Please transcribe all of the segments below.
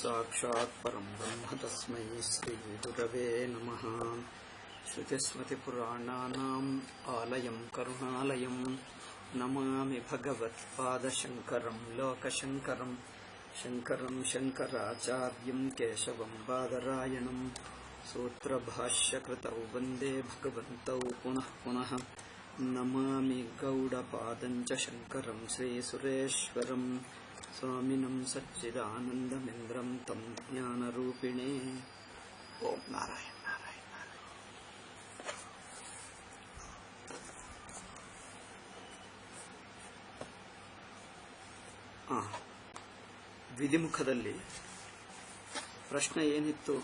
साक्षात् परं ब्रह्म तस्मै श्री गुरवे नमः। श्रुतिस्मृतिपुराणानाम् आलयं करुणालयं नमामि भगवत्पादशङ्करं लोकशङ्करं शङ्करं शङ्कराचार्यं केशवं बादरायणं सूत्रभाष्यकृतौ वन्दे भगवन्तौ पुनः पुनः। नमामि गौडपादं च शङ्करं श्रीसुरेश्वरं स्वामिनं सच्चिदानन्दमिन्द्रं तं ज्ञानरूपिणे। ओम नारायण नारायण नारायण। ವಿಧಿಮುಖದಲ್ಲಿ ಪ್ರಶ್ನೆ ಏನಿತ್ತು?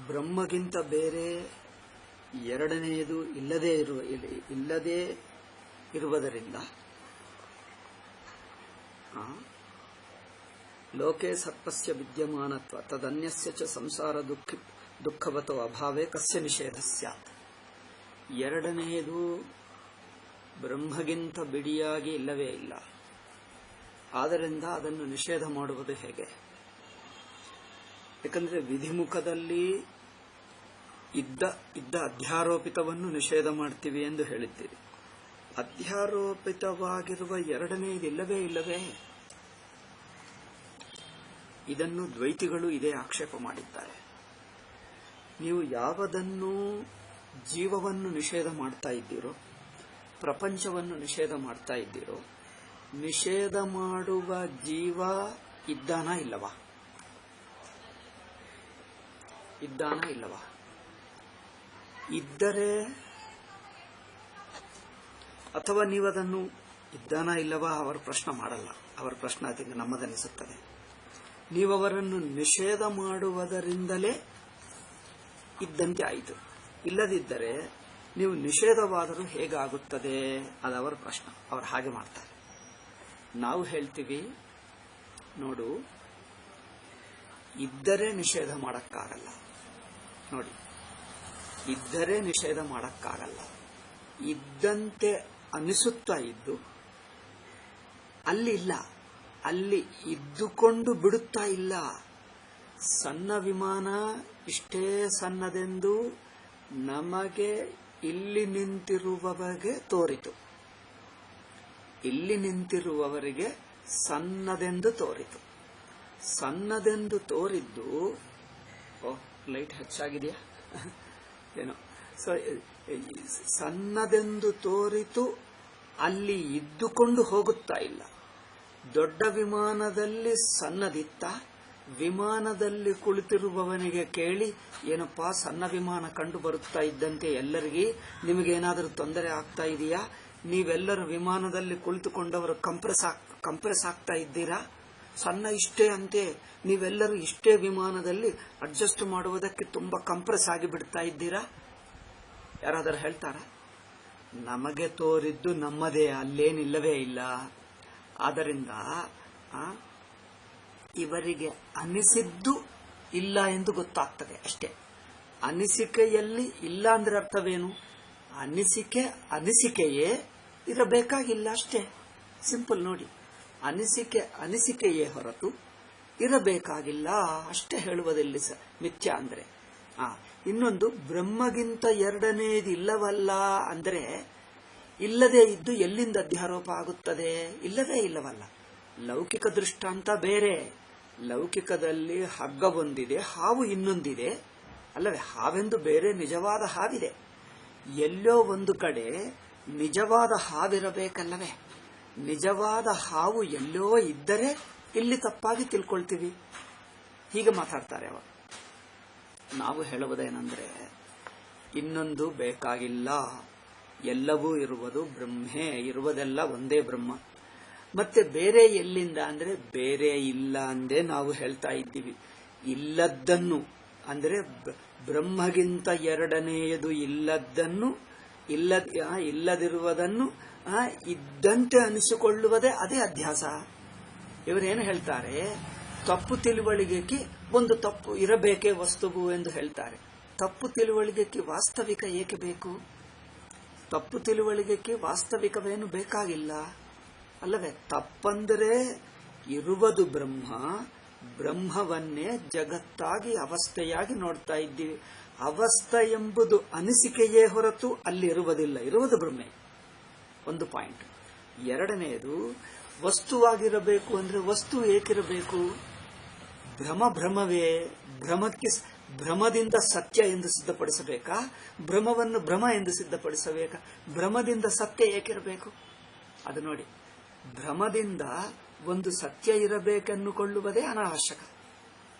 ಬ್ರಹ್ಮಗಿಂತ ಬೇರೆ ಎರಡನೆಯದು ಇಲ್ಲದೇ ಇರುವುದರಿಂದ ಲೋಕೆ ಸರ್ಪಸ್ಯ ವಿದ್ಯಮಾನತ್ವ ತದನ್ಯಸ್ಯ ಚ ಸಂಸಾರ ದುಃಖವತೋ ಅಭಾವೇ ಕಸ್ಯ ನಿಷೇಧ ಸ್ಯಾತ್. ಎರಡನೆಯದು ಬ್ರಹ್ಮಗಿಂತ ಬಿಡಿಯಾಗಿ ಇಲ್ಲವೇ ಇಲ್ಲ. ಆದ್ದರಿಂದ ಅದನ್ನು ನಿಷೇಧ ಮಾಡುವುದು ಹೇಗೆ? ಯಾಕಂದ್ರೆ ವಿಧಿಮುಖದಲ್ಲಿ ಇದ್ದ ಅಧ್ಯಾರೋಪಿತವನ್ನು ನಿಷೇಧ ಮಾಡ್ತೀವಿ ಎಂದು ಹೇಳಿದ್ದೀರಿ. ಅಧ್ಯಾರೋಪಿತವಾಗಿರುವ ಎರಡನೆಯದು ಇಲ್ಲವೇ. ಇದನ್ನು ದ್ವೈತಿಗಳು ಇದೇ ಆಕ್ಷೇಪ ಮಾಡಿದ್ದಾರೆ. ನೀವು ಯಾವದನ್ನು ಜೀವವನ್ನು ನಿಷೇಧ ಮಾಡ್ತಾ ಇದ್ದೀರೋ, ಪ್ರಪಂಚವನ್ನು ನಿಷೇಧ ಮಾಡ್ತಾ ಇದ್ದೀರೋ, ನಿಷೇಧ ಮಾಡುವ ಜೀವ ಇದ್ದಾನ ಇಲ್ಲವಾ? ಇದ್ದರೆ ಅಥವಾ ನೀವದನ್ನು ಇದ್ದಾನ ಇಲ್ಲವಾ ಅವರ ಪ್ರಶ್ನೆ ಮಾಡಲ್ಲ. ಅವರ ಪ್ರಶ್ನೆ ಅದಕ್ಕೆ ನಮ್ಮದನಿಸುತ್ತದೆ. ನೀವವರನ್ನು ನಿಷೇಧ ಮಾಡುವುದರಿಂದಲೇ ಇದ್ದಂತೆ ಆಯಿತು. ಇಲ್ಲದಿದ್ದರೆ ನೀವು ನಿಷೇಧವಾದರೂ ಹೇಗಾಗುತ್ತದೆ ಅದವರ ಪ್ರಶ್ನೆ. ಅವರು ಹಾಗೆ ಮಾಡ್ತಾರೆ. ನಾವು ಹೇಳ್ತೀವಿ, ನೋಡು, ಇದ್ದರೆ ನಿಷೇಧ ಮಾಡಕ್ಕಾಗಲ್ಲ. ನೋಡಿ, ಇದ್ದರೆ ನಿಷೇಧ ಮಾಡಕ್ಕಾಗಲ್ಲ. ಇದ್ದಂತೆ ಅನಿಸುತ್ತಾ ಇದ್ದು ಅಲ್ಲಿ ಇಲ್ಲ, ಅಲ್ಲಿ ಇದ್ದುಕೊಂಡು ಬಿಡುತ್ತಾ ಇಲ್ಲ. ಸಣ್ಣ ವಿಮಾನ ಇಷ್ಟೇ ಸಣ್ಣದೆಂದು ನಮಗೆ ಇಲ್ಲಿ ನಿಂತಿರುವವರಿಗೆ ತೋರಿತು. ಇಲ್ಲಿ ನಿಂತಿರುವವರಿಗೆ ಸಣ್ಣದೆಂದು ತೋರಿತು. ಸಣ್ಣದೆಂದು ತೋರಿದ್ದು, ಲೈಟ್ ಹೆಚ್ಚಾಗಿದೆಯಾ ಏನೋ, ಸಣ್ಣದೆಂದು ತೋರಿತು, ಅಲ್ಲಿ ಇದ್ದುಕೊಂಡು ಹೋಗುತ್ತಾ ಇಲ್ಲ. ದೊಡ್ಡ ವಿಮಾನದಲ್ಲಿ ಸಣ್ಣದಿತ್ತ, ವಿಮಾನದಲ್ಲಿ ಕುಳಿತಿರುವವನಿಗೆ ಕೇಳಿ, ಏನಪ್ಪಾ ಸಣ್ಣ ವಿಮಾನ ಕಂಡು ಬರುತ್ತಾ ಇದ್ದಂತೆ ಎಲ್ಲರಿಗೆ ನಿಮಗೇನಾದರೂ ತೊಂದರೆ ಆಗ್ತಾ ಇದೆಯಾ? ನೀವೆಲ್ಲರೂ ವಿಮಾನದಲ್ಲಿ ಕುಳಿತುಕೊಂಡವರು ಕಂಪ್ರೆಸ್ ಆಗ್ತಾ ಇದ್ದೀರಾ? ಸಣ್ಣ ಇಷ್ಟೇ ಅಂತೆ, ನೀವೆಲ್ಲರೂ ಇಷ್ಟೇ ವಿಮಾನದಲ್ಲಿ ಅಡ್ಜಸ್ಟ್ ಮಾಡುವುದಕ್ಕೆ ತುಂಬಾ ಕಂಪ್ರೆಸ್ ಆಗಿ ಬಿಡ್ತಾ ಇದ್ದೀರಾ? ಯಾರಾದರೂ ಹೇಳ್ತಾರ? ನಮಗೆ ತೋರಿದ್ದು ನಮ್ಮದೇ, ಅಲ್ಲೇನಿಲ್ಲವೇ ಇಲ್ಲ. ಆದ್ದರಿಂದ ಇವರಿಗೆ ಅನಿಸಿದ್ದು ಇಲ್ಲ ಎಂದು ಗೊತ್ತಾಗ್ತದೆ ಅಷ್ಟೇ. ಅನಿಸಿಕೆಯಲ್ಲಿ ಇಲ್ಲ ಅಂದ್ರೆ ಅರ್ಥವೇನು? ಅನಿಸಿಕೆಯೇ ಇರಬೇಕಾಗಿಲ್ಲ ಅಷ್ಟೇ. ಸಿಂಪಲ್ ನೋಡಿ, ಅನಿಸಿಕೆಯೇ ಹೊರತು ಇರಬೇಕಾಗಿಲ್ಲ ಅಷ್ಟೇ ಹೇಳುವುದಿಲ್ಲ ಮಿಥ್ಯ ಅಂದ್ರೆ. ಇನ್ನೊಂದು, ಬ್ರಹ್ಮಗಿಂತ ಎರಡನೇದು ಇಲ್ಲವಲ್ಲ ಅಂದ್ರೆ ಇಲ್ಲದೆ ಇದ್ದು ಎಲ್ಲಿಂದ ಅಧ್ಯಾರೋಪ ಆಗುತ್ತದೆ? ಇಲ್ಲವೇ ಇಲ್ಲವಲ್ಲ. ಲೌಕಿಕ ದೃಷ್ಟಾಂತ ಬೇರೆ. ಲೌಕಿಕದಲ್ಲಿ ಹಗ್ಗ ಒಂದಿದೆ, ಹಾವು ಇನ್ನೊಂದಿದೆ ಅಲ್ಲವೇ? ಹಾವೆಂದು ಬೇರೆ, ನಿಜವಾದ ಹಾವಿದೆ. ಎಲ್ಲೋ ಒಂದು ಕಡೆ ನಿಜವಾದ ಹಾವಿರಬೇಕಲ್ಲವೇ? ನಿಜವಾದ ಹಾವು ಎಲ್ಲೋ ಇದ್ದರೆ ಇಲ್ಲಿ ತಪ್ಪಾಗಿ ತಿಳ್ಕೊಳ್ತೀವಿ. ಹೀಗೆ ಮಾತಾಡ್ತಾರೆ ಅವರು. ನಾವು ಹೇಳುವುದೇನೆಂದ್ರೆ, ಇನ್ನೊಂದು ಬೇಕಾಗಿಲ್ಲ. ಎಲ್ಲವೂ ಇರುವುದು ಬ್ರಹ್ಮೇ, ಇರುವುದೆಲ್ಲ ಒಂದೇ ಬ್ರಹ್ಮ. ಮತ್ತೆ ಬೇರೆ ಎಲ್ಲಿಂದ ಅಂದ್ರೆ ಬೇರೆ ಇಲ್ಲ ಅಂದೇ ನಾವು ಹೇಳ್ತಾ ಇದ್ದೀವಿ. ಇಲ್ಲದ್ದನ್ನು ಅಂದ್ರೆ ಬ್ರಹ್ಮಗಿಂತ ಎರಡನೆಯದು ಇಲ್ಲದ್ದನ್ನು, ಇಲ್ಲದಿರುವುದನ್ನು ಇದ್ದಂತೆ ಅನಿಸಿಕೊಳ್ಳುವುದೇ ಅದೇ ಅಧ್ಯಾಸ. ಇವರೇನು ಹೇಳ್ತಾರೆ? ತಪ್ಪು ತಿಳುವಳಿಕೆಗೆ ಒಂದು ತಪ್ಪು ಇರಬೇಕೇ ವಸ್ತುವು ಎಂದು ಹೇಳ್ತಾರೆ. ತಪ್ಪು ತಿಳುವಳಿಕೆಗೆ ವಾಸ್ತವಿಕ ಏಕೆ ಬೇಕು? ತಪ್ಪು ತಿಳುವಳಿಕೆಗೆ ವಾಸ್ತವಿಕವೇನು ಬೇಕಾಗಿಲ್ಲ ಅಲ್ಲವೇ? ತಪ್ಪಂದರೆ ಇರುವುದು ಬ್ರಹ್ಮ, ಬ್ರಹ್ಮವನ್ನೇ ಜಗತ್ತಾಗಿ ಅವಸ್ಥೆಯಾಗಿ ನೋಡ್ತಾ ಇದ್ದೀವಿ. ಅವಸ್ಥೆ ಎಂಬುದು ಅನಿಸಿಕೆಯೇ ಹೊರತು ಅಲ್ಲಿರುವುದಿಲ್ಲ, ಇರುವುದು ಬ್ರಹ್ಮೆ. ಒಂದು ಪಾಯಿಂಟ್. ಎರಡನೆಯದು, ವಸ್ತುವಾಗಿರಬೇಕು ಅಂದ್ರೆ ವಸ್ತು ಏಕಿರಬೇಕು? ಭ್ರಮವೇ. ಭ್ರಮದಿಂದ ಸತ್ಯ ಎಂದು ಸಿದ್ಧಪಡಿಸಬೇಕಾ? ಭ್ರಮವನ್ನು ಭ್ರಮ ಎಂದು ಸಿದ್ಧಪಡಿಸಬೇಕಾ? ಭ್ರಮದಿಂದ ಸತ್ಯ ಏಕಿರಬೇಕು? ಅದು ನೋಡಿ, ಭ್ರಮದಿಂದ ಒಂದು ಸತ್ಯ ಇರಬೇಕೆನ್ನುಕೊಳ್ಳುವುದೇ ಅನಾವಶ್ಯಕ.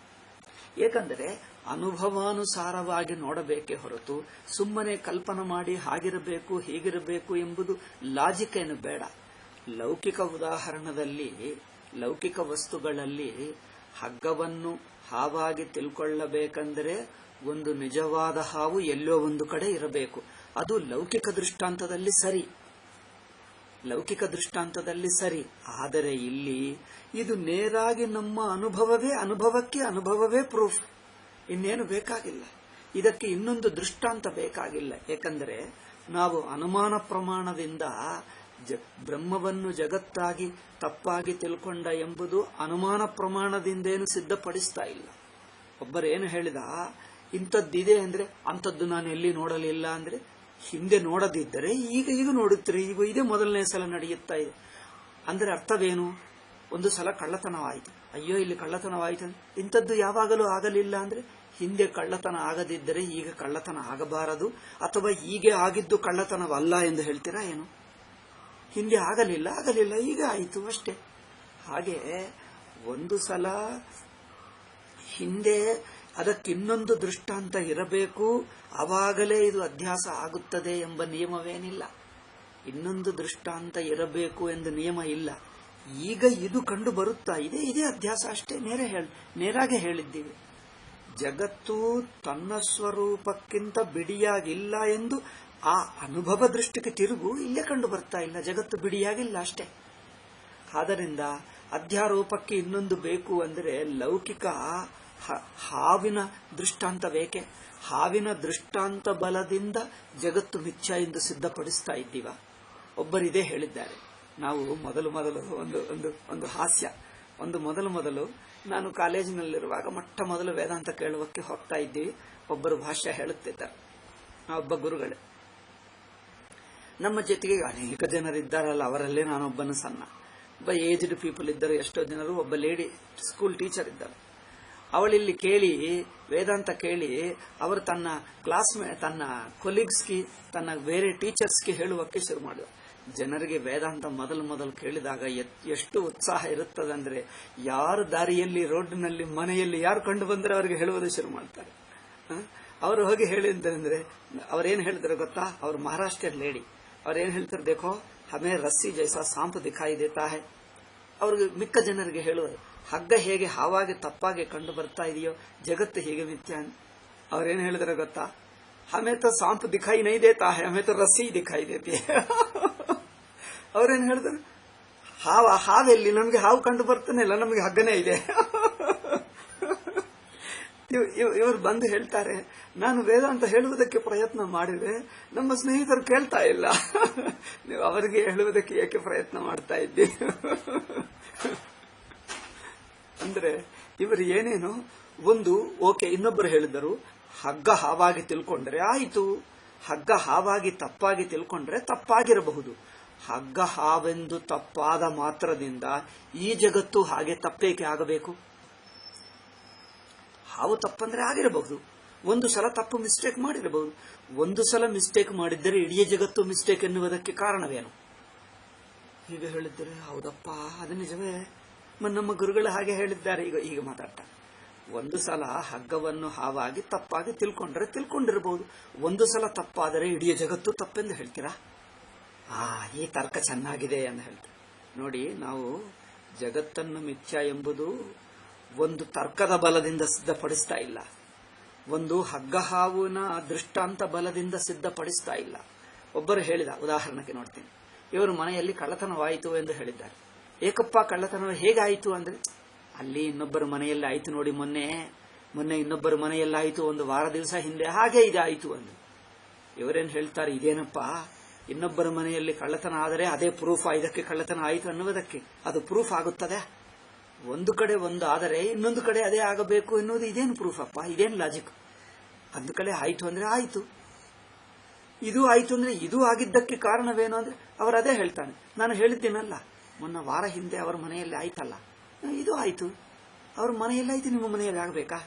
ಏಕೆಂದರೆ ಅನುಭವಾನುಸಾರವಾಗಿ ನೋಡಬೇಕೇ ಹೊರತು ಸುಮ್ಮನೆ ಕಲ್ಪನೆ ಮಾಡಿ ಹಾಗಿರಬೇಕು ಹೀಗಿರಬೇಕು ಎಂಬುದು ಲಾಜಿಕ್ ಏನು ಬೇಡ. ಲೌಕಿಕ ಉದಾಹರಣದಲ್ಲಿ, ಲೌಕಿಕ ವಸ್ತುಗಳಲ್ಲಿ ಹಗ್ಗವನ್ನು ಹಾವಾಗಿ ತಿಳ್ಕೊಳ್ಳಬೇಕೆಂದರೆ ಒಂದು ನಿಜವಾದ ಹಾವು ಎಲ್ಲೋ ಒಂದು ಕಡೆ ಇರಬೇಕು. ಅದು ಲೌಕಿಕ ದೃಷ್ಟಾಂತದಲ್ಲಿ ಸರಿ, ಲೌಕಿಕ ದೃಷ್ಟಾಂತದಲ್ಲಿ ಸರಿ. ಆದರೆ ಇಲ್ಲಿ ಇದು ನೇರಾಗಿ ನಮ್ಮ ಅನುಭವಕ್ಕೆ ಅನುಭವವೇ ಪ್ರೂಫ್, ಇನ್ನೇನು ಬೇಕಾಗಿಲ್ಲ. ಇದಕ್ಕೆ ಇನ್ನೊಂದು ದೃಷ್ಟಾಂತ ಬೇಕಾಗಿಲ್ಲ. ಏಕೆಂದರೆ ನಾವು ಅನುಮಾನ ಪ್ರಮಾಣದಿಂದ ಬ್ರಹ್ಮವನ್ನು ಜಗತ್ತಾಗಿ ತಪ್ಪಾಗಿ ತಿಳ್ಕೊಂಡ ಎಂಬುದು ಅನುಮಾನ ಪ್ರಮಾಣದಿಂದೇನು ಸಿದ್ಧಪಡಿಸ್ತಾ ಇಲ್ಲ. ಒಬ್ಬರೇನು ಹೇಳಿದ, ಇಂಥದ್ದಿದೆ ಅಂದ್ರೆ ಅಂಥದ್ದು ನಾನು ಎಲ್ಲಿ ನೋಡಲಿಲ್ಲ ಅಂದ್ರೆ, ಹಿಂದೆ ನೋಡದಿದ್ದರೆ ಈಗ ನೋಡುತ್ತೀರಿ, ಈಗ ಇದೇ ಮೊದಲನೇ ಸಲ ನಡೆಯುತ್ತಾ ಇದೆ ಅಂದ್ರೆ ಅರ್ಥವೇನು? ಒಂದು ಸಲ ಕಳ್ಳತನವಾಯಿತು, ಅಯ್ಯೋ ಇಲ್ಲಿ ಕಳ್ಳತನವಾಯಿತು, ಇಂಥದ್ದು ಯಾವಾಗಲೂ ಆಗಲಿಲ್ಲ ಅಂದ್ರೆ ಹಿಂದೆ ಕಳ್ಳತನ ಆಗದಿದ್ದರೆ ಈಗ ಕಳ್ಳತನ ಆಗಬಾರದು, ಅಥವಾ ಹೀಗೆ ಆಗಿದ್ದು ಕಳ್ಳತನವಲ್ಲ ಎಂದು ಹೇಳ್ತೀರಾ ಏನು? ಹಿಂದೆ ಆಗಲಿಲ್ಲ ಈಗ ಆಯಿತು ಅಷ್ಟೇ. ಹಾಗೆ ಒಂದು ಸಲ ಹಿಂದೆ ಅದಕ್ಕಿನ್ನೊಂದು ದೃಷ್ಟಾಂತ ಇರಬೇಕು, ಆವಾಗಲೇ ಇದು ಅಧ್ಯಾಸ ಆಗುತ್ತದೆ ಎಂಬ ನಿಯಮವೇನಿಲ್ಲ. ಇನ್ನೊಂದು ದೃಷ್ಟಾಂತ ಇರಬೇಕು ಎಂದು ನಿಯಮ ಇಲ್ಲ. ಈಗ ಇದು ಕಂಡು ಬರುತ್ತಾ ಇದೆ, ಇದೇ ಅಧ್ಯಾಸ ಅಷ್ಟೇ. ನೇರಾಗೆ ಹೇಳಿದ್ದೀವಿ. ಜಗತ್ತು ತನ್ನ ಸ್ವರೂಪಕ್ಕಿಂತ ಬಿಡಿಯಾಗಿಲ್ಲ ಎಂದು ಆ ಅನುಭವ ದೃಷ್ಟಿಗೆ ತಿರುಗು, ಇಲ್ಲೇ ಕಂಡು ಬರ್ತಾ ಇಲ್ಲ, ಜಗತ್ತು ಬಿಡಿಯಾಗಿಲ್ಲ ಅಷ್ಟೇ. ಆದ್ದರಿಂದ ಅಧ್ಯಾರೋಪಕ್ಕೆ ಇನ್ನೊಂದು ಬೇಕು ಅಂದರೆ ಲೌಕಿಕ ಹಾವಿನ ದೃಷ್ಟಾಂತ ಬೇಕೆ? ಹಾವಿನ ದೃಷ್ಟಾಂತ ಬಲದಿಂದ ಜಗತ್ತು ಮಿಥ್ಯ ಎಂದು ಸಿದ್ಧಪಡಿಸ್ತಾ ಇದ್ದೀವ? ಒಬ್ಬರಿದೇ ಹೇಳಿದ್ದಾರೆ. ನಾವು ಮೊದಲು ಒಂದು ಹಾಸ್ಯ. ಮೊದಲು ನಾನು ಕಾಲೇಜಿನಲ್ಲಿರುವಾಗ ಮೊದಲು ವೇದಾಂತ ಕೇಳುವಕ್ಕೆ ಹೋಗ್ತಾ ಇದ್ದೀವಿ. ಒಬ್ಬರು ಭಾಷ್ಯ ಹೇಳುತ್ತಿದ್ದಾರೆ, ಒಬ್ಬ ಗುರುಗಳೇ. ನಮ್ಮ ಜೊತೆಗೆ ಅನೇಕ ಜನರಿದ್ದಾರಲ್ಲ, ಅವರಲ್ಲೇ ನಾನೊಬ್ಬನು ಸಣ್ಣ. ಒಬ್ಬ ಏಜ್ಡ್ ಪೀಪಲ್ ಇದ್ದರು, ಎಷ್ಟೋ ಜನರು. ಒಬ್ಬ ಲೇಡಿ ಸ್ಕೂಲ್ ಟೀಚರ್ ಇದ್ದರು. ಅವಳಿಲ್ಲಿ ಕೇಳಿ, ವೇದಾಂತ ಕೇಳಿ, ಅವರು ತನ್ನ ತನ್ನ ಕೊಲೀಗ್ಸ್ಗೆ, ತನ್ನ ಬೇರೆ ಟೀಚರ್ಸ್ಗೆ ಹೇಳುವಕ್ಕೆ ಶುರು ಮಾಡಿದ್ರು. ಜನರಿಗೆ ವೇದಾಂತ ಮೊದಲು ಕೇಳಿದಾಗ ಎಷ್ಟು ಉತ್ಸಾಹ ಇರುತ್ತದಂದ್ರೆ, ಯಾರು ದಾರಿಯಲ್ಲಿ, ರೋಡ್ನಲ್ಲಿ, ಮನೆಯಲ್ಲಿ ಯಾರು ಕಂಡು ಬಂದರೆ ಅವರಿಗೆ ಹೇಳುವುದು ಶುರು ಮಾಡ್ತಾರೆ. ಅವರು ಹೋಗಿ ಹೇಳಿದ್ರೆ ಅವ್ರೇನ್ ಹೇಳ್ತಾರೆ ಗೊತ್ತಾ? ಅವ್ರು ಮಹಾರಾಷ್ಟ್ರ ಲೇಡಿ. ಅವ್ರೇನ್ ಹೇಳ್ತಾರೆ, ದೇಖೋ ಹಮೇ ರಸ್ಸಿ ಜೈಸಾ ಸಾಂಪ್ ದಿಖಾಯಿ ದೇತಾ ಹೈ. ಅವ್ರಿಗೆ ಮಿಕ್ಕ ಜನರಿಗೆ ಹೇಳುವರು, ಹಗ್ಗ ಹೇಗೆ ಹಾವಾಗಿ ತಪ್ಪಾಗಿ ಕಂಡು ಬರ್ತಾ ಇದೆಯೋ ಜಗತ್ತು ಹೇಗೆ ಮಿಥ್ಯ. ಅವ್ರೇನ್ ಹೇಳಿದ್ರೆ ಗೊತ್ತಾ? ಹಮೇ ತೋ ಸಾಂಪ್ ದಿಖಾಯಿ ನೈ ದೇತಾ ಹೈ, ಹಮೇ ತೋ ರಸ್ಸಿ ದಿಖಾಯಿ ದೇತಿ. ಅವ್ರೇನ್ ಹೇಳಿದ್ರು, ಹಾವೆಲ್ಲಿ, ನಮ್ಗೆ ಹಾವು ಕಂಡು ಬರ್ತಾನೆ ಇಲ್ಲ, ನಮಗೆ ಹಗ್ಗನೇ ಇದೆ. ಇವರು ಬಂದು ಹೇಳ್ತಾರೆ, ನಾನು ವೇದಾಂತ ಹೇಳುವುದಕ್ಕೆ ಪ್ರಯತ್ನ ಮಾಡಿದೆ, ನಮ್ಮ ಸ್ನೇಹಿತರು ಕೇಳ್ತಾ ಇಲ್ಲ. ನೀವು ಅವರಿಗೆ ಹೇಳುವುದಕ್ಕೆ ಏಕೆ ಪ್ರಯತ್ನ ಮಾಡ್ತಾ ಇದ್ದೀವಿ? ಅಂದ್ರೆ ಇವರು ಏನೇನು ಓಕೆ. ಇನ್ನೊಬ್ಬರು ಹೇಳಿದರು, ಹಗ್ಗ ಹಾವಾಗಿ ತಿಳ್ಕೊಂಡ್ರೆ ಆಯಿತು, ಹಗ್ಗ ಹಾವಾಗಿ ತಪ್ಪಾಗಿ ತಿಳ್ಕೊಂಡ್ರೆ ತಪ್ಪಾಗಿರಬಹುದು. ಹಗ್ಗ ಹಾವೆಂದು ತಪ್ಪಾದ ಮಾತ್ರದಿಂದ ಈ ಜಗತ್ತು ಹಾಗೆ ತಪ್ಪೇಕೆ ಆಗಬೇಕು? ಹಾವು ತಪ್ಪಂದ್ರೆ ಆಗಿರಬಹುದು, ಒಂದು ಸಲ ತಪ್ಪು ಮಿಸ್ಟೇಕ್ ಮಾಡಿರಬಹುದು. ಒಂದು ಸಲ ಮಿಸ್ಟೇಕ್ ಮಾಡಿದ್ದರೆ ಇಡೀ ಜಗತ್ತು ಮಿಸ್ಟೇಕ್ ಎನ್ನುವುದಕ್ಕೆ ಕಾರಣವೇನು? ಹೀಗೆ ಹೇಳಿದ್ದರೆ ಹೌದಪ್ಪ, ಅದು ನಿಜವೇ, ನಮ್ಮ ಗುರುಗಳು ಹಾಗೆ ಹೇಳಿದ್ದಾರೆ. ಈಗ ಮಾತಾಡ್ತಾರೆ, ಒಂದು ಸಲ ಹಗ್ಗವನ್ನು ಹಾವಾಗಿ ತಪ್ಪಾಗಿ ತಿಳ್ಕೊಂಡಿರಬಹುದು, ಒಂದು ಸಲ ತಪ್ಪಾದರೆ ಇಡೀ ಜಗತ್ತು ತಪ್ಪೆಂದು ಹೇಳ್ತೀರಾ? ಈ ತರ್ಕ ಚೆನ್ನಾಗಿದೆ ಅಂತ ಹೇಳ್ತಾರೆ. ನೋಡಿ, ನಾವು ಜಗತ್ತನ್ನು ಮಿಥ್ಯ ಎಂಬುದು ಒಂದು ತರ್ಕದ ಬಲದಿಂದ ಸಿದ್ಧಪಡಿಸ್ತಾ ಇಲ್ಲ, ಒಂದು ಹಗ್ಗ ಹಾವಿನ ದೃಷ್ಟಾಂತ ಬಲದಿಂದ ಸಿದ್ಧಪಡಿಸ್ತಾ ಇಲ್ಲ. ಒಬ್ಬರು ಹೇಳಿದ ಉದಾಹರಣೆಗೆ ನೋಡ್ತೀನಿ. ಇವರು ಮನೆಯಲ್ಲಿ ಕಳ್ಳತನವಾಯಿತು ಎಂದು ಹೇಳಿದ್ದಾರೆ. ಏಕಪ್ಪ ಕಳ್ಳತನ ಹೇಗಾಯಿತು ಅಂದ್ರೆ, ಅಲ್ಲಿ ಇನ್ನೊಬ್ಬರ ಮನೆಯಲ್ಲಿ ಆಯ್ತು ನೋಡಿ, ಮೊನ್ನೆ ಇನ್ನೊಬ್ಬರ ಮನೆಯಲ್ಲಿ ಆಯ್ತು, ಒಂದು ವಾರ ದಿವಸ ಹಿಂದೆ ಹಾಗೆ ಇದೆ ಆಯ್ತು ಅಂದು. ಇವರೇನು ಹೇಳ್ತಾರೆ, ಇದೇನಪ್ಪ, ಇನ್ನೊಬ್ಬರ ಮನೆಯಲ್ಲಿ ಕಳ್ಳತನ ಆದರೆ ಅದೇ ಪ್ರೂಫ್, ಇದಕ್ಕೆ ಕಳ್ಳತನ ಆಯಿತು ಅನ್ನುವುದಕ್ಕೆ ಅದು ಪ್ರೂಫ್ ಆಗುತ್ತದೆ? ಒಂದು ಕಡೆ ಒಂದು ಆದರೆ ಇನ್ನೊಂದು ಕಡೆ ಅದೇ ಆಗಬೇಕು ಎನ್ನುವುದು ಇದೇನು ಪ್ರೂಫ್ ಅಪ್ಪ, ಇದೇನು ಲಾಜಿಕ್? ಒಂದು ಕಡೆ ಆಯ್ತು ಅಂದ್ರೆ ಆಯ್ತು, ಇದು ಆಯ್ತು ಅಂದ್ರೆ ಇದು ಆಗಿದ್ದಕ್ಕೆ ಕಾರಣವೇನು ಅಂದ್ರೆ ಅವರು ಅದೇ ಹೇಳ್ತಾನೆ. ನಾನು ಹೇಳಿದ್ದೇನಲ್ಲ, ಮೊನ್ನ ವಾರ ಹಿಂದೆ ಅವರ ಮನೆಯಲ್ಲಿ ಆಯ್ತಲ್ಲ, ಇದು ಆಯ್ತು, ಅವ್ರ ಮನೆಯಲ್ಲಿ ಆಯ್ತು, ನಿಮ್ಮ ಮನೆಯಲ್ಲಿ ಆಗಬೇಕಾ?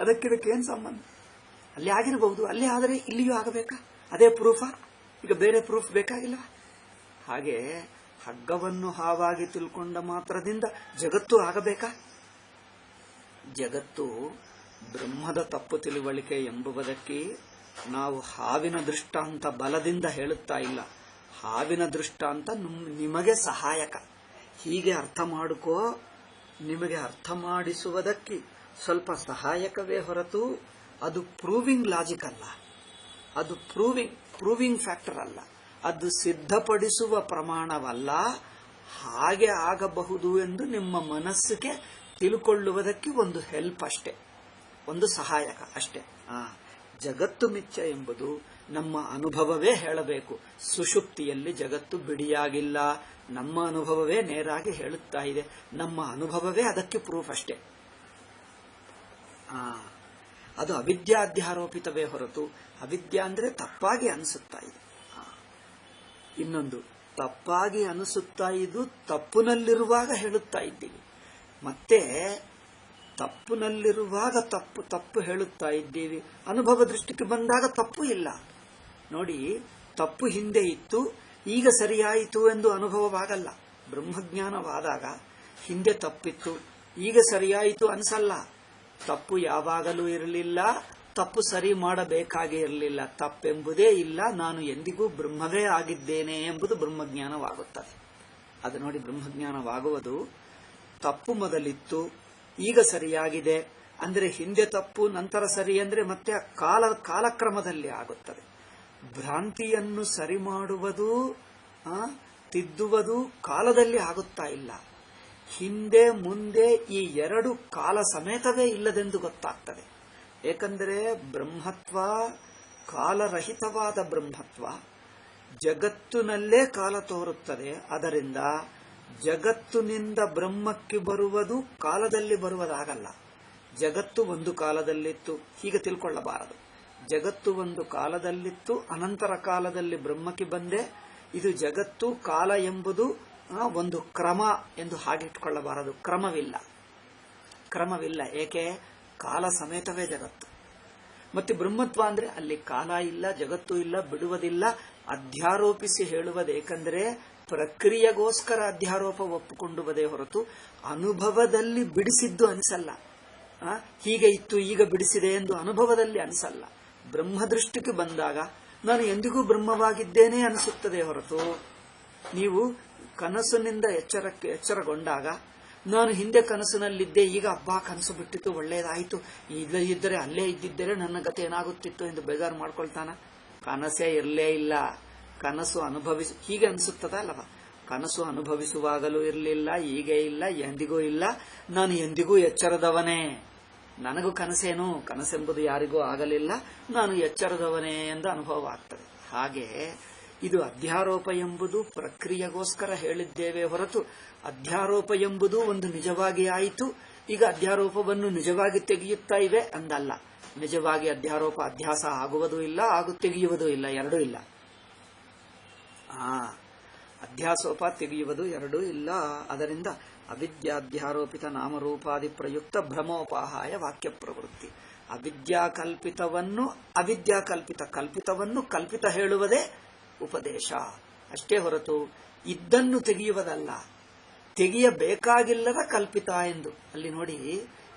ಅದಕ್ಕಿದಕ್ಕೆ ಏನ್ ಸಂಬಂಧ? ಅಲ್ಲಿ ಆಗಿರಬಹುದು, ಅಲ್ಲಿ ಆದರೆ ಇಲ್ಲಿಯೂ ಆಗಬೇಕಾ? ಅದೇ ಪ್ರೂಫಾ? ಈಗ ಬೇರೆ ಪ್ರೂಫ್ ಬೇಕಾಗಿಲ್ವಾ? ಹಾಗೆ ಹಗ್ಗವನ್ನು ಹಾವಾಗಿ ತಿಳ್ಕೊಂಡ ಮಾತ್ರದಿಂದ ಜಗತ್ತು ಆಗಬೇಕಾ? ಜಗತ್ತು ಬ್ರಹ್ಮದ ತಪ್ಪು ತಿಳುವಳಿಕೆ ಎಂಬುದಕ್ಕೆ ನಾವು ಹಾವಿನ ದೃಷ್ಟಾಂತ ಬಲದಿಂದ ಹೇಳುತ್ತಾ ಇಲ್ಲ. ಹಾವಿನ ದೃಷ್ಟಾಂತ ನಿಮಗೆ ಸಹಾಯಕ. ಹೀಗೆ ಅರ್ಥ ಮಾಡಿಕೋ, ನಿಮಗೆ ಅರ್ಥ ಮಾಡಿಸುವುದಕ್ಕೆ ಸ್ವಲ್ಪ ಸಹಾಯಕವೇ ಹೊರತು ಅದು ಪ್ರೂವಿಂಗ್ ಲಾಜಿಕ್ ಅಲ್ಲ, ಅದು ಪ್ರೂವಿಂಗ್ ಫ್ಯಾಕ್ಟರ್ ಅಲ್ಲ, ಅದು ಸಿದ್ಧಪಡಿಸುವ ಪ್ರಮಾಣವಲ್ಲ. ಹಾಗೆ ಆಗಬಹುದು ಎಂದು ನಿಮ್ಮ ಮನಸ್ಸಿಗೆ ತಿಳ್ಕೊಳ್ಳುವುದಕ್ಕೆ ಒಂದು ಹೆಲ್ಪ್ ಅಷ್ಟೇ, ಒಂದು ಸಹಾಯಕ ಅಷ್ಟೇ. ಜಗತ್ತು ಮಿಥ್ಯ ಎಂಬುದು ನಮ್ಮ ಅನುಭವವೇ ಹೇಳಬೇಕು. ಸುಷುಪ್ತಿಯಲ್ಲಿ ಜಗತ್ತು ಬಿಡಿಯಾಗಿಲ್ಲ, ನಮ್ಮ ಅನುಭವವೇ ನೇರಾಗಿ ಹೇಳುತ್ತಾ ಇದೆ. ನಮ್ಮ ಅನುಭವವೇ ಅದಕ್ಕೆ ಪ್ರೂಫ್ ಅಷ್ಟೇ. ಅದು ಅವಿದ್ಯಾಧ್ಯಾರೋಪಿತವೇ ಹೊರತು ಅವಿದ್ಯಾ ಅಂದ್ರೆ ತಪ್ಪಾಗಿ ಅನಿಸುತ್ತಾ ಇದೆ. ಇನ್ನೊಂದು, ತಪ್ಪಾಗಿ ಅನಿಸುತ್ತಾ ಇದ್ದು ತಪ್ಪುನಲ್ಲಿರುವಾಗ ಹೇಳುತ್ತಾ ಇದ್ದೀವಿ, ಮತ್ತೆ ತಪ್ಪುನಲ್ಲಿರುವಾಗ ತಪ್ಪು ಹೇಳುತ್ತಾ ಇದ್ದೀವಿ. ಅನುಭವ ದೃಷ್ಟಿಗೆ ಬಂದಾಗ ತಪ್ಪು ಇಲ್ಲ ನೋಡಿ. ತಪ್ಪು ಹಿಂದೆ ಇತ್ತು, ಈಗ ಸರಿಯಾಯಿತು ಎಂದು ಅನುಭವವಾಗಲ್ಲ. ಬ್ರಹ್ಮಜ್ಞಾನವಾದಾಗ ಹಿಂದೆ ತಪ್ಪಿತ್ತು, ಈಗ ಸರಿಯಾಯಿತು ಅನ್ಸಲ್ಲ. ತಪ್ಪು ಯಾವಾಗಲೂ ಇರಲಿಲ್ಲ, ತಪ್ಪು ಸರಿ ಮಾಡಬೇಕಾಗೇ ಇರಲಿಲ್ಲ. ತಪ್ಪೆಂಬುದೇ ಇಲ್ಲ, ನಾನು ಎಂದಿಗೂ ಬ್ರಹ್ಮವೇ ಆಗಿದ್ದೇನೆ ಎಂಬುದು ಬ್ರಹ್ಮಜ್ಞಾನವಾಗುತ್ತದೆ. ಅದು ನೋಡಿ, ಬ್ರಹ್ಮಜ್ಞಾನವಾಗುವುದು ತಪ್ಪು ಮೊದಲಿತ್ತು, ಈಗ ಸರಿಯಾಗಿದೆ ಅಂದ್ರೆ ಹಿಂದೆ ತಪ್ಪು ನಂತರ ಸರಿ ಅಂದ್ರೆ ಮತ್ತೆ ಕಾಲಕ್ರಮದಲ್ಲಿ ಆಗುತ್ತದೆ. ಭ್ರಾಂತಿಯನ್ನು ಸರಿ ಮಾಡುವುದು ತಿದ್ದುವುದು ಕಾಲದಲ್ಲಿ ಆಗುತ್ತಾ ಇಲ್ಲ. ಹಿಂದೆ ಮುಂದೆ ಈ ಎರಡು ಕಾಲ ಸಮೇತವೇ ಇಲ್ಲದೆಂದು ಗೊತ್ತಾಗ್ತದೆ. ಏಕೆಂದರೆ ಬ್ರಹ್ಮತ್ವ ಕಾಲರಹಿತವಾದ ಬ್ರಹ್ಮತ್ವ, ಜಗತ್ತಿನಲ್ಲೇ ಕಾಲ ತೋರುತ್ತದೆ. ಅದರಿಂದ ಜಗತ್ತಿನಿಂದ ಬ್ರಹ್ಮಕ್ಕೆ ಬರುವುದು ಕಾಲದಲ್ಲಿ ಬರುವುದಾಗಲ್ಲ. ಜಗತ್ತು ಒಂದು ಕಾಲದಲ್ಲಿತ್ತು ಹೀಗೆ ತಿಳ್ಕೊಳ್ಳಬಾರದು. ಜಗತ್ತು ಒಂದು ಕಾಲದಲ್ಲಿತ್ತು, ಅನಂತರ ಕಾಲದಲ್ಲಿ ಬ್ರಹ್ಮಕ್ಕೆ ಬಂದೆ. ಇದು ಜಗತ್ತು ಕಾಲ ಎಂಬುದು ಒಂದು ಕ್ರಮ ಎಂದು ಹಾಗಿಟ್ಕೊಳ್ಳಬಾರದು. ಕ್ರಮವಿಲ್ಲ. ಏಕೆ? ಕಾಲ ಸಮೇತವೇ ಜಗತ್ತು. ಮತ್ತೆ ಬ್ರಹ್ಮತ್ವ ಅಂದ್ರೆ ಅಲ್ಲಿ ಕಾಲ ಇಲ್ಲ, ಜಗತ್ತು ಇಲ್ಲ, ಬಿಡುವುದಿಲ್ಲ. ಅಧ್ಯಾರೋಪಿಸಿ ಹೇಳುವುದೇಕೆಂದರೆ ಪ್ರಕ್ರಿಯೆಗೋಸ್ಕರ ಅಧ್ಯಾರೋಪ ಒಪ್ಪಿಕೊಂಡುವುದೇ ಹೊರತು ಅನುಭವದಲ್ಲಿ ಬಿಡಿಸಿದ್ದು ಅನಿಸಲ್ಲ. ಹೀಗೆ ಇತ್ತು ಈಗ ಬಿಡಿಸಿದೆ ಎಂದು ಅನುಭವದಲ್ಲಿ ಅನಿಸಲ್ಲ. ಬ್ರಹ್ಮದೃಷ್ಟಿಗೆ ಬಂದಾಗ ನಾನು ಎಂದಿಗೂ ಬ್ರಹ್ಮವಾಗಿದ್ದೇನೆ ಅನಿಸುತ್ತದೆ ಹೊರತು, ನೀವು ಕನಸಿನಿಂದ ಎಚ್ಚರಗೊಂಡಾಗ ನಾನು ಹಿಂದೆ ಕನಸಿನಲ್ಲಿದ್ದೆ, ಈಗ ಹಬ್ಬ ಕನಸು ಬಿಟ್ಟಿತ್ತು, ಒಳ್ಳೆಯದಾಯಿತು, ಇದ್ದರೆ ಅಲ್ಲೇ ಇದ್ದಿದ್ದರೆ ನನ್ನ ಗತಿ ಏನಾಗುತ್ತಿತ್ತು ಎಂದು ಬೇಜಾರು ಮಾಡ್ಕೊಳ್ತಾನ? ಕನಸೇ ಇರಲೇ ಇಲ್ಲ. ಕನಸು ಹೀಗೆ ಅನಿಸುತ್ತದ ಅಲ್ಲವಾ? ಕನಸು ಅನುಭವಿಸುವಾಗಲೂ ಇರಲಿಲ್ಲ, ಈಗ ಇಲ್ಲ, ಎಂದಿಗೂ ಇಲ್ಲ. ನಾನು ಎಂದಿಗೂ ಎಚ್ಚರದವನೇ. ನನಗೂ ಕನಸೇನು? ಕನಸೆಂಬುದು ಯಾರಿಗೂ ಆಗಲಿಲ್ಲ, ನಾನು ಎಚ್ಚರದವನೇ ಎಂದು ಅನುಭವ ಆಗ್ತದೆ. ಹಾಗೆ ಇದು ಅಧ್ಯಾರೋಪ ಎಂಬುದು ಪ್ರಕ್ರಿಯೆಗೋಸ್ಕರ ಹೇಳಿದ್ದೇವೆ ಹೊರತು ಅಧ್ಯಾರೋಪ ಎಂಬುದು ಒಂದು ನಿಜವಾಗಿ ಆಯಿತು, ಈಗ ಅಧ್ಯಾರೋಪವನ್ನು ನಿಜವಾಗಿ ತೆಗೆಯುತ್ತಾ ಇವೆ ಅಂದಲ್ಲ. ನಿಜವಾಗಿ ಅಧ್ಯಾರೋಪ ಅಧ್ಯಾಸ ಆಗುವುದೂ ಇಲ್ಲ, ತೆಗೆಯುವುದೂ ಇಲ್ಲ, ಎರಡೂ ಇಲ್ಲ. ಅಧ್ಯಾಸೋಪ ತೆಗೆಯುವುದು ಎರಡೂ ಇಲ್ಲ. ಅದರಿಂದ ಅವಿದ್ಯಾಧ್ಯಾರೋಪಿತ ನಾಮರೂಪಾದಿ ಪ್ರಯುಕ್ತ ಭ್ರಮೋಪಾಹಾಯ ವಾಕ್ಯ ಪ್ರವೃತ್ತಿ. ಕಲ್ಪಿತವನ್ನು ಕಲ್ಪಿತ ಹೇಳುವುದೇ ಉಪದೇಶ ಅಷ್ಟೇ ಹೊರತು ಇದ್ದನ್ನು ತೆಗೆಯುವುದಲ್ಲ. ತೆಗೆಯಬೇಕಾಗಿಲ್ಲದ ಕಲ್ಪಿತ ಎಂದು ಅಲ್ಲಿ ನೋಡಿ,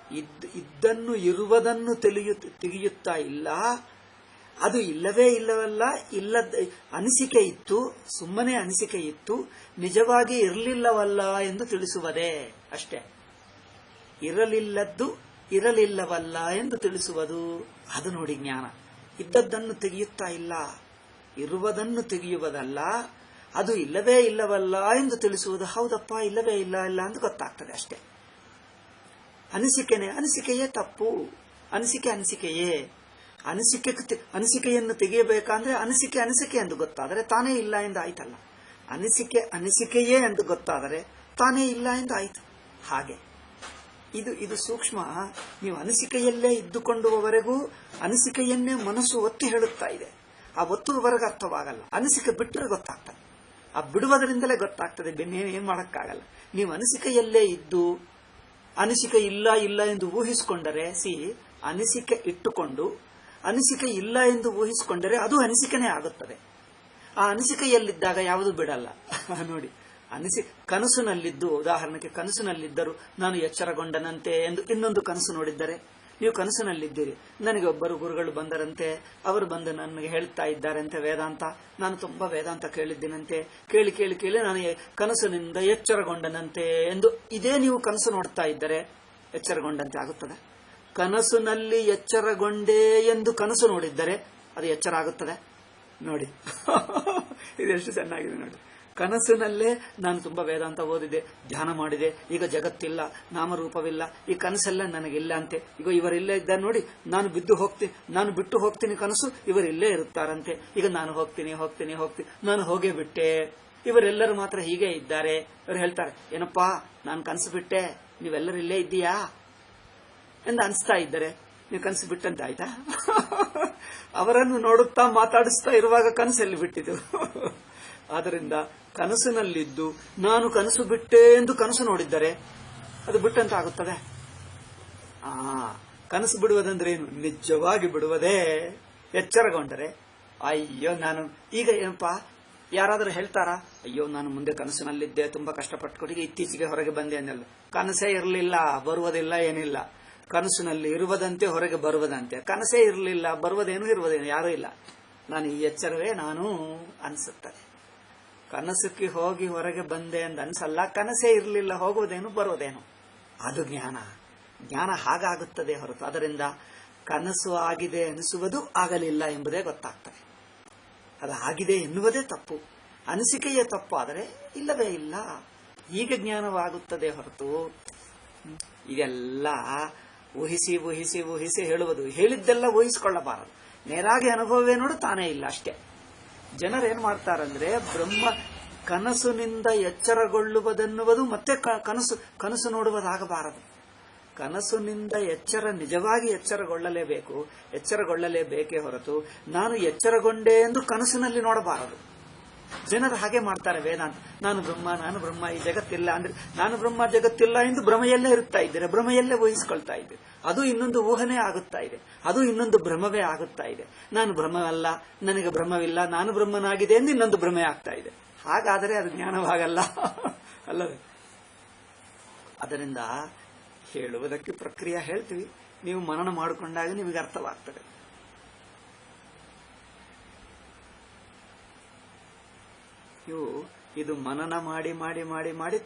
ಇದ್ದನ್ನು ಇರುವುದನ್ನು ತೆಗೆಯುತ್ತಾ ಇಲ್ಲ. ಅದು ಇಲ್ಲವೇ ಇಲ್ಲವಲ್ಲ, ಅನಿಸಿಕೆ ಇತ್ತು, ಸುಮ್ಮನೆ ಅನಿಸಿಕೆ ಇತ್ತು, ನಿಜವಾಗಿ ಇರಲಿಲ್ಲವಲ್ಲ ಎಂದು ತಿಳಿಸುವುದೇ ಅಷ್ಟೇ. ಇರಲಿಲ್ಲದ್ದು ಇರಲಿಲ್ಲವಲ್ಲ ಎಂದು ತಿಳಿಸುವುದು, ಅದು ನೋಡಿ ಜ್ಞಾನ. ಇದ್ದದ್ದನ್ನು ತೆಗೆಯುತ್ತಾ ಇಲ್ಲ, ಇರುವುದನ್ನು ತೆಗೆಯುವುದಲ್ಲ. ಅದು ಇಲ್ಲವೇ ಇಲ್ಲವಲ್ಲ ಎಂದು ತಿಳಿಸುವುದು. ಹೌದಪ್ಪ, ಇಲ್ಲವೇ ಇಲ್ಲ ಇಲ್ಲ ಅಂತ ಗೊತ್ತಾಗ್ತದೆ ಅಷ್ಟೇ. ಅನಿಸಿಕೆಯೇ ತಪ್ಪು. ಅನಿಸಿಕೆಯೇ ಅನಿಸಿಕೆಯನ್ನು ತೆಗೆಯಬೇಕಂದ್ರೆ ಅನಿಸಿಕೆ ಎಂದು ಗೊತ್ತಾದರೆ ತಾನೇ ಇಲ್ಲ ಎಂದು ಆಯ್ತಲ್ಲ. ಅನಿಸಿಕೆಯೇ ಎಂದು ಗೊತ್ತಾದರೆ ತಾನೇ ಇಲ್ಲ ಎಂದು ಆಯ್ತು. ಹಾಗೆ ಇದು ಸೂಕ್ಷ್ಮ. ನೀವು ಅನಿಸಿಕೆಯಲ್ಲೇ ಇದ್ದುಕೊಂಡುವವರೆಗೂ ಅನಿಸಿಕೆಯನ್ನೇ ಮನಸ್ಸು ಒತ್ತಿ ಹೇಳುತ್ತಾ ಇದೆ. ಆ ಒತ್ತುವವರೆಗೆ ಅರ್ಥವಾಗಲ್ಲ. ಅನಿಸಿಕೆ ಬಿಟ್ಟರೆ ಗೊತ್ತಾಗ್ತದೆ. ಆ ಬಿಡುವುದರಿಂದಲೇ ಗೊತ್ತಾಗ್ತದೆ. ಏನ್ ಮಾಡಕ್ಕಾಗಲ್ಲ. ನೀವು ಅನಿಸಿಕೆಯಲ್ಲೇ ಇದ್ದು ಅನಿಸಿಕೆ ಇಲ್ಲ ಎಂದು ಊಹಿಸಿಕೊಂಡರೆ, ಅನಿಸಿಕೆ ಇಟ್ಟುಕೊಂಡು ಅನಿಸಿಕೆ ಇಲ್ಲ ಎಂದು ಊಹಿಸಿಕೊಂಡರೆ ಅದು ಅನಿಸಿಕೆನೇ ಆಗುತ್ತದೆ. ಆ ಅನಿಸಿಕೆಯಲ್ಲಿದ್ದಾಗ ಯಾವುದು ಬಿಡಲ್ಲ. ನೋಡಿ, ಕನಸಿನಲ್ಲಿದ್ದು, ಉದಾಹರಣೆಗೆ ಕನಸಿನಲ್ಲಿದ್ದರು ನಾನು ಎಚ್ಚರಗೊಂಡನಂತೆ ಎಂದು ಇನ್ನೊಂದು ಕನಸು ನೋಡಿದ್ದರೆ, ನೀವು ಕನಸಿನಲ್ಲಿದ್ದೀರಿ, ನನಗೆ ಒಬ್ಬರು ಗುರುಗಳು ಬಂದರಂತೆ, ಅವರು ಬಂದು ನನಗೆ ಹೇಳ್ತಾ ಇದ್ದಾರಂತೆ ವೇದಾಂತ, ನಾನು ತುಂಬಾ ವೇದಾಂತ ಕೇಳಿದ್ದೀನಂತೆ, ಕೇಳಿ ನಾನು ಕನಸಿನಿಂದ ಎಚ್ಚರಗೊಂಡನಂತೆ ಎಂದು ಇದೇ ನೀವು ಕನಸು ನೋಡ್ತಾ ಇದ್ದರೆ ಎಚ್ಚರಗೊಂಡಂತೆ ಆಗುತ್ತದೆ? ಕನಸಿನಲ್ಲಿ ಎಚ್ಚರಗೊಂಡೇ ಎಂದು ಕನಸು ನೋಡಿದ್ದರೆ ಅದು ಎಚ್ಚರ ಆಗುತ್ತದೆ? ನೋಡಿ, ಇದೆಷ್ಟು ಚೆನ್ನಾಗಿದೆ ನೋಡಿ. ಕನಸಿನಲ್ಲೇ ನಾನು ತುಂಬಾ ವೇದಾಂತ ಓದಿದೆ, ಧ್ಯಾನ ಮಾಡಿದೆ, ಈಗ ಜಗತ್ತಿಲ್ಲ, ನಾಮರೂಪವಿಲ್ಲ, ಈ ಕನಸೆಲ್ಲ ನನಗಿಲ್ಲ ಅಂತೆ. ಈಗ ಇವರಿಲ್ಲೇ ಇದ್ದಾರೆ ನೋಡಿ, ನಾನು ಬಿಟ್ಟು ಹೋಗ್ತೀನಿ ಕನಸು, ಇವರಿಲ್ಲೇ ಇರುತ್ತಾರಂತೆ. ಈಗ ನಾನು ಹೋಗ್ತೀನಿ, ನಾನು ಹೋಗೇ ಬಿಟ್ಟೆ, ಇವರೆಲ್ಲರೂ ಮಾತ್ರ ಹೀಗೆ ಇದ್ದಾರೆ. ಇವರು ಹೇಳ್ತಾರೆ, ಏನಪ್ಪಾ ನಾನು ಕನಸು ಬಿಟ್ಟೆ, ನೀವೆಲ್ಲರೂ ಇಲ್ಲೇ ಇದ್ದೀಯಾ ಎಂದು ಅನಿಸ್ತಾ ಇದ್ದಾರೆ. ನೀವು ಕನಸು ಬಿಟ್ಟಂತೆ ಆಯ್ತಾ? ಅವರನ್ನು ನೋಡುತ್ತಾ ಮಾತಾಡಿಸ್ತಾ ಇರುವಾಗ ಕನಸಲ್ಲಿ ಬಿಟ್ಟಿದ್ದು. ಆದ್ದರಿಂದ ಕನಸಿನಲ್ಲಿದ್ದು ನಾನು ಕನಸು ಬಿಟ್ಟೆ ಎಂದು ಕನಸು ನೋಡಿದ್ದರೆ ಅದು ಬಿಟ್ಟಂತ ಆಗುತ್ತದೆ? ಕನಸು ಬಿಡುವುದಂದ್ರೆ ಏನು? ನಿಜವಾಗಿ ಬಿಡುವುದೇ. ಎಚ್ಚರಗೊಂಡರೆ ಅಯ್ಯೋ ನಾನು ಈಗ ಏನಪ್ಪಾ ಯಾರಾದರೂ ಹೇಳ್ತಾರಾ, ಅಯ್ಯೋ ನಾನು ಮುಂದೆ ಕನಸಿನಲ್ಲಿದ್ದೆ, ತುಂಬಾ ಕಷ್ಟಪಟ್ಟುಕೊಟ್ಟಿಗೆ ಇತ್ತೀಚೆಗೆ ಹೊರಗೆ ಬಂದೆ ಅನ್ನಲ್ಲ. ಕನಸೇ ಇರಲಿಲ್ಲ, ಬರುವುದಿಲ್ಲ, ಏನಿಲ್ಲ. ಕನಸಿನಲ್ಲಿ ಇರುವುದಂತೆ, ಹೊರಗೆ ಬರುವುದಂತೆ. ಕನಸೇ ಇರಲಿಲ್ಲ, ಬರುವುದೇನು ಇರುವುದೇನು ಯಾರೂ ಇಲ್ಲ. ನಾನು ಈ ಎಚ್ಚರವೇ ನಾನು ಅನಿಸುತ್ತದೆ. ಕನಸಕ್ಕೆ ಹೋಗಿ ಹೊರಗೆ ಬಂದೆ ಎಂದು ಅನ್ಸಲ್ಲ. ಕನಸೇ ಇರಲಿಲ್ಲ, ಹೋಗುವುದೇನು ಬರುವುದೇನು, ಅದು ಜ್ಞಾನ ಹಾಗಾಗುತ್ತದೆ ಹೊರತು ಅದರಿಂದ ಕನಸು ಆಗಿದೆ ಅನಿಸುವುದು ಆಗಲಿಲ್ಲ ಎಂಬುದೇ ಗೊತ್ತಾಗ್ತದೆ. ಅದು ಆಗಿದೆ ಎನ್ನುವುದೇ ತಪ್ಪು. ಅನಿಸಿಕೆಯೇ ತಪ್ಪು ಆದರೆ ಇಲ್ಲವೇ ಇಲ್ಲ, ಹೀಗೆ ಜ್ಞಾನವಾಗುತ್ತದೆ ಹೊರತು ಇದೆಲ್ಲ ಊಹಿಸಿ ಹೇಳುವುದು. ಹೇಳಿದ್ದೆಲ್ಲ ಊಹಿಸಿಕೊಳ್ಳಬಾರದು. ನೇರಾಗಿ ಅನುಭವವೇ ನೋಡು, ತಾನೇ ಇಲ್ಲ ಅಷ್ಟೇ. ಜನರೇನ್ ಮಾಡ್ತಾರಂದ್ರೆ ಕನಸಿನಿಂದ ಎಚ್ಚರಗೊಳ್ಳುವುದೆನ್ನುವುದು ಮತ್ತೆ ಕನಸು ನೋಡುವುದಾಗಬಾರದು. ಕನಸಿನಿಂದ ನಿಜವಾಗಿ ಎಚ್ಚರಗೊಳ್ಳಲೇಬೇಕೇ ಹೊರತು ನಾನು ಎಚ್ಚರಗೊಂಡೆ ಎಂದು ಕನಸಿನಲ್ಲಿ ನೋಡಬಾರದು. ಜನರು ಹಾಗೆ ಮಾಡ್ತಾರೆ. ವೇದಾಂತ ನಾನು ಬ್ರಹ್ಮ ಈ ಜಗತ್ತಿಲ್ಲ ಅಂದ್ರೆ ನಾನು ಬ್ರಹ್ಮ ಜಗತ್ತಿಲ್ಲ ಎಂದು ಭ್ರಮೆಯಲ್ಲೇ ಇರುತ್ತಾ ಇದ್ದೀರಾ, ಭ್ರಮೆಯಲ್ಲೇ ಊಹಿಸಿಕೊಳ್ತಾ ಇದ್ದೀರಿ. ಅದು ಇನ್ನೊಂದು ಊಹನೆ ಆಗುತ್ತಾ ಇದೆ, ಅದು ಇನ್ನೊಂದು ಭ್ರಮವೇ ಆಗುತ್ತಾ ಇದೆ. ನಾನು ಭ್ರಮವಲ್ಲ, ನನಗೆ ಭ್ರಮವಿಲ್ಲ, ನಾನು ಬ್ರಹ್ಮನಾಗಿದೆ ಎಂದು ಇನ್ನೊಂದು ಭ್ರಮೆ ಆಗ್ತಾ ಇದೆ. ಹಾಗಾದರೆ ಅದು ಜ್ಞಾನವಾಗಲ್ಲ ಅಲ್ಲವೇ? ಅದರಿಂದ ಹೇಳುವುದಕ್ಕೆ ಪ್ರಕ್ರಿಯೆ ಹೇಳ್ತೀವಿ, ನೀವು ಮನನ ಮಾಡಿಕೊಂಡಾಗ ನಿಮಗೆ ಅರ್ಥವಾಗ್ತದೆ. ಇದು ಮನನ ಮಾಡಿ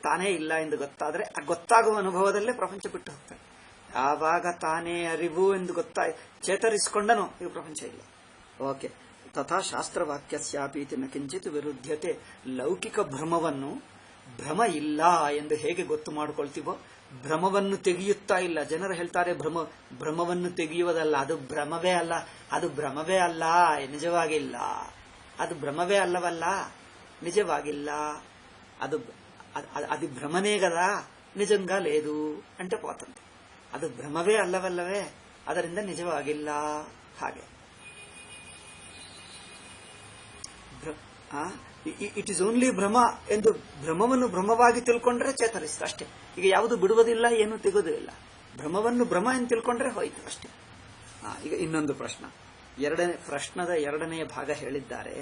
ತಾನೇ ಇಲ್ಲ ಎಂದು ಗೊತ್ತಾದ್ರೆ, ಗೊತ್ತಾಗುವ ಅನುಭವದಲ್ಲೇ ಪ್ರಪಂಚ ಬಿಟ್ಟು ಹೋಗ್ತಾನೆ. ಯಾವಾಗ ತಾನೇ ಅರಿವು ಎಂದು ಚೇತರಿಸಿಕೊಂಡನೋ ಇದು ಪ್ರಪಂಚ ಇಲ್ಲ. ಓಕೆ. ತಥಾ ಶಾಸ್ತ್ರವಾಕ್ಯಸ್ಯಾಪೀತಿ ನ ಕಿಂಚಿತ್ ವಿರುದ್ಧತೆ. ಲೌಕಿಕ ಭ್ರಮ ಇಲ್ಲ ಎಂದು ಹೇಗೆ ಗೊತ್ತು ಮಾಡಿಕೊಳ್ತೀವೋ, ಭ್ರಮವನ್ನು ತೆಗೆಯುತ್ತಾ ಇಲ್ಲ. ಜನರು ಹೇಳ್ತಾರೆ ಭ್ರಮವನ್ನು ತೆಗೆಯುವುದಲ್ಲ, ಅದು ಭ್ರಮವೇ ಅಲ್ಲ, ನಿಜವಾಗಿಲ್ಲ. ಅದು ಭ್ರಮವೇ ಅಲ್ಲವಲ್ಲ, నిజವಾಗಿಲ್ಲ. అది భ్రమనే కదా, నిజంగా లేదు అంటే పోతుంది. ಅದು ಭ್ರಮವೇ ಅಲ್ಲವಲ್ಲವೇ, ಅದರಿಂದ ನಿಜವಾಗಿಲ್ಲ. ಹಾಗೆ ಇಟ್ ಈಸ್ ಓನ್ಲಿ ಭ್ರಮ ಎಂದು ಭ್ರಮವನ್ನು ಭ್ರಮವಾಗಿ ತಿಳ್ಕೊಂಡ್ರೆ ಚೇತರಿಸ್ತು ಅಷ್ಟೇ. ಈಗ ಯಾವುದು ಬಿಡುವುದಿಲ್ಲ, ಏನು ತೆಗೆದುದಿಲ್ಲ. ಭ್ರಮವನ್ನು ಭ್ರಮ ಎಂದು ತಿಳ್ಕೊಂಡ್ರೆ ಹೋಯ್ತು ಅಷ್ಟೇ. ಈಗ ಇನ್ನೊಂದು ಪ್ರಶ್ನದ ಎರಡನೆಯ ಭಾಗ ಹೇಳಿದ್ದಾರೆ.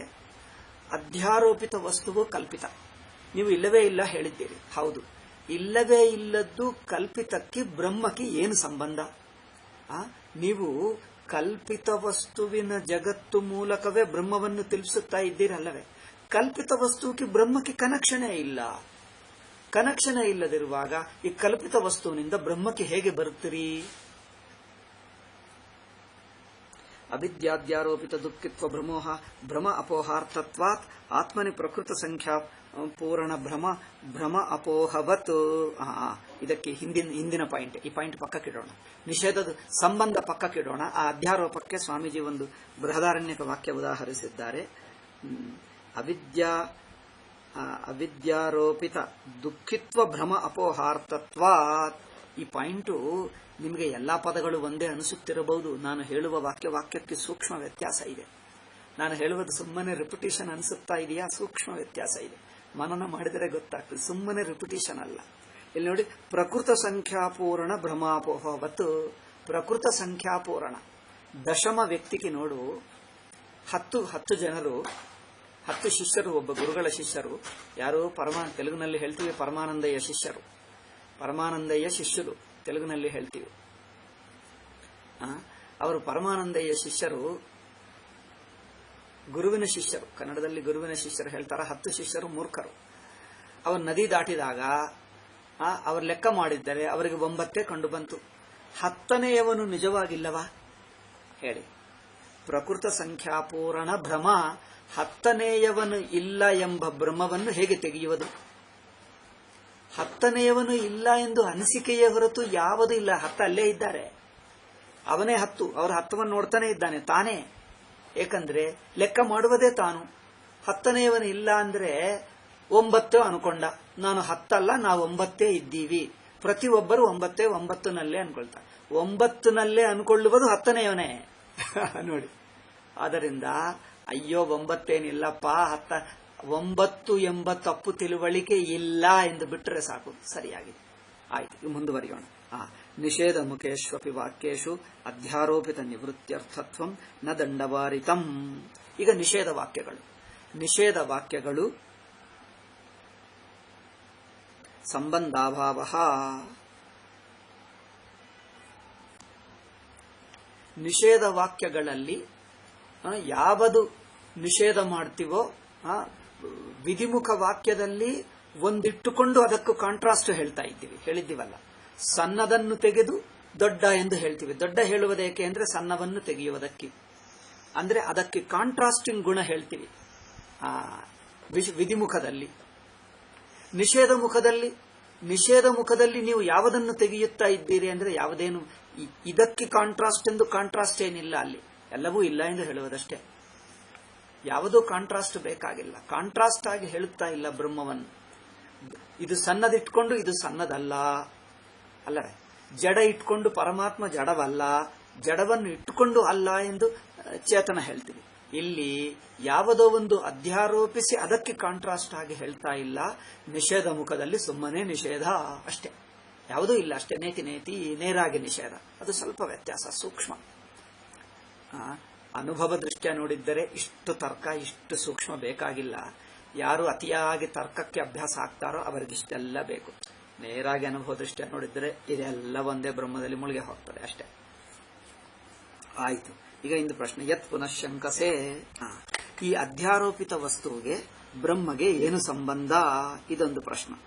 ಅಧ್ಯಾರೋಪಿತ ವಸ್ತುವು ಕಲ್ಪಿತ. ನೀವು ಇಲ್ಲವೇ ಇಲ್ಲ ಹೇಳಿದ್ದೀರಿ. ಹೌದು, ಇಲ್ಲವೇ ಇಲ್ಲದ್ದು ಕಲ್ಪಿತಕ್ಕೆ ಬ್ರಹ್ಮಕ್ಕೆ ಏನು ಸಂಬಂಧ? ನೀವು ಕಲ್ಪಿತ ವಸ್ತುವಿನ ಜಗತ್ತು ಮೂಲಕವೇ ಬ್ರಹ್ಮವನ್ನು ತಿಳಿಸುತ್ತಾ ಇದ್ದೀರಲ್ಲವೇ? ಕಲ್ಪಿತ ವಸ್ತುವಿಗೆ ಬ್ರಹ್ಮಕ್ಕೆ ಕನೆಕ್ಷನೇ ಇಲ್ಲ. ಕನೆಕ್ಷನೇ ಇಲ್ಲದಿರುವಾಗ ಈ ಕಲ್ಪಿತ ವಸ್ತುವಿನಿಂದ ಬ್ರಹ್ಮಕ್ಕೆ ಹೇಗೆ ಬರುತ್ತೀರಿ? ಅವಿದ್ಯಾದ್ಯಾರೋಪಿತ ದುಃಖಿತ್ವ ಭ್ರಮೋಹ ಭ್ರಮ ಅಪೋಹಾರ್ಥತ್ವಾತ್ ಆತ್ಮನಿ ಪ್ರಕೃತ ಸಂಖ್ಯಾ ಪೂರ್ಣ ಭ್ರಮ ಅಪೋಹವತ್. ಇದಕ್ಕೆ ಹಿಂದಿನ ಪಾಯಿಂಟ್, ಈ ಪಾಯಿಂಟ್ ಪಕ್ಕಕ್ಕಿಡೋಣ. ನಿಷೇಧದ ಸಂಬಂಧ ಪಕ್ಕಕ್ಕಿಡೋಣ. ಆ ಅಧ್ಯಾರೋಪಕ್ಕೆ ಸ್ವಾಮೀಜಿ ಒಂದು ಬೃಹದಾರಣ್ಯಕ ವಾಕ್ಯ ಉದಾಹರಿಸಿದ್ದಾರೆ. ಅವಿದ್ಯಾರೋಪಿತ ದುಃಖಿತ್ವ ಭ್ರಮ ಅಪೋಹಾರ್ಥತ್ವಾತ್. ಈ ಪಾಯಿಂಟು ನಿಮಗೆ ಎಲ್ಲಾ ಪದಗಳು ಒಂದೇ ಅನಿಸುತ್ತಿರಬಹುದು. ನಾನು ಹೇಳುವ ವಾಕ್ಯಕ್ಕೆ ಸೂಕ್ಷ್ಮ ವ್ಯತ್ಯಾಸ ಇದೆ. ನಾನು ಹೇಳುವುದು ಸುಮ್ಮನೆ ರಿಪಿಟೇಷನ್ ಅನಿಸುತ್ತಾ ಇದೆಯಾ? ಸೂಕ್ಷ್ಮ ವ್ಯತ್ಯಾಸ ಇದೆ. ಮನನ ಮಾಡಿದರೆ ಗೊತ್ತಾಗ್ತದೆ. ಸುಮ್ಮನೆ ರಿಪಿಟೇಷನ್ ಅಲ್ಲ. ಇಲ್ಲಿ ನೋಡಿ, ಪ್ರಕೃತ ಸಂಖ್ಯಾಪೂರ್ಣ ಭ್ರಮಾಪೋಹವತ್ತು. ಪ್ರಕೃತ ಸಂಖ್ಯಾಪೂರ್ಣ ದಶಮ ವ್ಯಕ್ತಿಗೆ ನೋಡು, 10 ಜನರು, 10 ಶಿಷ್ಯರು, ಒಬ್ಬ ಗುರುಗಳ ಶಿಷ್ಯರು. ಯಾರು? ತೆಲುಗಿನಲ್ಲಿ ಹೇಳ್ತೀವಿ ಪರಮಾನಂದಯ್ಯ ಶಿಷ್ಯರು. ಪರಮಾನಂದಯ್ಯ ಶಿಷ್ಯರು ತೆಲುಗಿನಲ್ಲಿ ಹೇಳ್ತೀವಿ. ಅವರು ಪರಮಾನಂದಯ್ಯ ಶಿಷ್ಯರು, ಗುರುವಿನ ಶಿಷ್ಯರು. ಕನ್ನಡದಲ್ಲಿ ಗುರುವಿನ ಶಿಷ್ಯರು ಹೇಳ್ತಾರೆ. 10 ಶಿಷ್ಯರು ಮೂರ್ಖರು. ಅವರು ನದಿ ದಾಟಿದಾಗ ಅವರು ಲೆಕ್ಕ ಮಾಡಿದ್ದರೆ ಅವರಿಗೆ 9 ಕಂಡು ಬಂತು. 10ನೇಯವನು ನಿಜವಾಗಿಲ್ಲವಾ ಹೇಳಿ? ಪ್ರಕೃತ ಸಂಖ್ಯಾಪೂರ್ಣ ಭ್ರಮ 10ನೇಯವನು ಇಲ್ಲ ಎಂಬ ಭ್ರಮವನ್ನು ಹೇಗೆ ತೆಗೆಯುವುದು? 10ನೇಯವನು ಇಲ್ಲ ಎಂದು ಅನಿಸಿಕೆಯೇ ಹೊರತು ಯಾವುದೂ ಇಲ್ಲ. 10 ಅಲ್ಲೇ ಇದ್ದಾರೆ. ಅವನೇ 10. ಅವರು 10ವನ್ನು ನೋಡ್ತಾನೆ ಇದ್ದಾನೆ ತಾನೇ. ಏಕೆಂದ್ರೆ ಲೆಕ್ಕ ಮಾಡುವುದೇ ತಾನು. 10ನೇಯವನು ಇಲ್ಲ ಅಂದ್ರೆ 9 ಅನ್ಕೊಂಡ. ನಾನು 10 ಅಲ್ಲ, ನಾವು 9 ಇದ್ದೀವಿ. ಪ್ರತಿಯೊಬ್ಬರು 9 ಅನ್ಕೊಳ್ತಾರೆ. 9 ಅನ್ಕೊಳ್ಳುವುದು 10ನೇಯವನೇ ನೋಡಿ. ಆದ್ದರಿಂದ ಅಯ್ಯೋ 9 ಏನಿಲ್ಲಪ್ಪ, 9 ಎಂಬ ತಪ್ಪು ತಿಳುವಳಿಕೆ ಇಲ್ಲ ಎಂದು ಬಿಟ್ಟರೆ ಸಾಕು, ಸರಿಯಾಗಿದೆ. ಆಯ್ತು, ಮುಂದುವರಿಯೋಣ. ನಿಷೇಧ ಮುಖೇಶ್ವಪಿ ವಾಕ್ಯೇಶು ಅಧ್ಯಾರೋಪಿತ ನಿವೃತ್ತ್ಯರ್ಥತ್ವಂ ನ ದಂಡವಾರಿತಂ. ಈಗ ನಿಷೇಧ ವಾಕ್ಯಗಳು ಸಂಬಂಧಾಭಾವ. ನಿಷೇಧ ವಾಕ್ಯಗಳಲ್ಲಿ ಯಾವುದು ನಿಷೇಧ ಮಾಡ್ತೀವೋ ವಿಧಿಮುಖ ವಾಕ್ಯದಲ್ಲಿ ಒಂದಿಟ್ಟುಕೊಂಡು ಅದಕ್ಕೂ ಕಾಂಟ್ರಾಸ್ಟ್ ಹೇಳಿದ್ದೀವಲ್ಲ. ಸಣ್ಣದನ್ನು ತೆಗೆದು ದೊಡ್ಡ ಎಂದು ಹೇಳ್ತೀವಿ. ದೊಡ್ಡ ಹೇಳುವುದೇಕೆ ಅಂದ್ರೆ ಸಣ್ಣವನ್ನು ತೆಗೆಯುವುದಕ್ಕೆ, ಅಂದ್ರೆ ಅದಕ್ಕೆ ಕಾಂಟ್ರಾಸ್ಟಿಂಗ್ ಗುಣ ಹೇಳ್ತೀವಿ ವಿಧಿಮುಖದಲ್ಲಿ. ನಿಷೇಧ ಮುಖದಲ್ಲಿ ನೀವು ಯಾವುದನ್ನು ತೆಗೆಯುತ್ತಾ ಇದ್ದೀರಿ ಅಂದ್ರೆ ಯಾವುದೇನು ಇದಕ್ಕೆ ಕಾಂಟ್ರಾಸ್ಟ್ ಎಂದು ಕಾಂಟ್ರಾಸ್ಟ್ ಏನಿಲ್ಲ. ಅಲ್ಲಿ ಎಲ್ಲವೂ ಇಲ್ಲ ಎಂದು ಹೇಳುವುದಷ್ಟೇ. ಯಾವುದೂ ಕಾಂಟ್ರಾಸ್ಟ್ ಬೇಕಾಗಿಲ್ಲ. ಕಾಂಟ್ರಾಸ್ಟ್ ಆಗಿ ಹೇಳುತ್ತಾ ಇಲ್ಲ ಬ್ರಹ್ಮವನ್ನು. ಇದು ಸಣ್ಣದಿಟ್ಕೊಂಡು ಇದು ಸಣ್ಣದಲ್ಲ ಅಲ್ಲವೇ? ಜಡ ಇಟ್ಕೊಂಡು ಪರಮಾತ್ಮ ಜಡವಲ್ಲ, ಜಡವನ್ನು ಇಟ್ಟುಕೊಂಡು ಅಲ್ಲ ಎಂದು ಚೇತನ ಹೇಳ್ತೀವಿ. ಇಲ್ಲಿ ಯಾವುದೋ ಒಂದು ಅಧ್ಯಾರೋಪಿಸಿ ಅದಕ್ಕೆ ಕಾಂಟ್ರಾಸ್ಟ್ ಆಗಿ ಹೇಳ್ತಾ ಇಲ್ಲ. ನಿಷೇಧ ಮುಖದಲ್ಲಿ ಸುಮ್ಮನೆ ನಿಷೇಧ ಅಷ್ಟೇ, ಯಾವುದೂ ಇಲ್ಲ ಅಷ್ಟೇ. ನೇತಿ ನೇರಾಗಿ ನಿಷೇಧ. ಅದು ಸ್ವಲ್ಪ ವ್ಯತ್ಯಾಸ, ಸೂಕ್ಷ್ಮ. ಅನುಭವ ದೃಷ್ಟ್ಯ ನೋಡಿದ್ದರೆ ಇಷ್ಟು ತರ್ಕ, ಇಷ್ಟು ಸೂಕ್ಷ್ಮ ಬೇಕಾಗಿಲ್ಲ. ಯಾರು ಅತಿಯಾಗಿ ತರ್ಕಕ್ಕೆ ಅಭ್ಯಾಸ ಆಗ್ತಾರೋ ಅವರಿಗಿಷ್ಟೆಲ್ಲ ಬೇಕು. ನೇರಾಗಿ ಅನುಭವ ದೃಷ್ಟ್ಯ ನೋಡಿದ್ರೆ ಇದೆಲ್ಲ ಒಂದೇ ಬ್ರಹ್ಮದಲ್ಲಿ ಮುಳುಗಿ ಹೋಗ್ತದೆ ಅಷ್ಟೇ. ಆಯ್ತು. ಈಗ ಇಂದು ಪ್ರಶ್ನೆ, ಯತ್ ಪುನಃಶಂಕಸೆ. ಈ ಅಧ್ಯಾರೋಪಿತ ವಸ್ತುವಿಗೆ ಬ್ರಹ್ಮಗೆ ಏನು ಸಂಬಂಧ? ಇದೊಂದು ಪ್ರಶ್ನೆ.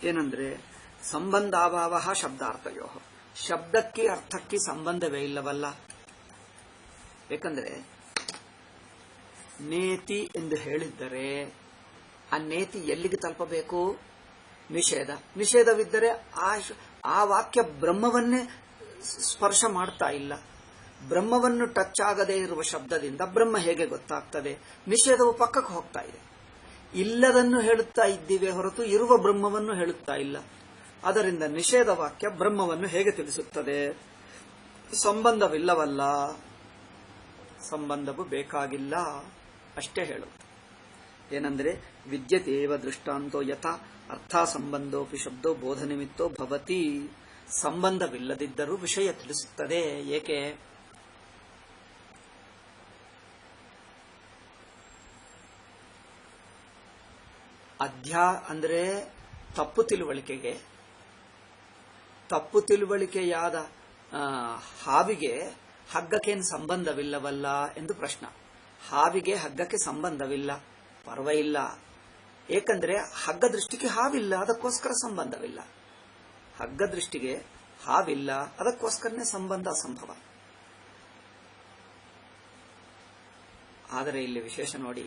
ಏನಂದ್ರೆ ಸಂಬಂಧಾಭಾವ ಶಬ್ದಾರ್ಥಯೋ. ಶಬ್ದಕ್ಕೆ ಅರ್ಥಕ್ಕೆ ಸಂಬಂಧವೇ ಇಲ್ಲವಲ್ಲ. ಏಕೆಂದ್ರೆ ನೇತಿ ಎಂದು ಹೇಳಿದ್ದರೆ ಆ ನೇತಿ ಎಲ್ಲಿಗೆ ತಲುಪಬೇಕು? ನಿಷೇಧವಿದ್ದರೆ ಆ ವಾಕ್ಯ ಬ್ರಹ್ಮವನ್ನೇ ಸ್ಪರ್ಶ ಮಾಡ್ತಾ ಇಲ್ಲ. ಬ್ರಹ್ಮವನ್ನು ಟಚ್ ಆಗದೇ ಇರುವ ಶಬ್ದದಿಂದ ಬ್ರಹ್ಮ ಹೇಗೆ ಗೊತ್ತಾಗ್ತದೆ? ನಿಷೇಧವು ಪಕ್ಕಕ್ಕೆ ಹೋಗ್ತಾ ಇದೆ. ಇಲ್ಲದನ್ನು ಹೇಳುತ್ತಾ ಇದ್ದೀವಿ ಹೊರತು ಇರುವ ಬ್ರಹ್ಮವನ್ನು ಹೇಳುತ್ತಾ ಇಲ್ಲ. ಅದರಿಂದ ನಿಷೇಧ ವಾಕ್ಯ ಬ್ರಹ್ಮವನ್ನು ಹೇಗೆ ತಿಳಿಸುತ್ತದೆ? ಸಂಬಂಧವಿಲ್ಲವಲ್ಲ. ಸಂಬಂಧವು ಬೇಕಾಗಿಲ್ಲ ಅಷ್ಟೇ ಹೇಳು. ಏನಂದ್ರೆ ವಿದ್ಯತೇವ ದೃಷ್ಟಾಂತೋ ಯಥಾ ಅರ್ಥ ಸಂಬಂಧೋಪಿ ಶಬ್ದೋ ಬೋಧ ನಿಮಿತ್ತೋ ಭವತಿ. ಸಂಬಂಧವಿಲ್ಲದಿದ್ದರೂ ವಿಷಯ ತಿಳಿಸುತ್ತದೆ. ಏಕೆ? ಅಂದ್ರೆ ತಪ್ಪು ತಿಳುವಳಿಕೆಯಾದ ಹಾವಿಗೆ ಹಗ್ಗಕ್ಕೇನು ಸಂಬಂಧವಿಲ್ಲವಲ್ಲ ಎಂದು ಪ್ರಶ್ನೆ. ಹಾವಿಗೆ ಹಗ್ಗಕ್ಕೆ ಸಂಬಂಧವಿಲ್ಲ, ಪರ್ವಾಗಿಲ್ಲ. ಏಕೆಂದ್ರೆ ಹಗ್ಗ ದೃಷ್ಟಿಗೆ ಹಾವಿಲ್ಲ, ಅದಕ್ಕೋಸ್ಕರ ಸಂಬಂಧವಿಲ್ಲ. ಹಗ್ಗ ದೃಷ್ಟಿಗೆ ಹಾವಿಲ್ಲ, ಅದಕ್ಕೋಸ್ಕರನೇ ಸಂಬಂಧ ಅಸಂಭವ. ಆದರೆ ಇಲ್ಲಿ ವಿಶೇಷ ನೋಡಿ,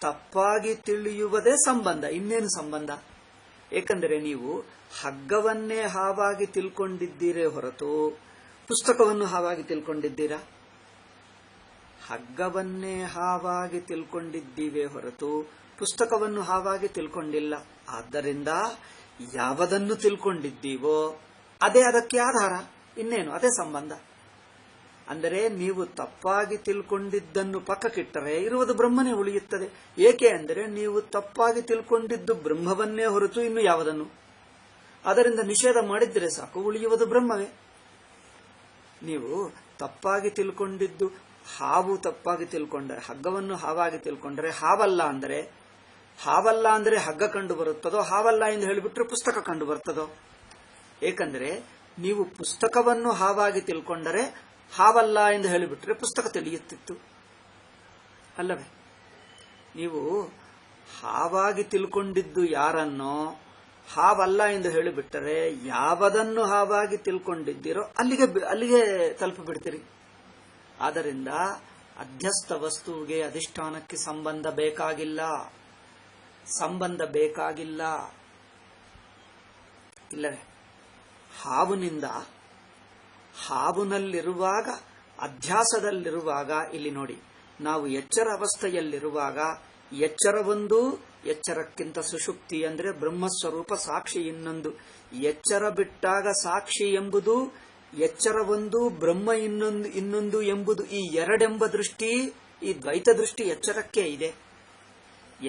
ತಪ್ಪಾಗಿ ತಿಳಿಯುವುದೇ ಸಂಬಂಧ, ಇನ್ನೇನು ಸಂಬಂಧ? ಏಕೆಂದರೆ ನೀವು ಹಗ್ಗವನ್ನೇ ಹಾವಾಗಿ ತಿಳ್ಕೊಂಡಿದ್ದೀರೇ ಹೊರತು ಪುಸ್ತಕವನ್ನು ಹಾವಾಗಿ ತಿಳ್ಕೊಂಡಿದ್ದೀರಾ? ಹಗ್ಗವನ್ನೇ ಹಾವಾಗಿ ತಿಳ್ಕೊಂಡಿದ್ದೀವೇ ಹೊರತು ಪುಸ್ತಕವನ್ನು ಹಾವಾಗಿ ತಿಳ್ಕೊಂಡಿಲ್ಲ. ಆದ್ದರಿಂದ ಯಾವುದನ್ನು ತಿಳ್ಕೊಂಡಿದ್ದೀವೋ ಅದೇ ಅದಕ್ಕೆ ಆಧಾರ, ಇನ್ನೇನು ಅದೇ ಸಂಬಂಧ. ಅಂದರೆ ನೀವು ತಪ್ಪಾಗಿ ತಿಳ್ಕೊಂಡಿದ್ದನ್ನು ಪಕ್ಕಕ್ಕಿಟ್ಟರೆ ಇರುವುದು ಬ್ರಹ್ಮನೇ ಉಳಿಯುತ್ತದೆ. ಏಕೆ ಅಂದರೆ ನೀವು ತಪ್ಪಾಗಿ ತಿಳ್ಕೊಂಡಿದ್ದು ಬ್ರಹ್ಮವನ್ನೇ ಹೊರತು ಇನ್ನು ಯಾವುದನ್ನು. ಅದರಿಂದ ನಿಷೇಧ ಮಾಡಿದ್ರೆ ಸಾಕು, ಉಳಿಯುವುದು ಬ್ರಹ್ಮವೇ. ನೀವು ತಪ್ಪಾಗಿ ತಿಳ್ಕೊಂಡಿದ್ದು ಹಾವು ತಪ್ಪಾಗಿ ತಿಳ್ಕೊಂಡರೆ, ಹಗ್ಗವನ್ನು ಹಾವಾಗಿ ತಿಳ್ಕೊಂಡರೆ ಹಾವಲ್ಲ ಅಂದರೆ ಹಗ್ಗ ಕಂಡು ಬರುತ್ತದೋ? ಹಾವಲ್ಲ ಎಂದು ಹೇಳಿಬಿಟ್ರೆ ಪುಸ್ತಕ ಕಂಡು ಬರ್ತದೋ? ಏಕೆಂದರೆ ನೀವು ಪುಸ್ತಕವನ್ನು ಹಾವಾಗಿ ತಿಳ್ಕೊಂಡರೆ ಹಾವಲ್ಲ ಎಂದು ಹೇಳಿಬಿಟ್ರೆ ಪುಸ್ತಕ ತಿಳಿಯುತ್ತಿತ್ತು ಅಲ್ಲವೇ? ನೀವು ಹಾವಾಗಿ ತಿಳ್ಕೊಂಡಿದ್ದು ಯಾರನ್ನೋ ಹಾವಲ್ಲ ಎಂದು ಹೇಳಿಬಿಟ್ಟರೆ ಯಾವುದನ್ನು ಹಾವಾಗಿ ತಿಳ್ಕೊಂಡಿದ್ದೀರೋ ಅಲ್ಲಿಗೆ ತಲುಪಿಬಿಡ್ತೀರಿ. ಆದ್ದರಿಂದ ಅಧ್ಯಸ್ಥ ವಸ್ತುವಿಗೆ ಅಧಿಷ್ಠಾನಕ್ಕೆ ಸಂಬಂಧ ಬೇಕಾಗಿಲ್ಲ. ಇಲ್ಲವೇ? ಹಾವಿನಲ್ಲಿರುವಾಗ, ಅಧ್ಯಾಸದಲ್ಲಿರುವಾಗ, ಇಲ್ಲಿ ನೋಡಿ, ನಾವು ಎಚ್ಚರ ಅವಸ್ಥೆಯಲ್ಲಿರುವಾಗ ಎಚ್ಚರಕ್ಕಿಂತ ಸುಷುಪ್ತಿ ಅಂದರೆ ಬ್ರಹ್ಮಸ್ವರೂಪ ಸಾಕ್ಷಿ ಇನ್ನೊಂದು. ಎಚ್ಚರ ಬಿಟ್ಟಾಗ ಸಾಕ್ಷಿ ಎಂಬುದು ಎಚ್ಚರ ಒಂದು, ಬ್ರಹ್ಮ ಇನ್ನೊಂದು ಎಂಬುದು, ಈ ಎರಡೆಂಬ ದೃಷ್ಟಿ, ಈ ದ್ವೈತ ದೃಷ್ಟಿ ಎಚ್ಚರಕ್ಕೆ ಇದೆ.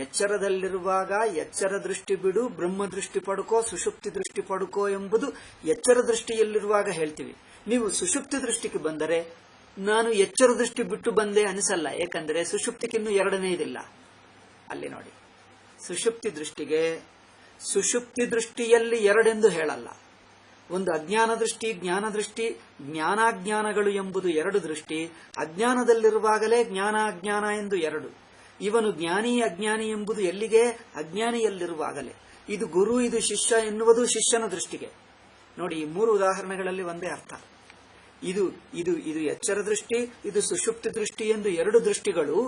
ಎಚ್ಚರದಲ್ಲಿರುವಾಗ ಎಚ್ಚರ ದೃಷ್ಟಿ ಬಿಡು, ಬ್ರಹ್ಮ ದೃಷ್ಟಿ ಪಡ್ಕೋ, ಸುಷುಪ್ತಿ ದೃಷ್ಟಿ ಪಡ್ಕೋ ಎಂಬುದು ಎಚ್ಚರ ದೃಷ್ಟಿಯಲ್ಲಿರುವಾಗ ಹೇಳ್ತೀವಿ. ನೀವು ಸುಷುಪ್ತಿ ದೃಷ್ಟಿಗೆ ಬಂದರೆ ನಾನು ಎಚ್ಚರ ದೃಷ್ಟಿ ಬಿಟ್ಟು ಬಂದೆ ಅನಿಸಲ್ಲ. ಏಕೆಂದರೆ ಸುಷುಪ್ತಿಗಿನ್ನೂ ಎರಡನೇದಿಲ್ಲ. ಅಲ್ಲಿ ನೋಡಿ, ಸುಷುಪ್ತಿ ದೃಷ್ಟಿಯಲ್ಲಿ ಎರಡೆಂದು ಹೇಳಲ್ಲ. ಒಂದು ಅಜ್ಞಾನ ದೃಷ್ಟಿ, ಜ್ಞಾನ ದೃಷ್ಟಿ, ಜ್ಞಾನಾಜ್ಞಾನಗಳು ಎಂಬುದು ಎರಡು ದೃಷ್ಟಿ. ಅಜ್ಞಾನದಲ್ಲಿರುವಾಗಲೇ ಜ್ಞಾನ ಅಜ್ಞಾನ ಎಂದು ಎರಡು. ಇವನು ಜ್ಞಾನಿ ಅಜ್ಞಾನಿ ಎಂಬುದು ಎಲ್ಲಿಗೆ? ಅಜ್ಞಾನಿಯಲ್ಲಿರುವಾಗಲೇ. ಇದು ಗುರು, ಇದು ಶಿಷ್ಯ ಎನ್ನುವುದು ಶಿಷ್ಯನ ದೃಷ್ಟಿಗೆ. ನೋಡಿ, ಈ ಮೂರು ಉದಾಹರಣೆಗಳಲ್ಲಿ ಒಂದೇ ಅರ್ಥ. ಇದು ಎಚ್ಚರ ದೃಷ್ಟಿ, ಇದು ಸುಷುಪ್ತಿ ದೃಷ್ಟಿ ಎಂದು ಎರಡು ದೃಷ್ಟಿಗಳು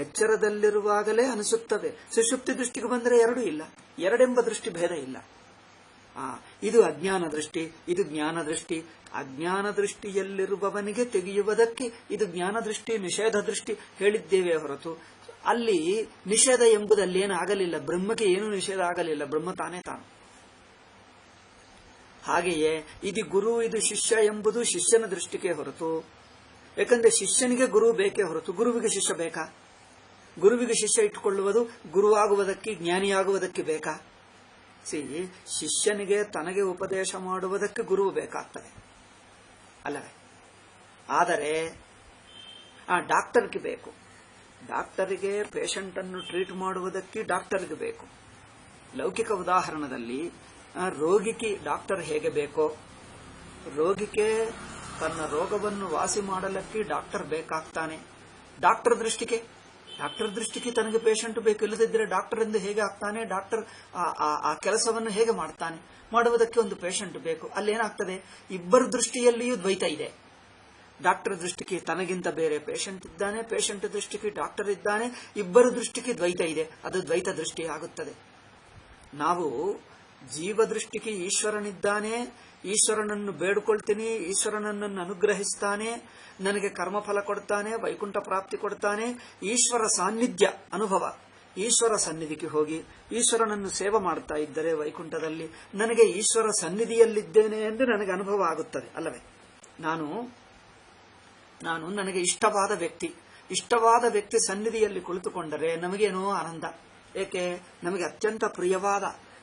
ಎಚ್ಚರದಲ್ಲಿರುವಾಗಲೇ ಅನಿಸುತ್ತವೆ. ಸುಷುಪ್ತಿ ದೃಷ್ಟಿಗೆ ಬಂದರೆ ಎರಡೂ ಇಲ್ಲ, ಎರಡೆಂಬ ದೃಷ್ಟಿ ಭೇದ ಇಲ್ಲ. ಇದು ಅಜ್ಞಾನ ದೃಷ್ಟಿ, ಇದು ಜ್ಞಾನ ದೃಷ್ಟಿ. ಅಜ್ಞಾನ ದೃಷ್ಟಿಯಲ್ಲಿರುವವನಿಗೆ ತೆಗೆಯುವುದಕ್ಕೆ ಇದು ಜ್ಞಾನ ದೃಷ್ಟಿ, ನಿಷೇಧ ದೃಷ್ಟಿ ಹೇಳಿದ್ದೇವೆ ಹೊರತು ಅಲ್ಲಿ ನಿಷೇಧ ಎಂಬುದಲ್ಲಿ ಏನು ಆಗಲಿಲ್ಲ. ಬ್ರಹ್ಮಕ್ಕೆ ಏನು ನಿಷೇಧ ಆಗಲಿಲ್ಲ, ಬ್ರಹ್ಮ ತಾನೇ ತಾನು. ಹಾಗೆಯೇ ಇದು ಗುರು, ಇದು ಶಿಷ್ಯ ಎಂಬುದು ಶಿಷ್ಯನ ದೃಷ್ಟಿಗೆ ಹೊರತು, ಯಾಕಂದ್ರೆ ಶಿಷ್ಯನಿಗೆ ಗುರು ಬೇಕೇ ಹೊರತು ಗುರುವಿಗೆ ಶಿಷ್ಯ ಬೇಕಾ? ಗುರುವಿಗೆ ಶಿಷ್ಯ ಇಟ್ಟುಕೊಳ್ಳುವುದು ಗುರುವಾಗುವುದಕ್ಕೆ, ಜ್ಞಾನಿಯಾಗುವುದಕ್ಕೆ ಬೇಕಾ? ಶಿಷ್ಯನಿಗೆ ತನಗೆ ಉಪದೇಶ ಮಾಡುವುದಕ್ಕೆ ಗುರು ಬೇಕಾಗ್ತದೆ ಅಲ್ಲವೇ? ಆದರೆ ಡಾಕ್ಟರ್ಗೆ ಬೇಕು. ಡಾಕ್ಟರಿಗೆ ಪೇಷಂಟ್ ಅನ್ನು ಟ್ರೀಟ್ ಮಾಡುವುದಕ್ಕೆ ಡಾಕ್ಟರ್ಗೆ ಬೇಕು. ಲೌಕಿಕ ಉದಾಹರಣದಲ್ಲಿ ರೋಗಿಗೆ ಡಾಕ್ಟರ್ ಹೇಗೆ ಬೇಕೋ, ರೋಗಿಗೆ ತನ್ನ ರೋಗವನ್ನು ವಾಸಿ ಮಾಡಲಿಕ್ಕೆ ಡಾಕ್ಟರ್ ಬೇಕಾಗ್ತಾನೆ. ಡಾಕ್ಟರ್ ದೃಷ್ಟಿಗೆ ತನಗೆ ಪೇಷಂಟ್ ಬೇಕು. ಇಲ್ಲದಿದ್ದರೆ ಡಾಕ್ಟರ್ ಎಂದು ಹೇಗೆ ಆಗ್ತಾನೆ? ಡಾಕ್ಟರ್ ಆ ಕೆಲಸವನ್ನು ಹೇಗೆ ಮಾಡ್ತಾನೆ? ಮಾಡುವುದಕ್ಕೆ ಒಂದು ಪೇಷಂಟ್ ಬೇಕು. ಅಲ್ಲೇನಾಗ್ತದೆ? ಇಬ್ಬರ ದೃಷ್ಟಿಯಲ್ಲಿಯೂ ದ್ವೈತ ಇದೆ. ಡಾಕ್ಟರ್ ದೃಷ್ಟಿಗೆ ತನಗಿಂತ ಬೇರೆ ಪೇಷಂಟ್ ಇದ್ದಾನೆ, ಪೇಷಂಟ್ ದೃಷ್ಟಿಗೆ ಡಾಕ್ಟರ್ ಇದ್ದಾನೆ. ಇಬ್ಬರ ದೃಷ್ಟಿಗೆ ದ್ವೈತ ಇದೆ, ಅದು ದ್ವೈತ ದೃಷ್ಟಿ ಆಗುತ್ತದೆ. ನಾವು ಜೀವ ದೃಷ್ಟಿಗೆ ಈಶ್ವರನಿದ್ದಾನೆ, ಈಶ್ವರನನ್ನು ಬೇಡಿಕೊಳ್ತೀನಿ, ಈಶ್ವರನನ್ನು ಅನುಗ್ರಹಿಸ್ತಾನೆ, ನನಗೆ ಕರ್ಮಫಲ ಕೊಡ್ತಾನೆ, ವೈಕುಂಠ ಪ್ರಾಪ್ತಿ ಕೊಡ್ತಾನೆ. ಈಶ್ವರ ಸಾನ್ನಿಧ್ಯ ಅನುಭವ. ಈಶ್ವರ ಸನ್ನಿಧಿಗೆ ಹೋಗಿ ಈಶ್ವರನನ್ನು ಸೇವೆ ಮಾಡ್ತಾ ಇದ್ದರೆ ವೈಕುಂಠದಲ್ಲಿ ನನಗೆ ಈಶ್ವರ ಸನ್ನಿಧಿಯಲ್ಲಿದ್ದೇನೆ ಎಂದು ನನಗೆ ಅನುಭವ ಆಗುತ್ತದೆ ಅಲ್ಲವೇ? ನಾನು ನನಗೆ ಇಷ್ಟವಾದ ವ್ಯಕ್ತಿ ಸನ್ನಿಧಿಯಲ್ಲಿ ಕುಳಿತುಕೊಂಡರೆ ನಮಗೇನೋ ಆನಂದ. ಏಕೆ? ನಮಗೆ ಅತ್ಯಂತ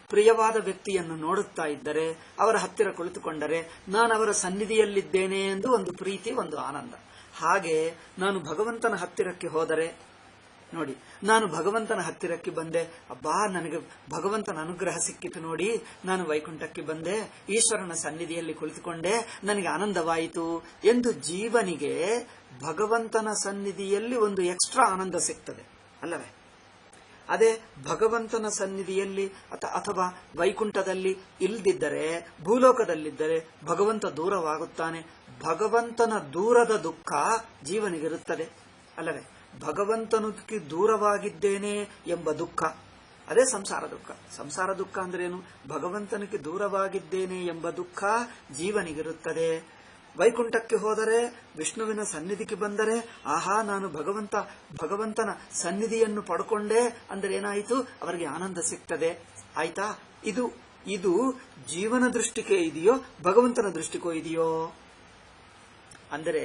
ಪ್ರಿಯವಾದ ವ್ಯಕ್ತಿಯನ್ನು ನೋಡುತ್ತಾ ಇದ್ದರೆ, ಅವರ ಹತ್ತಿರ ಕುಳಿತುಕೊಂಡರೆ ನಾನು ಅವರ ಸನ್ನಿಧಿಯಲ್ಲಿದ್ದೇನೆ ಎಂದು ಒಂದು ಪ್ರೀತಿ, ಒಂದು ಆನಂದ. ಹಾಗೆ ನಾನು ಭಗವಂತನ ಹತ್ತಿರಕ್ಕೆ ಹೋದರೆ ನೋಡಿ, ನಾನು ಭಗವಂತನ ಹತ್ತಿರಕ್ಕೆ ಬಂದೆ, ಅಬ್ಬಾ ನನಗೆ ಭಗವಂತನ ಅನುಗ್ರಹ ಸಿಕ್ಕಿತು ನೋಡಿ, ನಾನು ವೈಕುಂಠಕ್ಕೆ ಬಂದೆ, ಈಶ್ವರನ ಸನ್ನಿಧಿಯಲ್ಲಿ ಕುಳಿತುಕೊಂಡೆ, ನನಗೆ ಆನಂದವಾಯಿತು ಎಂದು ಜೀವನಿಗೆ ಭಗವಂತನ ಸನ್ನಿಧಿಯಲ್ಲಿ ಒಂದು ಎಕ್ಸ್ಟ್ರಾ ಆನಂದ ಸಿಗ್ತದೆ ಅಲ್ಲವೇ? ಅದೇ ಭಗವಂತನ ಸನ್ನಿಧಿಯಲ್ಲಿ ಅಥವಾ ವೈಕುಂಠದಲ್ಲಿ ಇಲ್ದಿದ್ದರೆ, ಭೂಲೋಕದಲ್ಲಿದ್ದರೆ ಭಗವಂತ ದೂರವಾಗುತ್ತಾನೆ. ಭಗವಂತನ ದೂರದ ದುಃಖ ಜೀವನಿಗಿರುತ್ತದೆ ಅಲ್ಲವೇ? ಭಗವಂತನಿಗೆ ದೂರವಾಗಿದ್ದೇನೆ ಎಂಬ ದುಃಖ, ಅದೇ ಸಂಸಾರ ದುಃಖ. ಸಂಸಾರ ದುಃಖ ಅಂದ್ರೇನು? ಭಗವಂತನಿಗೆ ದೂರವಾಗಿದ್ದೇನೆ ಎಂಬ ದುಃಖ ಜೀವನಿಗಿರುತ್ತದೆ. ವೈಕುಂಠಕ್ಕೆ ಹೋದರೆ, ವಿಷ್ಣುವಿನ ಸನ್ನಿಧಿಗೆ ಬಂದರೆ, ಆಹಾ ನಾನು ಭಗವಂತನ ಸನ್ನಿಧಿಯನ್ನು ಪಡ್ಕೊಂಡೆ ಅಂದ್ರೆ ಏನಾಯಿತು? ಅವರಿಗೆ ಆನಂದ ಸಿಗ್ತದೆ. ಆಯ್ತಾ? ಇದು ಜೀವನ ದೃಷ್ಟಿಗೆ ಇದೆಯೋ ಭಗವಂತನ ದೃಷ್ಟಿಕೋ ಇದೆಯೋ? ಅಂದರೆ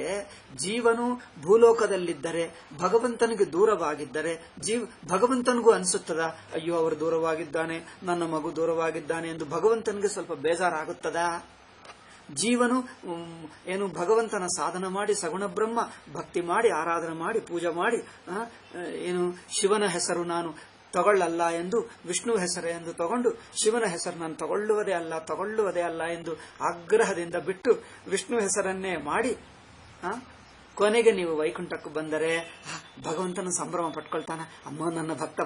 ಜೀವನು ಭೂಲೋಕದಲ್ಲಿದ್ದರೆ, ಭಗವಂತನಿಗೆ ದೂರವಾಗಿದ್ದರೆ ಭಗವಂತನಿಗೂ ಅನಿಸುತ್ತದ, ಅಯ್ಯೋ ಅವರು ದೂರವಾಗಿದ್ದಾನೆ, ನನ್ನ ಮಗು ದೂರವಾಗಿದ್ದಾನೆ ಎಂದು ಭಗವಂತನಿಗೆ ಸ್ವಲ್ಪ ಬೇಜಾರಾಗುತ್ತದ? ಜೀವನು ಭಗವಂತನ ಸಾಧನ ಮಾಡಿ, ಸಗುಣ ಬ್ರಹ್ಮ ಭಕ್ತಿ ಮಾಡಿ, ಆರಾಧನೆ ಮಾಡಿ, ಪೂಜೆ ಮಾಡಿ, ಶಿವನ ಹೆಸರು ನಾನು ತಗೊಳ್ಳಲ್ಲ ಎಂದು ವಿಷ್ಣು ಹೆಸರೇ ಎಂದು ತಗೊಂಡು, ಶಿವನ ಹೆಸರು ನಾನು ತಗೊಳ್ಳುವುದೇ ಅಲ್ಲ ಎಂದು ಆಗ್ರಹದಿಂದ ಬಿಟ್ಟು ವಿಷ್ಣು ಹೆಸರನ್ನೇ ಮಾಡಿ, ಕೊನೆಗೆ ನೀವು ವೈಕುಂಠಕ್ಕೆ ಬಂದರೆ ಭಗವಂತನ ಸಂಭ್ರಮ ಪಟ್ಕೊಳ್ತಾನ. ಅಮ್ಮ ನನ್ನ ಭಕ್ತ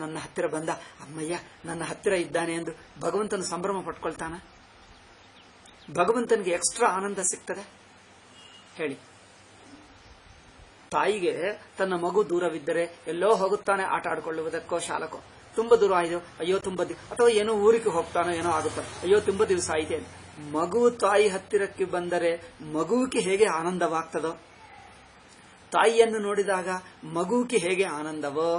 ನನ್ನ ಹತ್ತಿರ ಬಂದ, ಅಮ್ಮಯ್ಯ ನನ್ನ ಹತ್ತಿರ ಇದ್ದಾನೆ ಎಂದು ಭಗವಂತನ ಸಂಭ್ರಮ ಪಟ್ಕೊಳ್ತಾನ. ಭಗವಂತನಿಗೆ ಎಕ್ಸ್ಟ್ರಾ ಆನಂದ ಸಿಗ್ತದೆ ಹೇಳಿ? ತಾಯಿಗೆ ತನ್ನ ಮಗು ದೂರವಿದ್ದರೆ ಎಲ್ಲೋ ಹೋಗುತ್ತಾನೆ ಆಟ ಆಡ್ಕೊಳ್ಳುವುದಕ್ಕೋ ಶಾಲಕೋ, ತುಂಬಾ ದೂರ ಆಯ್ತು, ಅಯ್ಯೋ ತುಂಬಾ ಅಥವಾ ಏನೋ ಊರಿಗೆ ಹೋಗ್ತಾನೋ ಏನೋ ಆಗುತ್ತಾನೆ, ಅಯ್ಯೋ ತುಂಬಾ ದಿವಸ ಆಯ್ತೆ. ಮಗು ತಾಯಿ ಹತ್ತಿರಕ್ಕೆ ಬಂದರೆ ಮಗುವಿಗೆ ಹೇಗೆ ಆನಂದವಾಗ್ತದೋ, ತಾಯಿಯನ್ನು ನೋಡಿದಾಗ ಮಗುವಿಗೆ ಹೇಗೆ ಆನಂದವೋ,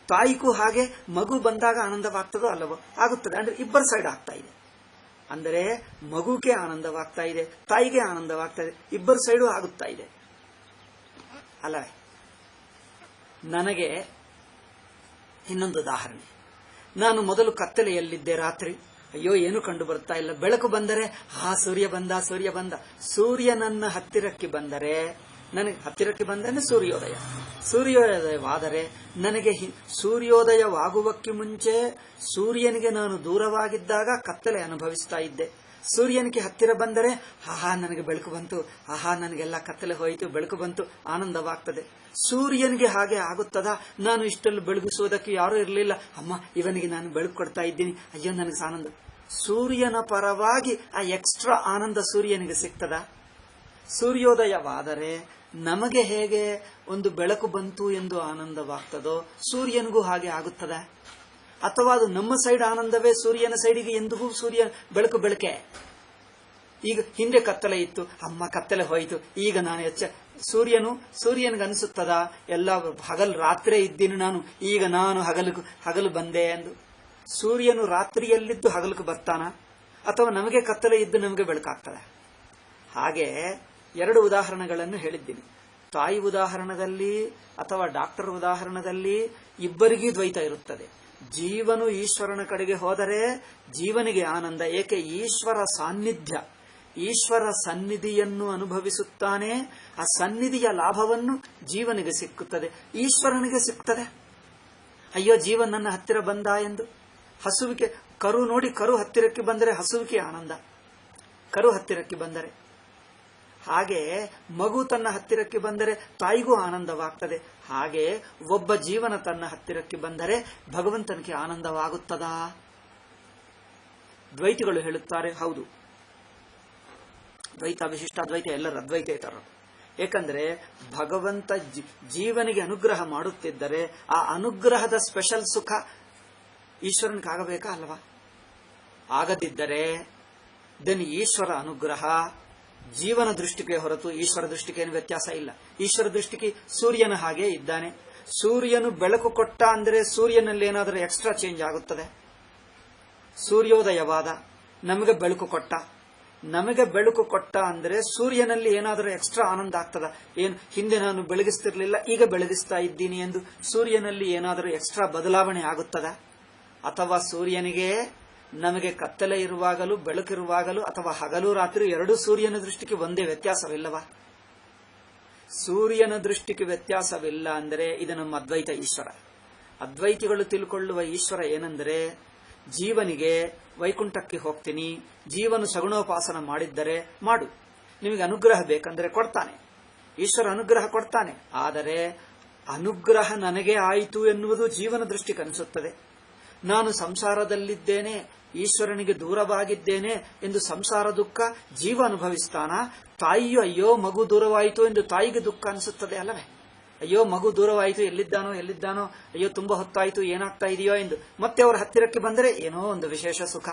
ತಾಯಿಗೂ ಹಾಗೆ ಮಗು ಬಂದಾಗ ಆನಂದವಾಗ್ತದೋ ಅಲ್ಲವೋ? ಆಗುತ್ತದೆ. ಅಂದ್ರೆ ಇಬ್ಬರ ಸೈಡ್ ಆಗ್ತಾ ಇದೆ. ಅಂದರೆ ಮಗುಗೆ ಆನಂದವಾಗ್ತಾ ಇದೆ, ತಾಯಿಗೆ ಆನಂದವಾಗ್ತಾ ಇದೆ, ಇಬ್ಬರ ಸೈಡು ಆಗುತ್ತಾ ಇದೆ ಅಲ್ಲವೇ? ನನಗೆ ಇನ್ನೊಂದು ಉದಾಹರಣೆ. ನಾನು ಕತ್ತಲೆಯಲ್ಲಿದ್ದೆ ರಾತ್ರಿ, ಅಯ್ಯೋ ಏನು ಕಂಡು ಬರ್ತಾ ಇಲ್ಲ. ಬೆಳಕು ಬಂದರೆ ಸೂರ್ಯ ಬಂದ. ಸೂರ್ಯ ನನ್ನ ಹತ್ತಿರಕ್ಕೆ ಬಂದರೆ, ನನಗೆ ಹತ್ತಿರಕ್ಕೆ ಬಂದರೆ ಸೂರ್ಯೋದಯವಾದರೆ, ನನಗೆ ಸೂರ್ಯೋದಯವಾಗುವಕ್ಕೆ ಮುಂಚೆ ಸೂರ್ಯನಿಗೆ ನಾನು ದೂರವಾಗಿದ್ದಾಗ ಕತ್ತಲೆ ಅನುಭವಿಸ್ತಾ ಇದ್ದೆ. ಸೂರ್ಯನಿಗೆ ಹತ್ತಿರ ಬಂದರೆ ನನಗೆ ಬೆಳಕು ಬಂತು, ನನಗೆಲ್ಲ ಕತ್ತಲೆ ಹೋಯಿತು, ಬೆಳಕು ಬಂತು, ಆನಂದವಾಗ್ತದೆ. ಸೂರ್ಯನಿಗೆ ಹಾಗೆ ಆಗುತ್ತದ? ನಾನು ಇಷ್ಟೆಲ್ಲ ಬೆಳಗಿಸುವುದಕ್ಕೆ ಯಾರೂ ಇರಲಿಲ್ಲ, ಅಮ್ಮ ಇವನಿಗೆ ನಾನು ಬೆಳಕು ಕೊಡ್ತಾ ಇದ್ದೀನಿ, ಅಯ್ಯೋ ನನಗೆ ಆನಂದ. ಸೂರ್ಯನ ಪರವಾಗಿ ಆ ಎಕ್ಸ್ಟ್ರಾ ಆನಂದ ಸೂರ್ಯನಿಗೆ ಸಿಗ್ತದ? ಸೂರ್ಯೋದಯವಾದರೆ ನಮಗೆ ಹೇಗೆ ಒಂದು ಬೆಳಕು ಬಂತು ಎಂದು ಆನಂದವಾಗ್ತದೋ ಸೂರ್ಯನಿಗೂ ಹಾಗೆ ಆಗುತ್ತದ? ಅಥವಾ ಅದು ನಮ್ಮ ಸೈಡ್ ಆನಂದವೇ ಸೂರ್ಯನ ಸೈಡಿಗೆ ಎಂದಿಗೂ ಸೂರ್ಯ ಬೆಳಕೆ? ಈಗ ಹಿಂದೆ ಕತ್ತಲೆ ಇತ್ತು, ಅಮ್ಮ ಕತ್ತಲೆ ಹೋಯಿತು, ಈಗ ನಾನು ಸೂರ್ಯನಿಗೆ ಅನಿಸುತ್ತದ ಎಲ್ಲ ರಾತ್ರಿ ಇದ್ದೀನಿ ನಾನು, ಈಗ ನಾನು ಹಗಲು ಬಂದೆ ಎಂದು? ಸೂರ್ಯನು ರಾತ್ರಿಯಲ್ಲಿದ್ದು ಹಗಲಕ್ಕೆ ಬರ್ತಾನ, ಅಥವಾ ನಮಗೆ ಕತ್ತಲೆ ಇದ್ದು ನಮಗೆ ಬೆಳಕಾಗ್ತದೆ? ಹಾಗೆ ಎರಡು ಉದಾಹರಣೆಗಳನ್ನು ಹೇಳಿದ್ದೀನಿ. ತಾಯಿ ಉದಾಹರಣದಲ್ಲಿ ಅಥವಾ ಡಾಕ್ಟರ್ ಉದಾಹರಣದಲ್ಲಿ ಇಬ್ಬರಿಗೂ ದ್ವೈತ ಇರುತ್ತದೆ. ಜೀವನು ಈಶ್ವರನ ಕಡೆಗೆ ಹೋದರೆ ಜೀವನಿಗೆ ಆನಂದ. ಏಕೆ? ಈಶ್ವರ ಸನ್ನಿಧಿಯನ್ನು ಅನುಭವಿಸುತ್ತಾನೆ. ಆ ಸನ್ನಿಧಿಯ ಲಾಭವನ್ನು ಜೀವನಿಗೆ ಸಿಕ್ಕುತ್ತದೆ, ಈಶ್ವರನಿಗೆ ಸಿಗ್ತದೆ. ಅಯ್ಯೋ ಜೀವನ್ ನನ್ನ ಹತ್ತಿರ ಬಂದ ಎಂದು ಹಸುವಿಕೆ, ಕರು ನೋಡಿ, ಕರು ಹತ್ತಿರಕ್ಕೆ ಬಂದರೆ ಹಸುವಿಕೆ ಆನಂದ, ಕರು ಹತ್ತಿರಕ್ಕೆ ಬಂದರೆ. ಹಾಗೆ ಮಗು ತನ್ನ ಹತ್ತಿರಕ್ಕೆ ಬಂದರೆ ತಾಯಿಗೂ ಆನಂದವಾಗ್ತದೆ. ಹಾಗೆ ಒಬ್ಬ ಜೀವನ ತನ್ನ ಹತ್ತಿರಕ್ಕೆ ಬಂದರೆ ಭಗವಂತನಿಗೆ ಆನಂದವಾಗುತ್ತದಾ? ದ್ವೈತಿಗಳು ಹೇಳುತ್ತಾರೆ, ಹೌದು. ದ್ವೈತ, ವಿಶಿಷ್ಟಾದ್ವೈತ, ಎಲ್ಲರ ಅದ್ವೈತೇತರರು. ಏಕೆಂದರೆ ಭಗವಂತ ಜೀವನಿಗೆ ಅನುಗ್ರಹ ಮಾಡುತ್ತಿದ್ದರೆ ಆ ಅನುಗ್ರಹದ ಸ್ಪೆಷಲ್ ಸುಖ ಈಶ್ವರನಿಗಾಗಬೇಕಾ ಅಲ್ವಾ? ಆಗದಿದ್ದರೆ ಈಶ್ವರ ಅನುಗ್ರಹ ಜೀವನ ದೃಷ್ಟಿಗೆ ಹೊರತು ಈಶ್ವರ ದೃಷ್ಟಿಗೆ ಏನು ವ್ಯತ್ಯಾಸ ಇಲ್ಲ. ಈಶ್ವರ ದೃಷ್ಟಿಗೆ ಸೂರ್ಯನ ಹಾಗೆ ಇದ್ದಾನೆ. ಸೂರ್ಯನು ಬೆಳಕು ಕೊಟ್ಟ ಅಂದರೆ ಸೂರ್ಯನಲ್ಲಿ ಏನಾದರೂ ಎಕ್ಸ್ಟ್ರಾ ಚೇಂಜ್ ಆಗುತ್ತದೆ? ಸೂರ್ಯೋದಯವಾದ, ನಮಗೆ ಬೆಳಕು ಕೊಟ್ಟ ಅಂದರೆ ಸೂರ್ಯನಲ್ಲಿ ಏನಾದರೂ ಎಕ್ಸ್ಟ್ರಾ ಆನಂದ ಆಗ್ತದ? ಏನು ಹಿಂದೆ ನಾನು ಬೆಳಗಿಸ್ತಿರ್ಲಿಲ್ಲ, ಈಗ ಬೆಳಗಿಸ್ತಾ ಇದ್ದೀನಿ ಎಂದು ಸೂರ್ಯನಲ್ಲಿ ಏನಾದರೂ ಎಕ್ಸ್ಟ್ರಾ ಬದಲಾವಣೆ ಆಗುತ್ತದ? ಅಥವಾ ಸೂರ್ಯನಿಗೆ ನಮಗೆ ಕತ್ತಲೆ ಇರುವಾಗಲೂ ಬೆಳಕಿರುವಾಗಲೂ ಅಥವಾ ಹಗಲು ರಾತ್ರಿ ಎರಡೂ ಸೂರ್ಯನ ದೃಷ್ಟಿಗೆ ಒಂದೇ ವ್ಯತ್ಯಾಸವಿಲ್ಲವಾ? ಸೂರ್ಯನ ದೃಷ್ಟಿಗೆ ವ್ಯತ್ಯಾಸವಿಲ್ಲ ಅಂದರೆ ಇದು ನಮ್ಮ ಅದ್ವೈತ ಈಶ್ವರ. ಅದ್ವೈತಿಗಳು ತಿಳ್ಕೊಳ್ಳುವ ಈಶ್ವರ ಏನೆಂದರೆ, ಜೀವನಿಗೆ ವೈಕುಂಠಕ್ಕೆ ಹೋಗ್ತೀನಿ, ಜೀವನು ಸಗುಣೋಪಾಸನ ಮಾಡಿದ್ದರೆ ಮಾಡು, ನಿಮಗೆ ಅನುಗ್ರಹ ಬೇಕಂದ್ರೆ ಕೊಡ್ತಾನೆ, ಈಶ್ವರ ಅನುಗ್ರಹ ಕೊಡ್ತಾನೆ. ಆದರೆ ಅನುಗ್ರಹ ನನಗೆ ಆಯಿತು ಎನ್ನುವುದು ಜೀವನ ದೃಷ್ಟಿಗೆ ಅನಿಸುತ್ತದೆ. ನಾನು ಸಂಸಾರದಲ್ಲಿದ್ದೇನೆ, ಈಶ್ವರನಿಗೆ ದೂರವಾಗಿದ್ದೇನೆ ಎಂದು ಸಂಸಾರ ದುಃಖ ಜೀವ ಅನುಭವಿಸ್ತಾನ. ತಾಯಿಯು ಅಯ್ಯೋ ಮಗು ದೂರವಾಯಿತು ಎಂದು ತಾಯಿಗೆ ದುಃಖ ಅನಿಸುತ್ತದೆ ಅಲ್ಲವೇ? ಅಯ್ಯೋ ಮಗು ದೂರವಾಯಿತು, ಎಲ್ಲಿದ್ದಾನೋ, ಅಯ್ಯೋ ತುಂಬಾ ಹೊತ್ತಾಯಿತು, ಏನಾಗ್ತಾ ಇದೆಯೋ ಎಂದು. ಮತ್ತೆ ಅವರ ಹತ್ತಿರಕ್ಕೆ ಬಂದರೆ ಏನೋ ಒಂದು ವಿಶೇಷ ಸುಖ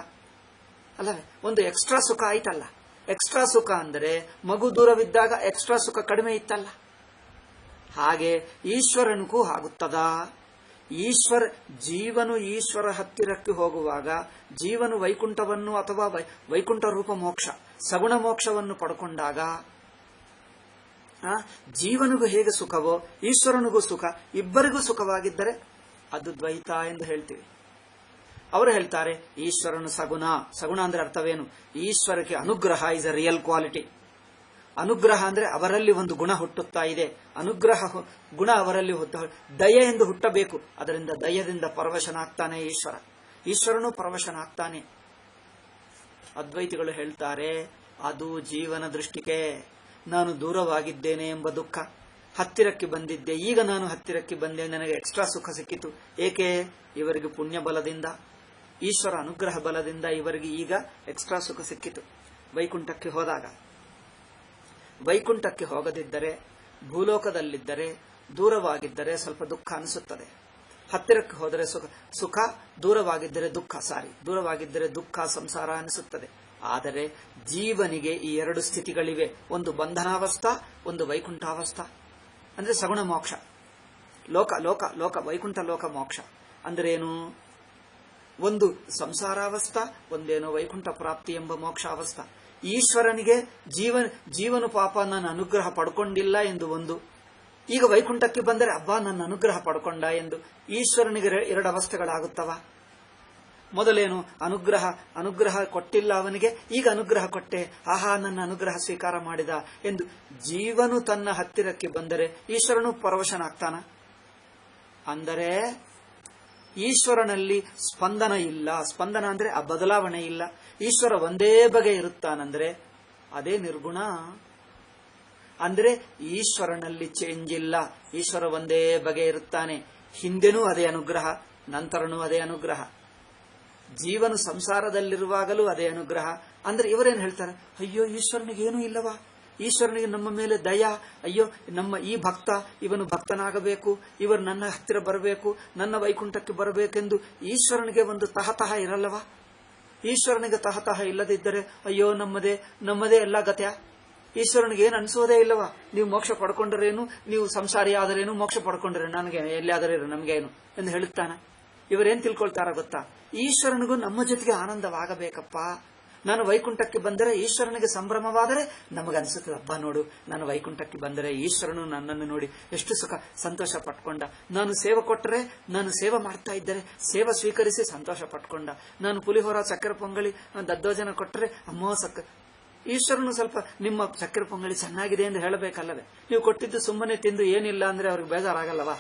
ಅಲ್ಲವೇ? ಒಂದು ಎಕ್ಸ್ಟ್ರಾ ಸುಖ ಆಯ್ತಲ್ಲ. ಎಕ್ಸ್ಟ್ರಾ ಸುಖ ಅಂದರೆ ಮಗು ದೂರವಿದ್ದಾಗ ಎಕ್ಸ್ಟ್ರಾ ಸುಖ ಕಡಿಮೆ ಇತ್ತಲ್ಲ. ಹಾಗೆ ಈಶ್ವರನಿಗೂ ಆಗುತ್ತದಾ? ಜೀವನು ಈಶ್ವರ ಹತ್ತಿರಕ್ಕೆ ಹೋಗುವಾಗ ಜೀವನು ವೈಕುಂಠವನ್ನು ಅಥವಾ ವೈಕುಂಠ ರೂಪ ಮೋಕ್ಷ, ಸಗುಣ ಮೋಕ್ಷವನ್ನು ಪಡ್ಕೊಂಡಾಗ ಜೀವನಿಗೂ ಹೇಗೆ ಸುಖವೋ ಈಶ್ವರನಿಗೂ ಸುಖ, ಇಬ್ಬರಿಗೂ ಸುಖವಾಗಿದ್ದರೆ ಅದು ದ್ವೈತ ಎಂದು ಹೇಳ್ತೀವಿ. ಅವರು ಹೇಳ್ತಾರೆ ಈಶ್ವರನು ಸಗುಣ ಅಂದ್ರೆ ಅರ್ಥವೇನು? ಈಶ್ವರಕ್ಕೆ ಅನುಗ್ರಹ ಇಸ್ ಅ ರಿಯಲ್ ಕ್ವಾಲಿಟಿ. ಅನುಗ್ರಹ ಅಂದ್ರೆ ಅವರಲ್ಲಿ ಒಂದು ಗುಣ ಹುಟ್ಟುತ್ತಾ ಇದೆ, ಅನುಗ್ರಹ ಗುಣ ಅವರಲ್ಲಿ ದಯೆ ಎಂದು ಹುಟ್ಟಬೇಕು. ಅದರಿಂದ ದಯದಿಂದ ಪರವಶನಾಗ್ತಾನೆ ಈಶ್ವರನೂ ಪರವಶನಾಗ್ತಾನೆ. ಅದ್ವೈತಿಗಳು ಹೇಳ್ತಾರೆ ಅದು ಜೀವನ ದೃಷ್ಟಿಗೆ. ನಾನು ದೂರವಾಗಿದ್ದೇನೆ ಎಂಬ ದುಃಖ, ಹತ್ತಿರಕ್ಕೆ ಬಂದಿದ್ದೆ, ಈಗ ನಾನು ಹತ್ತಿರಕ್ಕೆ ಬಂದೆ, ನನಗೆ ಎಕ್ಸ್ಟ್ರಾ ಸುಖ ಸಿಕ್ಕಿತು. ಏಕೆ? ಇವರಿಗೆ ಪುಣ್ಯ ಬಲದಿಂದ, ಈಶ್ವರ ಅನುಗ್ರಹ ಬಲದಿಂದ ಇವರಿಗೆ ಈಗ ಎಕ್ಸ್ಟ್ರಾ ಸುಖ ಸಿಕ್ಕಿತು ವೈಕುಂಠಕ್ಕೆ ಹೋದಾಗ. ವೈಕುಂಠಕ್ಕೆ ಹೋಗದಿದ್ದರೆ, ಭೂಲೋಕದಲ್ಲಿದ್ದರೆ, ದೂರವಾಗಿದ್ದರೆ ಸ್ವಲ್ಪ ದುಃಖ ಅನಿಸುತ್ತದೆ. ಹತ್ತಿರಕ್ಕೆ ಹೋದರೆ ಸುಖ, ದೂರವಾಗಿದ್ದರೆ ದುಃಖ ಸಂಸಾರ ಅನಿಸುತ್ತದೆ. ಆದರೆ ಜೀವನಿಗೆ ಈ ಎರಡು ಸ್ಥಿತಿಗಳಿವೆ. ಒಂದು ಬಂಧನಾವಸ್ಥಾ, ಒಂದು ವೈಕುಂಠಾವಸ್ಥಾ. ಅಂದ್ರೆ ಸಗುಣ ಮೋಕ್ಷ, ಲೋಕ ವೈಕುಂಠ ಲೋಕ ಮೋಕ್ಷ ಅಂದ್ರೇನು? ಒಂದು ಸಂಸಾರಾವಸ್ಥಾ, ಒಂದೇನೋ ವೈಕುಂಠ ಪ್ರಾಪ್ತಿ ಎಂಬ ಮೋಕ್ಷಾವಸ್ಥಾ. ಈಶ್ವರನಿಗೆ ಜೀವನು ಪಾಪ ನನ್ನ ಅನುಗ್ರಹ ಪಡ್ಕೊಂಡಿಲ್ಲ ಎಂದು ಒಂದು, ಈಗ ವೈಕುಂಠಕ್ಕೆ ಬಂದರೆ ಅಬ್ಬಾ ನನ್ನ ಅನುಗ್ರಹ ಪಡ್ಕೊಂಡ ಎಂದು. ಈಶ್ವರನಿಗೆ ಎರಡು ಅವಸ್ಥೆಗಳಾಗುತ್ತವ. ಮೊದಲೇನು? ಅನುಗ್ರಹ ಕೊಟ್ಟಿಲ್ಲ ಅವನಿಗೆ, ಈಗ ಅನುಗ್ರಹ ಕೊಟ್ಟೆ, ಆಹಾ ನನ್ನ ಅನುಗ್ರಹ ಸ್ವೀಕಾರ ಮಾಡಿದ ಎಂದು. ಜೀವನು ತನ್ನ ಹತ್ತಿರಕ್ಕೆ ಬಂದರೆ ಈಶ್ವರನು ಪರವಶನಾಗ್ತಾನ. ಅಂದರೆ ಈಶ್ವರನಲ್ಲಿ ಸ್ಪಂದನ ಇಲ್ಲ. ಸ್ಪಂದನ ಅಂದ್ರೆ ಆ ಬದಲಾವಣೆ ಇಲ್ಲ. ಈಶ್ವರ ಒಂದೇ ಬಗೆ ಇರುತ್ತಾನಂದ್ರೆ ಅದೇ ನಿರ್ಗುಣ. ಅಂದ್ರೆ ಈಶ್ವರನಲ್ಲಿ ಚೇಂಜ್ ಇಲ್ಲ. ಈಶ್ವರ ಒಂದೇ ಬಗೆ ಇರುತ್ತಾನೆ. ಹಿಂದೆನೂ ಅದೇ ಅನುಗ್ರಹ, ನಂತರನೂ ಅದೇ ಅನುಗ್ರಹ. ಜೀವನು ಸಂಸಾರದಲ್ಲಿರುವಾಗಲೂ ಅದೇ ಅನುಗ್ರಹ. ಅಂದ್ರೆ ಇವರೇನು ಹೇಳ್ತಾರೆ? ಅಯ್ಯೋ ಈಶ್ವರನಿಗೆ ಏನೂ ಇಲ್ಲವಾ? ಈಶ್ವರನಿಗೆ ನಮ್ಮ ಮೇಲೆ ದಯ, ಅಯ್ಯೋ ನಮ್ಮ ಈ ಭಕ್ತ ಇವನು ಭಕ್ತನಾಗಬೇಕು, ಇವರು ನನ್ನ ಹತ್ತಿರ ಬರಬೇಕು, ನನ್ನ ವೈಕುಂಠಕ್ಕೆ ಬರಬೇಕೆಂದು ಈಶ್ವರನಿಗೆ ಒಂದು ತಹತಃ ಇರಲ್ಲವಾ? ಈಶ್ವರನಿಗೆ ತಹತಃ ಇಲ್ಲದಿದ್ದರೆ ಅಯ್ಯೋ ನಮ್ಮದೇ ಎಲ್ಲ ಗತ್ಯ. ಈಶ್ವರನಿಗೆ ಏನು ಅನಿಸೋದೇ ಇಲ್ಲವಾ? ನೀವು ಮೋಕ್ಷ ಪಡ್ಕೊಂಡ್ರೇನು, ನೀವು ಸಂಸಾರಿ ಆದರೇನು, ಮೋಕ್ಷ ಪಡ್ಕೊಂಡ್ರೆ ನನಗೆ ಎಲ್ಲಿಯಾದರೇನು, ನಮಗೇನು ಎಂದು ಹೇಳುತ್ತಾನ. ಇವರೇನ್ ತಿಳ್ಕೊಳ್ತಾರ ಗೊತ್ತಾ? ಈಶ್ವರನಿಗೂ ನಮ್ಮ ಜೊತೆಗೆ ಆನಂದವಾಗಬೇಕಪ್ಪ. ನಾನು ವೈಕುಂಠಕ್ಕೆ ಬಂದರೆ ಈಶ್ವರನಿಗೆ ಸಂಭ್ರಮವಾದರೆ ನಮಗನ್ಸುತ್ತದೆ, ಹಬ್ಬ ನೋಡು ನಾನು ವೈಕುಂಠಕ್ಕೆ ಬಂದರೆ ಈಶ್ವರನು ನನ್ನನ್ನು ನೋಡಿ ಎಷ್ಟು ಸುಖ ಸಂತೋಷ ಪಟ್ಕೊಂಡ. ನಾನು ಸೇವೆ ಕೊಟ್ಟರೆ, ನಾನು ಸೇವೆ ಮಾಡ್ತಾ ಇದ್ದರೆ ಸೇವೆ ಸ್ವೀಕರಿಸಿ ಸಂತೋಷ ಪಟ್ಕೊಂಡ. ನಾನು ಪುಲಿಹೋರ ಚಕ್ಕೆರೆ ಪೊಂಗಳಿ ದದ್ದೋಜನ ಕೊಟ್ಟರೆ ಅಮ್ಮೋ ಈಶ್ವರನು ಸ್ವಲ್ಪ ನಿಮ್ಮ ಚಕ್ಕೆರೆ ಪೊಂಗಳಿ ಚೆನ್ನಾಗಿದೆ ಎಂದು ಹೇಳಬೇಕಲ್ಲವೇ? ನೀವು ಕೊಟ್ಟಿದ್ದು ಸುಮ್ಮನೆ ತಿಂದು ಏನಿಲ್ಲ ಅಂದ್ರೆ ಅವ್ರಿಗೆ ಬೇಜಾರಾಗಲ್ಲವಾ?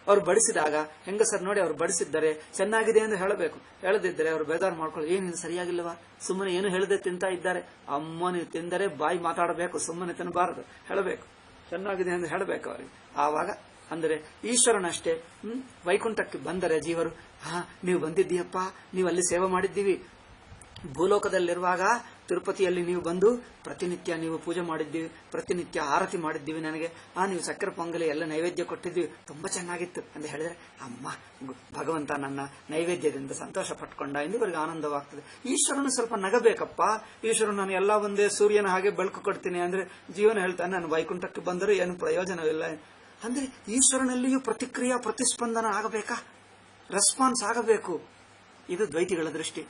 ಅವ್ರು ಬಡಿಸಿದಾಗ ಹೆಂಗಸರ್ ನೋಡಿ ಅವ್ರು ಬಡಿಸಿದ್ದರೆ ಚೆನ್ನಾಗಿದೆ ಎಂದು ಹೇಳಬೇಕು. ಹೇಳದಿದ್ದರೆ ಅವ್ರು ಬೇಜಾರು ಮಾಡ್ಕೊಳ್ಳಿ, ಏನಿದು ಸರಿಯಾಗಿಲ್ಲವಾ, ಸುಮ್ಮನೆ ಏನು ಹೇಳದೆ ತಿಂತಾ ಇದ್ದಾರೆ. ಅಮ್ಮ ನೀವು ತಿಂದರೆ ಬಾಯಿ ಮಾತಾಡಬೇಕು, ಸುಮ್ಮನೆ ತಿನ್ನಬಾರದು, ಹೇಳಬೇಕು, ಚೆನ್ನಾಗಿದೆ ಎಂದು ಹೇಳಬೇಕು ಅವರಿಗೆ. ಆವಾಗ ಅಂದರೆ ಈಶ್ವರನಷ್ಟೇ. ವೈಕುಂಠಕ್ಕೆ ಬಂದರೆ ಜೀವರು, ನೀವು ಬಂದಿದ್ದೀಯಪ್ಪ, ನೀವು ಅಲ್ಲಿ ಸೇವೆ ಮಾಡಿದ್ದೀವಿ. ಭೂಲೋಕದಲ್ಲಿರುವಾಗ ತಿರುಪತಿಯಲ್ಲಿ ನೀವು ಬಂದು ಪ್ರತಿನಿತ್ಯ ನೀವು ಪೂಜೆ ಮಾಡಿದ್ದೀವಿ, ಪ್ರತಿನಿತ್ಯ ಆರತಿ ಮಾಡಿದ್ದೀವಿ, ನನಗೆ ನೀವು ಸಕ್ಕರೆ ಪೊಂಗಲಿ ಎಲ್ಲ ನೈವೇದ್ಯ ಕೊಟ್ಟಿದ್ದೀವಿ, ತುಂಬಾ ಚೆನ್ನಾಗಿತ್ತು ಅಂತ ಹೇಳಿದ್ರೆ ಅಮ್ಮ ಭಗವಂತ ನನ್ನ ನೈವೇದ್ಯದಿಂದ ಸಂತೋಷ ಪಟ್ಕೊಂಡ ಎಂದು ಇವರಿಗೆ ಆನಂದವಾಗ್ತದೆ. ಈಶ್ವರನು ಸ್ವಲ್ಪ ನಗಬೇಕಪ್ಪ. ಈಶ್ವರನು ನಾನು ಎಲ್ಲ ಒಂದೇ ಸೂರ್ಯನ ಹಾಗೆ ಬೆಳಕು ಕೊಡ್ತೀನಿ ಅಂದ್ರೆ ಜೀವನ ಹೇಳ್ತಾನೆ ನಾನು ವೈಕುಂಠಕ್ಕೆ ಬಂದರೂ ಏನು ಪ್ರಯೋಜನವಿಲ್ಲ. ಅಂದ್ರೆ ಈಶ್ವರನಲ್ಲಿಯೂ ಪ್ರತಿಕ್ರಿಯಾ ಪ್ರತಿಸ್ಪಂದನ ಆಗಬೇಕಾ, ರೆಸ್ಪಾನ್ಸ್ ಆಗಬೇಕು. ಇದು ದ್ವೈತಿಗಳ ದೃಷ್ಟಿ.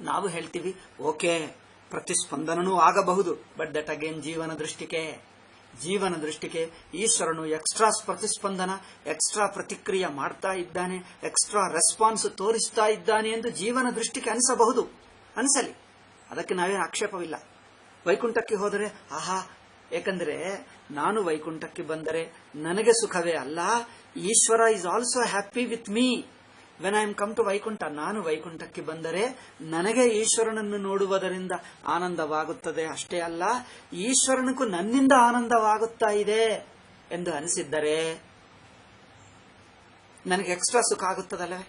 ನಾವು ಹೇಳ್ತೀವಿ ಓಕೆ ಪ್ರತಿಸ್ಪಂದನೂ ಆಗಬಹುದು, ಬಟ್ ದಟ್ ಅಗೇನ್ ಜೀವನ ದೃಷ್ಟಿಗೆ ಈಶ್ವರನು ಎಕ್ಸ್ಟ್ರಾ ಪ್ರತಿಸ್ಪಂದನ, ಎಕ್ಸ್ಟ್ರಾ ಪ್ರತಿಕ್ರಿಯೆ ಮಾಡ್ತಾ ಇದ್ದಾನೆ, ಎಕ್ಸ್ಟ್ರಾ ರೆಸ್ಪಾನ್ಸ್ ತೋರಿಸ್ತಾ ಇದ್ದಾನೆ ಎಂದು ಜೀವನ ದೃಷ್ಟಿಗೆ ಅನಿಸಬಹುದು, ಅನಿಸಲಿ, ಅದಕ್ಕೆ ನಾವೇನು ಆಕ್ಷೇಪವಿಲ್ಲ. ವೈಕುಂಠಕ್ಕೆ ಹೋದರೆ ಏಕೆಂದ್ರೆ ನಾನು ವೈಕುಂಠಕ್ಕೆ ಬಂದರೆ ನನಗೆ ಸುಖವೇ ಅಲ್ಲ, Ishwara is also happy with me when I am come to Vaikuntha. ನಾನು ವೈಕುಂಠಕ್ಕೆ ಬಂದರೆ ನನಗೆ ಈಶ್ವರನನ್ನು ನೋಡುವುದರಿಂದ ಆನಂದವಾಗುತ್ತದೆ. ಅಷ್ಟೇ ಅಲ್ಲ, ಈಶ್ವರನಿಗೂ ನನ್ನಿಂದ ಆನಂದವಾಗುತ್ತಾ ಇದೆ ಎಂದು ಅನಿಸಿದ್ದರೆ ನನಗೆ ಎಕ್ಸ್ಟ್ರಾ ಸುಖ ಆಗುತ್ತದಲ್ಲವೇ?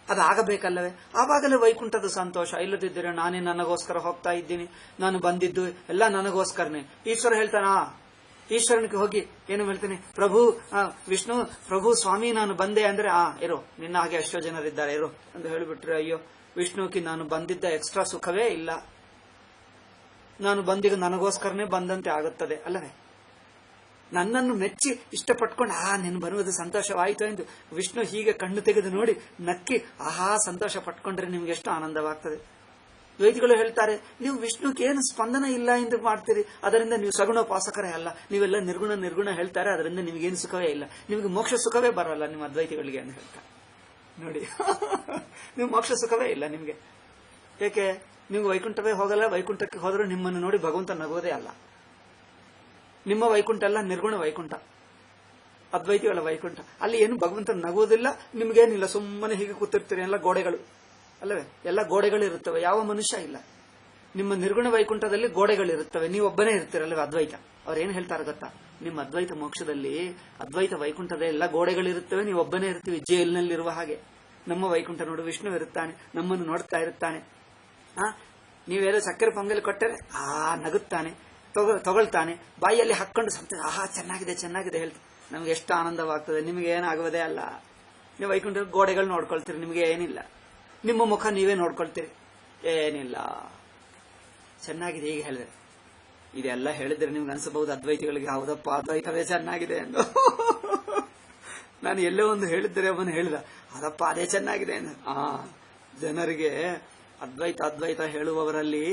ಅದಾಗಬೇಕಲ್ಲವೇ? ಆವಾಗಲೇ ವೈಕುಂಠದ ಸಂತೋಷ. ಇಲ್ಲದಿದ್ದರೆ ನಾನೇ ನನಗೋಸ್ಕರ ಹೋಗ್ತಾ ಇದ್ದೀನಿ, ನಾನು ಬಂದಿದ್ದು ಎಲ್ಲ ನನಗೋಸ್ಕರನೇ. ಈಶ್ವರ ಹೇಳ್ತಾನಾ? ಈಶ್ವರನಿಗೆ ಹೋಗಿ ಏನು ಹೇಳ್ತೀನಿ, ಪ್ರಭು ವಿಷ್ಣು ಪ್ರಭು ಸ್ವಾಮಿ ನಾನು ಬಂದೆ ಅಂದ್ರೆ ಇರೋ, ನಿನ್ನ ಹಾಗೆ ಎಷ್ಟೋ ಜನರಿದ್ದಾರೆ ಇರೋ ಅಂತ ಹೇಳಿಬಿಟ್ರೆ, ಅಯ್ಯೋ ವಿಷ್ಣುಕ್ಕೆ ನಾನು ಬಂದಿದ್ದ ಎಕ್ಸ್ಟ್ರಾ ಸುಖವೇ ಇಲ್ಲ, ನಾನು ಬಂದಿಗ ನನಗೋಸ್ಕರನೇ ಬಂದಂತೆ ಆಗುತ್ತದೆ ಅಲ್ಲವೇ? ನನ್ನನ್ನು ಮೆಚ್ಚಿ ಇಷ್ಟಪಟ್ಕೊಂಡು ನಿನ್ನ ಬರುವುದು ಸಂತೋಷವಾಯಿತು ಎಂದು ವಿಷ್ಣು ಹೀಗೆ ಕಣ್ಣು ತೆಗೆದು ನೋಡಿ ನಕ್ಕಿ ಸಂತೋಷ ಪಟ್ಕೊಂಡ್ರೆ ನಿಮ್ಗೆ ಎಷ್ಟು ಆನಂದವಾಗ್ತದೆ. ದ್ವೈತಿಗಳು ಹೇಳ್ತಾರೆ, ನೀವು ವಿಷ್ಣುಕ್ಕೆ ಏನು ಸ್ಪಂದನ ಇಲ್ಲ ಎಂದು ಮಾಡ್ತೀರಿ, ಅದರಿಂದ ನೀವು ಸಗುಣೋಪಾಸಕರೇ ಅಲ್ಲ, ನೀವೆಲ್ಲ ನಿರ್ಗುಣ ಹೇಳ್ತಾರೆ, ಅದರಿಂದ ನಿಮಗೇನು ಸುಖವೇ ಇಲ್ಲ, ನಿಮಗೆ ಮೋಕ್ಷ ಸುಖವೇ ಬರೋಲ್ಲ ನಿಮ್ಮ ಅದ್ವೈತಿಗಳಿಗೆ ಅಂತ ಹೇಳ್ತಾರೆ. ನೋಡಿ ನೀವು ಮೋಕ್ಷ ಸುಖವೇ ಇಲ್ಲ ನಿಮ್ಗೆ. ಏಕೆ? ನೀವು ವೈಕುಂಠವೇ ಹೋಗಲ್ಲ, ವೈಕುಂಠಕ್ಕೆ ಹೋದರೂ ನಿಮ್ಮನ್ನು ನೋಡಿ ಭಗವಂತ ನಗೋದೇ ಅಲ್ಲ. ನಿಮ್ಮ ವೈಕುಂಠ ಅಲ್ಲ, ನಿರ್ಗುಣ ವೈಕುಂಠ, ಅದ್ವೈತಿಗಳ ವೈಕುಂಠ. ಅಲ್ಲಿ ಏನು ಭಗವಂತ ನಗುವುದಿಲ್ಲ, ನಿಮ್ಗೇನಿಲ್ಲ, ಸುಮ್ಮನೆ ಹೀಗೆ ಕೂತಿರ್ತೀರಿ, ಎಲ್ಲ ಗೋಡೆಗಳು ಅಲ್ಲವೇ? ಎಲ್ಲ ಗೋಡೆಗಳು ಇರುತ್ತವೆ, ಯಾವ ಮನುಷ್ಯ ಇಲ್ಲ. ನಿಮ್ಮ ನಿರ್ಗುಣ ವೈಕುಂಠದಲ್ಲಿ ಗೋಡೆಗಳಿರುತ್ತವೆ, ನೀವೊಬ್ಬನೇ ಇರ್ತೀರಲ್ವೇ ಅದ್ವೈತ. ಅವ್ರೇನು ಹೇಳ್ತಾರೆ ಗೊತ್ತಾ? ನಿಮ್ಮ ಅದ್ವೈತ ಮೋಕ್ಷದಲ್ಲಿ, ಅದ್ವೈತ ವೈಕುಂಠದ ಎಲ್ಲ ಗೋಡೆಗಳಿರುತ್ತವೆ, ನೀವೊಬ್ಬನೇ ಇರ್ತೀವಿ, ಜೈಲಿನಲ್ಲಿರುವ ಹಾಗೆ. ನಮ್ಮ ವೈಕುಂಠ ನೋಡು, ವಿಷ್ಣು ಇರುತ್ತಾನೆ, ನಮ್ಮನ್ನು ನೋಡ್ತಾ ಇರುತ್ತಾನೆ. ನೀವೇನೋ ಸಕ್ಕರೆ ಪೊಂಗಲ್ ಕೊಟ್ಟರೆ ನಗುತ್ತಾನೆ, ತಗೊಳ್ತಾನೆ, ಬಾಯಿಯಲ್ಲಿ ಹಾಕೊಂಡು ಸಂತೋಷ, ಚೆನ್ನಾಗಿದೆ ಹೇಳ್ತಾರೆ. ನಮ್ಗೆ ಎಷ್ಟು ಆನಂದವಾಗ್ತದೆ. ನಿಮಗೆ ಏನಾಗುವುದೇ ಅಲ್ಲ. ನೀವು ವೈಕುಂಠ ಗೋಡೆಗಳು ನೋಡ್ಕೊಳ್ತೀರಿ, ನಿಮಗೆ ಏನಿಲ್ಲ. ನಿಮ್ಮ ಮುಖ ನೀವೇ ನೋಡ್ಕೊಳ್ತೀರಿ, ಏನಿಲ್ಲ. ಚೆನ್ನಾಗಿದೆ ಹೀಗೆ ಹೇಳಿದ್ರೆ. ಇದೆಲ್ಲ ಹೇಳಿದ್ರೆ ನಿಮ್ಗೆ ಅನ್ಸಬಹುದು ಅದ್ವೈತಿಗಳಿಗೆ, ಹೌದಪ್ಪ ಅದ್ವೈತವೇ ಚೆನ್ನಾಗಿದೆ ಎಂದು. ನಾನು ಎಲ್ಲೋ ಒಂದು ಹೇಳಿದ್ದರೆ ಅವನು ಹೇಳಿದ, ಅದಪ್ಪ ಅದೇ ಚೆನ್ನಾಗಿದೆ ಎಂದು. ಜನರಿಗೆ ಅದ್ವೈತ ಹೇಳುವವರಲ್ಲಿ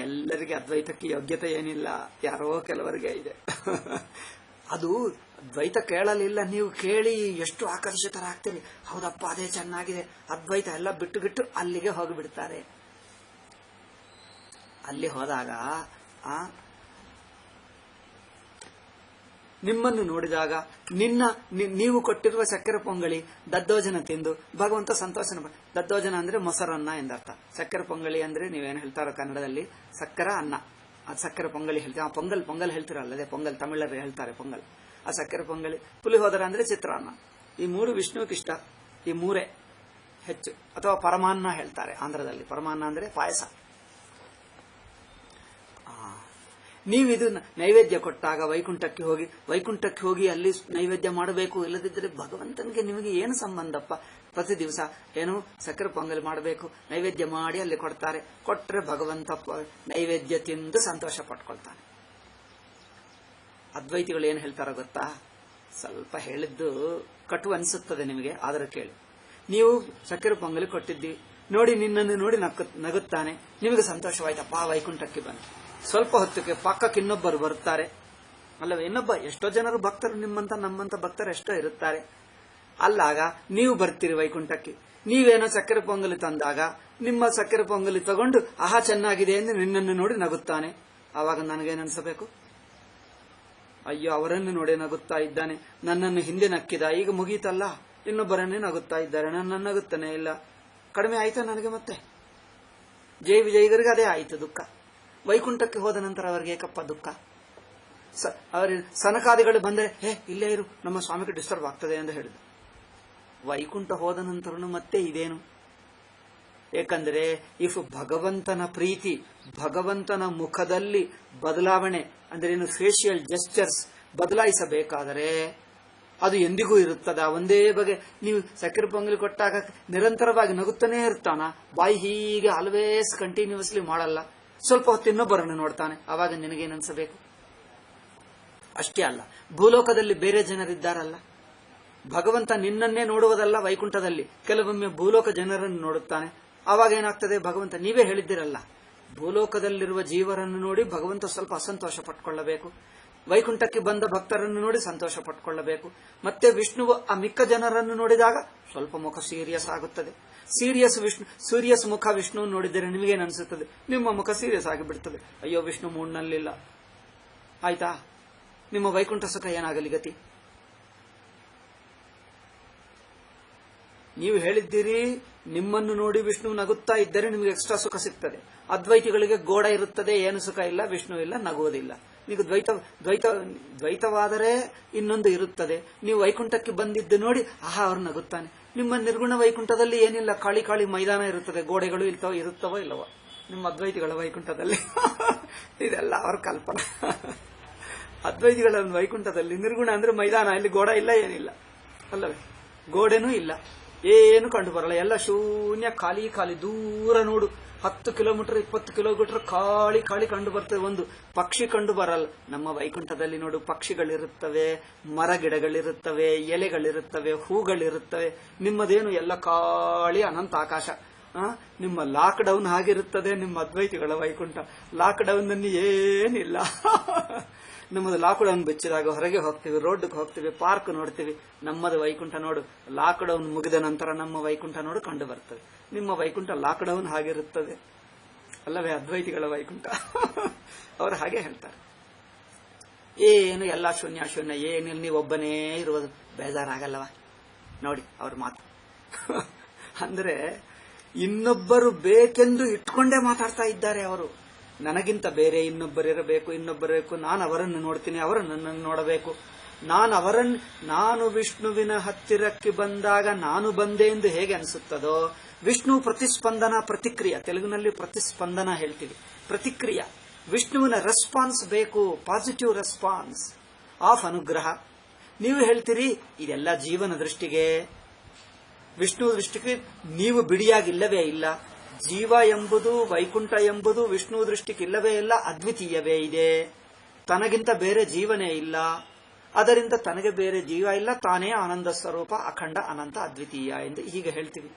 ಎಲ್ಲರಿಗೆ ಅದ್ವೈತಕ್ಕೆ ಯೋಗ್ಯತೆ ಏನಿಲ್ಲ, ಯಾರೋ ಕೆಲವರಿಗೆ ಇದೆ. ಅದು ದ್ವೈತ ಕೇಳಲಿಲ್ಲ, ನೀವು ಕೇಳಿ ಎಷ್ಟು ಆಕರ್ಷಿತರಾಗ್ತೀರಿ. ಹೌದಪ್ಪ ಅದೇ ಚೆನ್ನಾಗಿದೆ, ಅದ್ವೈತ ಎಲ್ಲ ಬಿಟ್ಟು ಅಲ್ಲಿಗೆ ಹೋಗಿಬಿಡ್ತಾರೆ. ಅಲ್ಲಿ ಹೋದಾಗ ನಿಮ್ಮನ್ನು ನೋಡಿದಾಗ ನೀವು ಕೊಟ್ಟಿರುವ ಸಕ್ಕರೆ ಪೊಂಗಳಿ ದದ್ದೋಜನ ತಿಂದು ಭಗವಂತ ಸಂತೋಷನ. ದದ್ದೋಜನ ಅಂದ್ರೆ ಮೊಸರನ್ನ ಎಂದರ್ಥ. ಸಕ್ಕರೆ ಪೊಂಗಳಿ ಅಂದ್ರೆ ನೀವೇನು ಹೇಳ್ತಾರೋ ಕನ್ನಡದಲ್ಲಿ ಸಕ್ಕರ ಅನ್ನ, ಅದು ಸಕ್ಕರೆ ಪೊಂಗಳಿ ಹೇಳ್ತೀವಿ. ಪೊಂಗಲ್ ಹೇಳ್ತೀರಲ್ಲದೆ, ಪೊಂಗಲ್ ತಮಿಳರು ಹೇಳ್ತಾರೆ ಪೊಂಗಲ್. ಆ ಸಕ್ಕರೆ ಪೊಂಗಳಿ. ಪುಲಿಹೋದರ ಅಂದ್ರೆ ಚಿತ್ರಾನ್ನ. ಈ ಮೂರು ವಿಷ್ಣುವಿಗೆ ಇಷ್ಟ, ಈ ಮೂರೇ ಹೆಚ್ಚು. ಅಥವಾ ಪರಮಾನ್ನ ಹೇಳ್ತಾರೆ ಆಂಧ್ರದಲ್ಲಿ. ಪರಮಾನ್ನ ಅಂದ್ರೆ ಪಾಯಸ. ನೀವಿದು ನೈವೇದ್ಯ ಕೊಟ್ಟಾಗ ವೈಕುಂಠಕ್ಕೆ ಹೋಗಿ ಅಲ್ಲಿ ನೈವೇದ್ಯ ಮಾಡಬೇಕು. ಇಲ್ಲದಿದ್ದರೆ ಭಗವಂತನಿಗೆ ನಿಮಗೆ ಏನು ಸಂಬಂಧಪ್ಪ? ಪ್ರತಿ ದಿವಸ ಏನು ಸಕ್ಕರೆ ಪೊಂಗಲ್ ಮಾಡಬೇಕು, ನೈವೇದ್ಯ ಮಾಡಿ ಅಲ್ಲಿ ಕೊಡ್ತಾರೆ. ಕೊಟ್ಟರೆ ಭಗವಂತ ನೈವೇದ್ಯ ತಿಂದು ಸಂತೋಷ ಪಟ್ಕೊಳ್ತಾನೆ. ಅದ್ವೈತಿಗಳು ಏನು ಹೇಳ್ತಾರೋ ಗೊತ್ತಾ? ಸ್ವಲ್ಪ ಹೇಳಿದ್ದು ಕಟು ಅನಿಸುತ್ತದೆ ನಿಮಗೆ, ಆದರೆ ಕೇಳಿ. ನೀವು ಸಕ್ಕರೆ ಪೊಂಗಲ್ ಕೊಟ್ಟಿದ್ದೀವಿ, ನೋಡಿ ನಿನ್ನನ್ನು ನೋಡಿ ನಗುತ್ತಾನೆ, ನಿಮಗೆ ಸಂತೋಷವಾಯ್ತಪ್ಪ, ವೈಕುಂಠಕ್ಕೆ ಬನ್ನಿ. ಸ್ವಲ್ಪ ಹೊತ್ತಿಗೆ ಪಕ್ಕಕ್ಕೆ ಇನ್ನೊಬ್ಬರು ಬರುತ್ತಾರೆ ಅಲ್ಲವೇ? ಎಷ್ಟೋ ಜನರು ಭಕ್ತರು, ನಮ್ಮಂತ ಭಕ್ತರು ಎಷ್ಟೋ ಇರುತ್ತಾರೆ. ಅಲ್ಲಾಗ ನೀವು ಬರ್ತೀರಿ ವೈಕುಂಠಕ್ಕೆ. ನೀವೇನೋ ಸಕ್ಕರೆ ಪೊಂಗಲಿ ತಂದಾಗ ನಿಮ್ಮ ಸಕ್ಕರೆ ಪೊಂಗಲಿ ತಗೊಂಡು ಚೆನ್ನಾಗಿದೆ ಎಂದು ನಿನ್ನನ್ನು ನೋಡಿ ನಗುತ್ತಾನೆ. ಆವಾಗ ನನಗೇನನ್ಸಬೇಕು? ಅಯ್ಯೋ, ಅವರನ್ನು ನೋಡಿ ನಗುತ್ತಾ ಇದ್ದಾನೆ, ನನ್ನನ್ನು ಹಿಂದೆ ನಕ್ಕಿದ, ಈಗ ಮುಗೀತಲ್ಲ, ಇನ್ನೊಬ್ಬರನ್ನೇ ನಗುತ್ತಾ ಇದ್ದಾರೆ, ನನ್ನ ನಗುತ್ತಾನೆ ಇಲ್ಲ. ಕಡಿಮೆ ಆಯ್ತಾ ನನಗೆ? ಮತ್ತೆ ಜೈ ವಿಜಯಿಗರಿಗೆ ಅದೇ ಆಯ್ತು ದುಃಖ. ವೈಕುಂಠಕ್ಕೆ ಹೋದ ನಂತರ ಅವರಿಗೆ ಏಕಪ್ಪ ದುಃಖ. ಸನಕಾದಿಗಳು ಬಂದರೆ ಇಲ್ಲೇ ಇರು, ನಮ್ಮ ಸ್ವಾಮಿಗೆ ಡಿಸ್ಟರ್ಬ್ ಆಗ್ತದೆ ಎಂದು ಹೇಳಿದ. ವೈಕುಂಠ ಹೋದ ನಂತರ ಮತ್ತೆ ಇದೇನು? ಏಕೆಂದರೆ ಇಫ್ ಭಗವಂತನ ಪ್ರೀತಿ, ಭಗವಂತನ ಮುಖದಲ್ಲಿ ಬದಲಾವಣೆ ಅಂದ್ರೆ ಏನು, ಫೇಶಿಯಲ್ ಜೆಸ್ಚರ್ಸ್ ಬದಲಾಯಿಸಬೇಕಾದರೆ ಅದು ಎಂದಿಗೂ ಇರುತ್ತದ? ಒಂದೇ ಬಗೆ ನೀವು ಸಕ್ಕರೆ ಪೊಂಗಲಿ ಕೊಟ್ಟಾಗ ನಿರಂತರವಾಗಿ ನಗುತ್ತಾನೇ ಇರ್ತಾನ, ಬಾಯಿ ಹೀಗೆ ಆಲ್ವೇಸ್ ಕಂಟಿನ್ಯೂಸ್ಲಿ ಮಾಡಲ್ಲ. ಸ್ವಲ್ಪ ಹೊತ್ತು ಇನ್ನೊಬ್ಬರನ್ನು ನೋಡ್ತಾನೆ, ಆವಾಗ ನಿನಗೇನನ್ಸಬೇಕು? ಅಷ್ಟೇ ಅಲ್ಲ, ಭೂಲೋಕದಲ್ಲಿ ಬೇರೆ ಜನರಿದ್ದಾರಲ್ಲ, ಭಗವಂತ ನಿನ್ನನ್ನೇ ನೋಡುವುದಲ್ಲ ವೈಕುಂಠದಲ್ಲಿ, ಕೆಲವೊಮ್ಮೆ ಭೂಲೋಕ ಜನರನ್ನು ನೋಡುತ್ತಾನೆ. ಆವಾಗ ಏನಾಗ್ತದೆ? ಭಗವಂತ ನೀವೇ ಹೇಳಿದ್ದಿರಲ್ಲ, ಭೂಲೋಕದಲ್ಲಿರುವ ಜೀವರನ್ನು ನೋಡಿ ಭಗವಂತ ಸ್ವಲ್ಪ ಅಸಂತೋಷ ಪಟ್ಕೊಳ್ಳಬೇಕು, ವೈಕುಂಠಕ್ಕೆ ಬಂದ ಭಕ್ತರನ್ನು ನೋಡಿ ಸಂತೋಷ ಪಟ್ಕೊಳ್ಳಬೇಕು. ಮತ್ತೆ ವಿಷ್ಣುವು ಆ ಮಿಕ್ಕ ಜನರನ್ನು ನೋಡಿದಾಗ ಸ್ವಲ್ಪ ಮುಖ ಸೀರಿಯಸ್ ಆಗುತ್ತದೆ. ಸೀರಿಯಸ್ ಮುಖ ವಿಷ್ಣು ನೋಡಿದರೆ ನಿಮಗೇನು ಅನಿಸುತ್ತದೆ? ನಿಮ್ಮ ಮುಖ ಸೀರಿಯಸ್ ಆಗಿಬಿಡ್ತದೆ. ಅಯ್ಯೋ, ವಿಷ್ಣು ಮೂಡ್ನಲ್ಲಿಲ್ಲ, ಆಯ್ತಾ? ನಿಮ್ಮ ವೈಕುಂಠ ಸುಖ ಏನಾಗಲಿ ಗತಿ? ನೀವು ಹೇಳಿದ್ದೀರಿ ನಿಮ್ಮನ್ನು ನೋಡಿ ವಿಷ್ಣು ನಗುತ್ತಾ ಇದ್ದರೆ ನಿಮಗೆ ಎಕ್ಸ್ಟ್ರಾ ಸುಖ ಸಿಗ್ತದೆ. ಅದ್ವೈತಿಗಳಿಗೆ ಗೋಡ ಇರುತ್ತದೆ, ಏನು ಸುಖ ಇಲ್ಲ, ವಿಷ್ಣು ಇಲ್ಲ, ನಗುವುದಿಲ್ಲ. ನೀವು ದ್ವೈತವಾದರೆ ಇನ್ನೊಂದು ಇರುತ್ತದೆ. ನೀವು ವೈಕುಂಠಕ್ಕೆ ಬಂದಿದ್ದು ನೋಡಿ ಆಹಾ ಅವ್ರು ನಗುತ್ತಾನೆ. ನಿಮ್ಮ ನಿರ್ಗುಣ ವೈಕುಂಠದಲ್ಲಿ ಏನಿಲ್ಲ, ಖಾಲಿ ಖಾಲಿ ಮೈದಾನ ಇರುತ್ತದೆ, ಗೋಡೆಗಳು ಇರುತ್ತವೋ ಇಲ್ಲವೋ? ನಿಮ್ಮ ಅದ್ವೈತಿಗಳ ವೈಕುಂಠದಲ್ಲಿ ಇದೆಲ್ಲ ಅವ್ರ ಕಲ್ಪನಾ. ಅದ್ವೈತಿಗಳ ವೈಕುಂಠದಲ್ಲಿ ನಿರ್ಗುಣ ಅಂದ್ರೆ ಮೈದಾನ, ಇಲ್ಲಿ ಗೋಡೆ ಇಲ್ಲ, ಏನಿಲ್ಲ ಅಲ್ಲವೇ? ಗೋಡೆನೂ ಇಲ್ಲ, ಏನು ಕಂಡು ಬರಲ್ಲ, ಎಲ್ಲ ಶೂನ್ಯ, ಖಾಲಿ ಖಾಲಿ. ದೂರ ನೋಡು, 10 ಕಿಲೋಮೀಟರ್ 20 ಕಿಲೋಮೀಟರ್ ಖಾಲಿ ಖಾಲಿ ಕಂಡು ಬರ್ತದೆ, ಒಂದು ಪಕ್ಷಿ ಕಂಡು ಬರಲ್ಲ. ನಮ್ಮ ವೈಕುಂಠದಲ್ಲಿ ನೋಡು, ಪಕ್ಷಿಗಳಿರುತ್ತವೆ, ಮರ ಗಿಡಗಳಿರುತ್ತವೆ, ಎಲೆಗಳಿರುತ್ತವೆ, ಹೂಗಳಿರುತ್ತವೆ. ನಿಮ್ಮದೇನು ಎಲ್ಲ ಖಾಲಿ ಅನಂತ ಆಕಾಶ. ನಿಮ್ಮ ಲಾಕ್ ಡೌನ್ ಆಗಿರುತ್ತದೆ ನಿಮ್ಮ ಅದ್ವೈತಿಗಳ ವೈಕುಂಠ. ಲಾಕ್ ಡೌನ್ ನಲ್ಲಿ ಏನಿಲ್ಲ. ನಮ್ಮದು ಲಾಕ್ ಡೌನ್ ಬೆಚ್ಚಿದಾಗ ಹೊರಗೆ ಹೋಗ್ತೀವಿ, ರೋಡ್ಗೆ ಹೋಗ್ತೀವಿ, ಪಾರ್ಕ್ ನೋಡ್ತೀವಿ. ನಮ್ಮದು ವೈಕುಂಠ ನೋಡು, ಲಾಕ್ ಡೌನ್ ಮುಗಿದ ನಂತರ ನಮ್ಮ ವೈಕುಂಠ ನೋಡು ಕಂಡು ಬರ್ತದೆ. ನಿಮ್ಮ ವೈಕುಂಠ ಲಾಕ್ ಡೌನ್ ಆಗಿರುತ್ತದೆ ಅಲ್ಲವೇ? ಅದ್ವೈತಿಗಳ ವೈಕುಂಠ ಅವರು ಹಾಗೆ ಹೇಳ್ತಾರೆ. ಏನು ಎಲ್ಲ ಶೂನ್ಯ ಶೂನ್ಯ, ಏನಿಲ್ಲ, ನೀವೊಬ್ಬನೇ ಇರುವುದು. ಬೇಜಾರಾಗಲ್ಲವ? ನೋಡಿ ಅವ್ರ ಮಾತು. ಅಂದ್ರೆ ಇನ್ನೊಬ್ಬರು ಬೇಕೆಂದು ಇಟ್ಕೊಂಡೇ ಮಾತಾಡ್ತಾ ಇದ್ದಾರೆ ಅವರು. ನನಗಿಂತ ಬೇರೆ ಇನ್ನೊಬ್ಬರಿರಬೇಕು, ಇನ್ನೊಬ್ಬರಿರಬೇಕು, ನಾನು ಅವರನ್ನು ನೋಡ್ತೀನಿ, ಅವರು ನನ್ನನ್ನು ನೋಡಬೇಕು. ನಾನು ವಿಷ್ಣುವಿನ ಹತ್ತಿರಕ್ಕೆ ಬಂದಾಗ ನಾನು ಬಂದೆ ಎಂದು ಹೇಗೆ ಅನಿಸುತ್ತದೋ, ವಿಷ್ಣು ಪ್ರತಿಸ್ಪಂದನ, ಪ್ರತಿಕ್ರಿಯೆ, ತೆಲುಗಿನಲ್ಲಿ ಪ್ರತಿಸ್ಪಂದನ ಹೇಳ್ತೀವಿ, ಪ್ರತಿಕ್ರಿಯೆ. ವಿಷ್ಣುವಿನ ರೆಸ್ಪಾನ್ಸ್ ಬೇಕು, ಪಾಸಿಟಿವ್ ರೆಸ್ಪಾನ್ಸ್ ಆಫ್ ಅನುಗ್ರಹ. ನೀವು ಹೇಳ್ತೀರಿ ಇದೆಲ್ಲ ಜೀವನ ದೃಷ್ಟಿಗೆ, ವಿಷ್ಣು ದೃಷ್ಟಿಗೆ ನೀವು ಬಿಡಿಯಾಗಿಲ್ಲವೇ ಇಲ್ಲ. ಜೀವ ಎಂಬುದು, ವೈಕುಂಠ ಎಂಬುದು ವಿಷ್ಣು ದೃಷ್ಟಿಗೆ ಇಲ್ಲವೇ ಇಲ್ಲ, ಅದ್ವಿತೀಯವೇ ಇದೆ. ತನಗಿಂತ ಬೇರೆ ಜೀವನೇ ಇಲ್ಲ, ಅದರಿಂದ ತನಗೆ ಬೇರೆ ಜೀವ ಇಲ್ಲ, ತಾನೇ ಆನಂದ ಸ್ವರೂಪ, ಅಖಂಡ, ಅನಂತ, ಅದ್ವಿತೀಯ ಎಂದು ಹೀಗೆ ಹೇಳ್ತೀವಿ.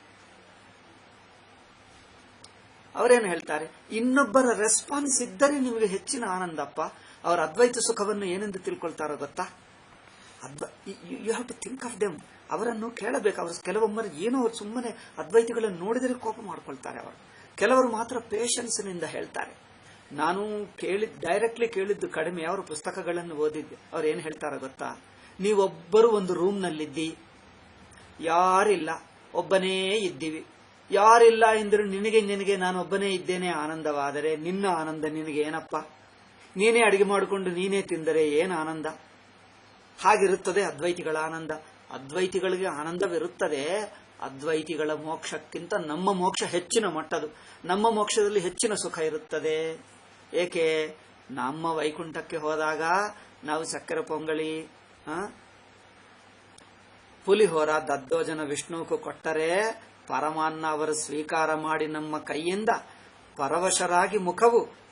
ಅವರೇನು ಹೇಳ್ತಾರೆ? ಇನ್ನೊಬ್ಬರ ರೆಸ್ಪಾನ್ಸ್ ಇದ್ದರೆ ನಿಮಗೆ ಹೆಚ್ಚಿನ ಆನಂದಪ್ಪ. ಅವರ ಅದ್ವೈತ ಸುಖವನ್ನು ಏನೆಂದು ತಿಳ್ಕೊಳ್ತಾರೋ ಗೊತ್ತಾ? You have to think of them. ಅವರನ್ನು ಕೇಳಬೇಕು. ಅವರು ಕೆಲವೊಮ್ಮೆ ಏನೋ ಅವ್ರು ಸುಮ್ಮನೆ ಅದ್ವೈತಿಗಳನ್ನು ನೋಡಿದರೆ ಕೋಪ ಮಾಡ್ಕೊಳ್ತಾರೆ. ಅವರು ಕೆಲವರು ಮಾತ್ರ ಪೇಷನ್ಸ್ನಿಂದ ಹೇಳ್ತಾರೆ. ನಾನು ಡೈರೆಕ್ಟ್ಲಿ ಕೇಳಿದ್ದು ಕಡಿಮೆ, ಅವರ ಪುಸ್ತಕಗಳನ್ನು ಓದಿದ್ದೆ. ಅವ್ರು ಏನ್ ಹೇಳ್ತಾರೋ ಗೊತ್ತಾ? ನೀವೊಬ್ಬರು ಒಂದು ರೂಮ್ನಲ್ಲಿದ್ದಿ, ಯಾರಿಲ್ಲ, ಒಬ್ಬನೇ ಇದ್ದೀವಿ. ಯಾರಿಲ್ಲ ಎಂದ್ರೆ ನಿನಗೆ ನಾನೊಬ್ಬನೇ ಇದ್ದೇನೆ ಆನಂದವಾದರೆ, ನಿನ್ನ ಆನಂದ ನಿನಗೆ ಏನಪ್ಪ? ನೀನೇ ಅಡಿಗೆ ಮಾಡಿಕೊಂಡು ನೀನೇ ತಿಂದರೆ ಏನು ಆನಂದ? ಹಾಗಿರುತ್ತದೆ ಅದ್ವೈತಿಗಳ ಆನಂದ. ಅದ್ವೈತಿಗಳಿಗೆ ಆನಂದವಿರುತ್ತದೆ. ಅದ್ವೈತಿಗಳ ಮೋಕ್ಷಕ್ಕಿಂತ ನಮ್ಮ ಮೋಕ್ಷ ಹೆಚ್ಚಿನ ಮಟ್ಟದು. ನಮ್ಮ ಮೋಕ್ಷದಲ್ಲಿ ಹೆಚ್ಚಿನ ಸುಖ ಇರುತ್ತದೆ. ಏಕೆ? ನಮ್ಮ ವೈಕುಂಠಕ್ಕೆ ಹೋದಾಗ ನಾವು ಸಕ್ಕರೆ ಪೊಂಗಳಿ, ಪುಲಿಹೋರ, ದದ್ದೋಜನ ವಿಷ್ಣುಕು ಕೊಟ್ಟರೆ ಪರಮಾನ್ನ ಅವರು ಸ್ವೀಕಾರ ಮಾಡಿ ನಮ್ಮ ಕೈಯಿಂದ ಪರವಶರಾಗಿ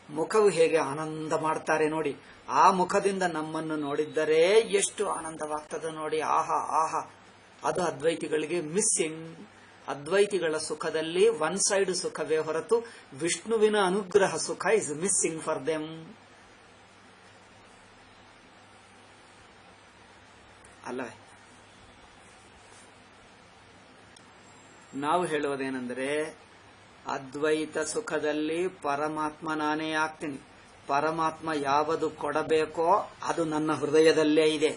ಮುಖವು ಹೇಗೆ ಆನಂದ ಮಾಡ್ತಾರೆ ನೋಡಿ. ಆ ಮುಖದಿಂದ ನಮ್ಮನ್ನು ನೋಡಿದ್ದರೆ ಎಷ್ಟು ಆನಂದವಾಗ್ತದೆ ನೋಡಿ. ಆಹಾ ಆಹಾ, ಅದು ಅದ್ವೈತಿಗಳಿಗೆ ಮಿಸ್ಸಿಂಗ್. ಅದ್ವೈತಿಗಳ ಸುಖದಲ್ಲಿ ಒನ್ ಸೈಡ್ ಸುಖವೇ ಹೊರತು ವಿಷ್ಣುವಿನ ಅನುಗ್ರಹ ಸುಖ ಇಸ್ ಮಿಸ್ಸಿಂಗ್ ಫಾರ್ ದೆಮ್. ಅಲ್ಲವೇ? ನಾವು ಹೇಳುವುದೇನೆಂದರೆ, ಅದ್ವೈತ ಸುಖದಲ್ಲಿ ಪರಮಾತ್ಮ ನಾನೇ ಆಗ್ತೀನಿ. ಪರಮಾತ್ಮ ಯಾವುದು ಕೊಡಬೇಕೋ ಅದು ನನ್ನ ಹೃದಯದಲ್ಲೇ ಇದೆ.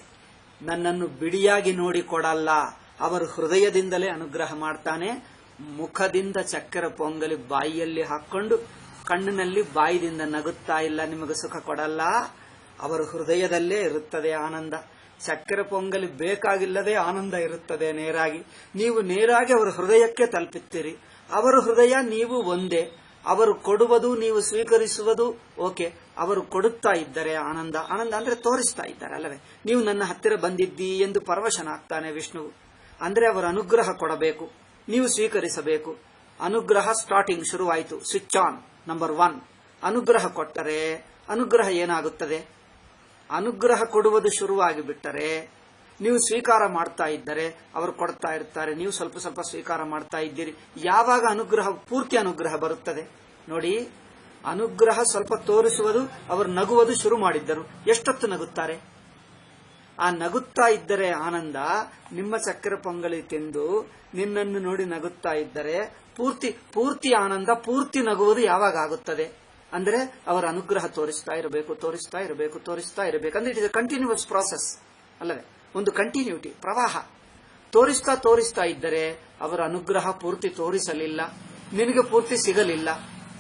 ನನ್ನನ್ನು ಬಿಡಿಯಾಗಿ ನೋಡಿ ಕೊಡಲ್ಲ, ಅವರು ಹೃದಯದಿಂದಲೇ ಅನುಗ್ರಹ ಮಾಡ್ತಾನೆ. ಮುಖದಿಂದ ಚಕ್ಕೆರೆ ಪೊಂಗಲಿ ಬಾಯಿಯಲ್ಲಿ ಹಾಕೊಂಡು ಕಣ್ಣಿನಲ್ಲಿ ಬಾಯಿದಿಂದ ನಗುತ್ತಾ ಇಲ್ಲ, ನಿಮಗೆ ಸುಖ ಕೊಡಲ್ಲ. ಅವರ ಹೃದಯದಲ್ಲೇ ಇರುತ್ತದೆ ಆನಂದ. ಚಕ್ಕೆರೆ ಪೊಂಗಲಿ ಬೇಕಾಗಿಲ್ಲದೆ ಆನಂದ ಇರುತ್ತದೆ ನೇರಾಗಿ. ನೀವು ನೇರಾಗಿ ಅವರ ಹೃದಯಕ್ಕೆ ತಲುಪುತ್ತೀರಿ. ಅವರ ಹೃದಯ ನೀವು ಒಂದೇ. ಅವರು ಕೊಡುವುದು, ನೀವು ಸ್ವೀಕರಿಸುವುದು ಓಕೆ. ಅವರು ಕೊಡುತ್ತಾ ಇದ್ದರೆ ಆನಂದ. ಆನಂದ ಅಂದ್ರೆ ತೋರಿಸ್ತಾ ಇದ್ದಾರೆ ಅಲ್ಲವೇ? ನೀವು ನನ್ನ ಹತ್ತಿರ ಬಂದಿದ್ದೀ ಎಂದು ಪರವಶನಾಗ್ತಾನೆ ವಿಷ್ಣುವು. ಅಂದ್ರೆ ಅವರ ಅನುಗ್ರಹ ಕೊಡಬೇಕು, ನೀವು ಸ್ವೀಕರಿಸಬೇಕು. ಅನುಗ್ರಹ ಸ್ಟಾರ್ಟಿಂಗ್ ಶುರುವಾಯಿತು, ಸ್ವಿಚ್ ಆನ್ ನಂಬರ್ 1. ಅನುಗ್ರಹ ಕೊಟ್ಟರೆ ಅನುಗ್ರಹ ಏನಾಗುತ್ತದೆ? ಅನುಗ್ರಹ ಕೊಡುವುದು ಶುರುವಾಗಿ ಬಿಟ್ಟರೆ, ನೀವು ಸ್ವೀಕಾರ ಮಾಡ್ತಾ ಇದ್ದರೆ ಅವರು ಕೊಡ್ತಾ ಇರ್ತಾರೆ, ನೀವು ಸ್ವಲ್ಪ ಸ್ವಲ್ಪ ಸ್ವೀಕಾರ ಮಾಡ್ತಾ ಇದ್ದೀರಿ. ಯಾವಾಗ ಅನುಗ್ರಹ, ಪೂರ್ತಿ ಅನುಗ್ರಹ ಬರುತ್ತದೆ ನೋಡಿ. ಅನುಗ್ರಹ ಸ್ವಲ್ಪ ತೋರಿಸುವುದು, ಅವರು ನಗುವುದು ಶುರು ಮಾಡಿದ್ದರು. ಎಷ್ಟೊತ್ತು ನಗುತ್ತಾರೆ? ಆ ನಗುತ್ತಾ ಇದ್ದರೆ ಆನಂದ. ನಿಮ್ಮ ಚಕ್ಕೆರೆ ಪೊಂಗಲಿ ತಿಂದು ನಿನ್ನನ್ನು ನೋಡಿ ನಗುತ್ತಾ ಇದ್ದರೆ ಪೂರ್ತಿ ಆನಂದ, ಪೂರ್ತಿ ನಗುವುದು ಯಾವಾಗ ಆಗುತ್ತದೆ ಅಂದ್ರೆ ಅವರ ಅನುಗ್ರಹ ತೋರಿಸ್ತಾ ಇರಬೇಕು, ತೋರಿಸ್ತಾ ಇರಬೇಕು, ತೋರಿಸ್ತಾ ಇರಬೇಕು. ಅಂದ್ರೆ it is a continuous process ಅಲ್ಲವೇ, ಒಂದು ಕಂಟಿನ್ಯೂಟಿ, ಪ್ರವಾಹ. ತೋರಿಸ್ತಾ ತೋರಿಸ್ತಾ ಇದ್ದರೆ ಅವರ ಅನುಗ್ರಹ ಪೂರ್ತಿ ತೋರಿಸಲಿಲ್ಲ, ನಿನಗೆ ಪೂರ್ತಿ ಸಿಗಲಿಲ್ಲ,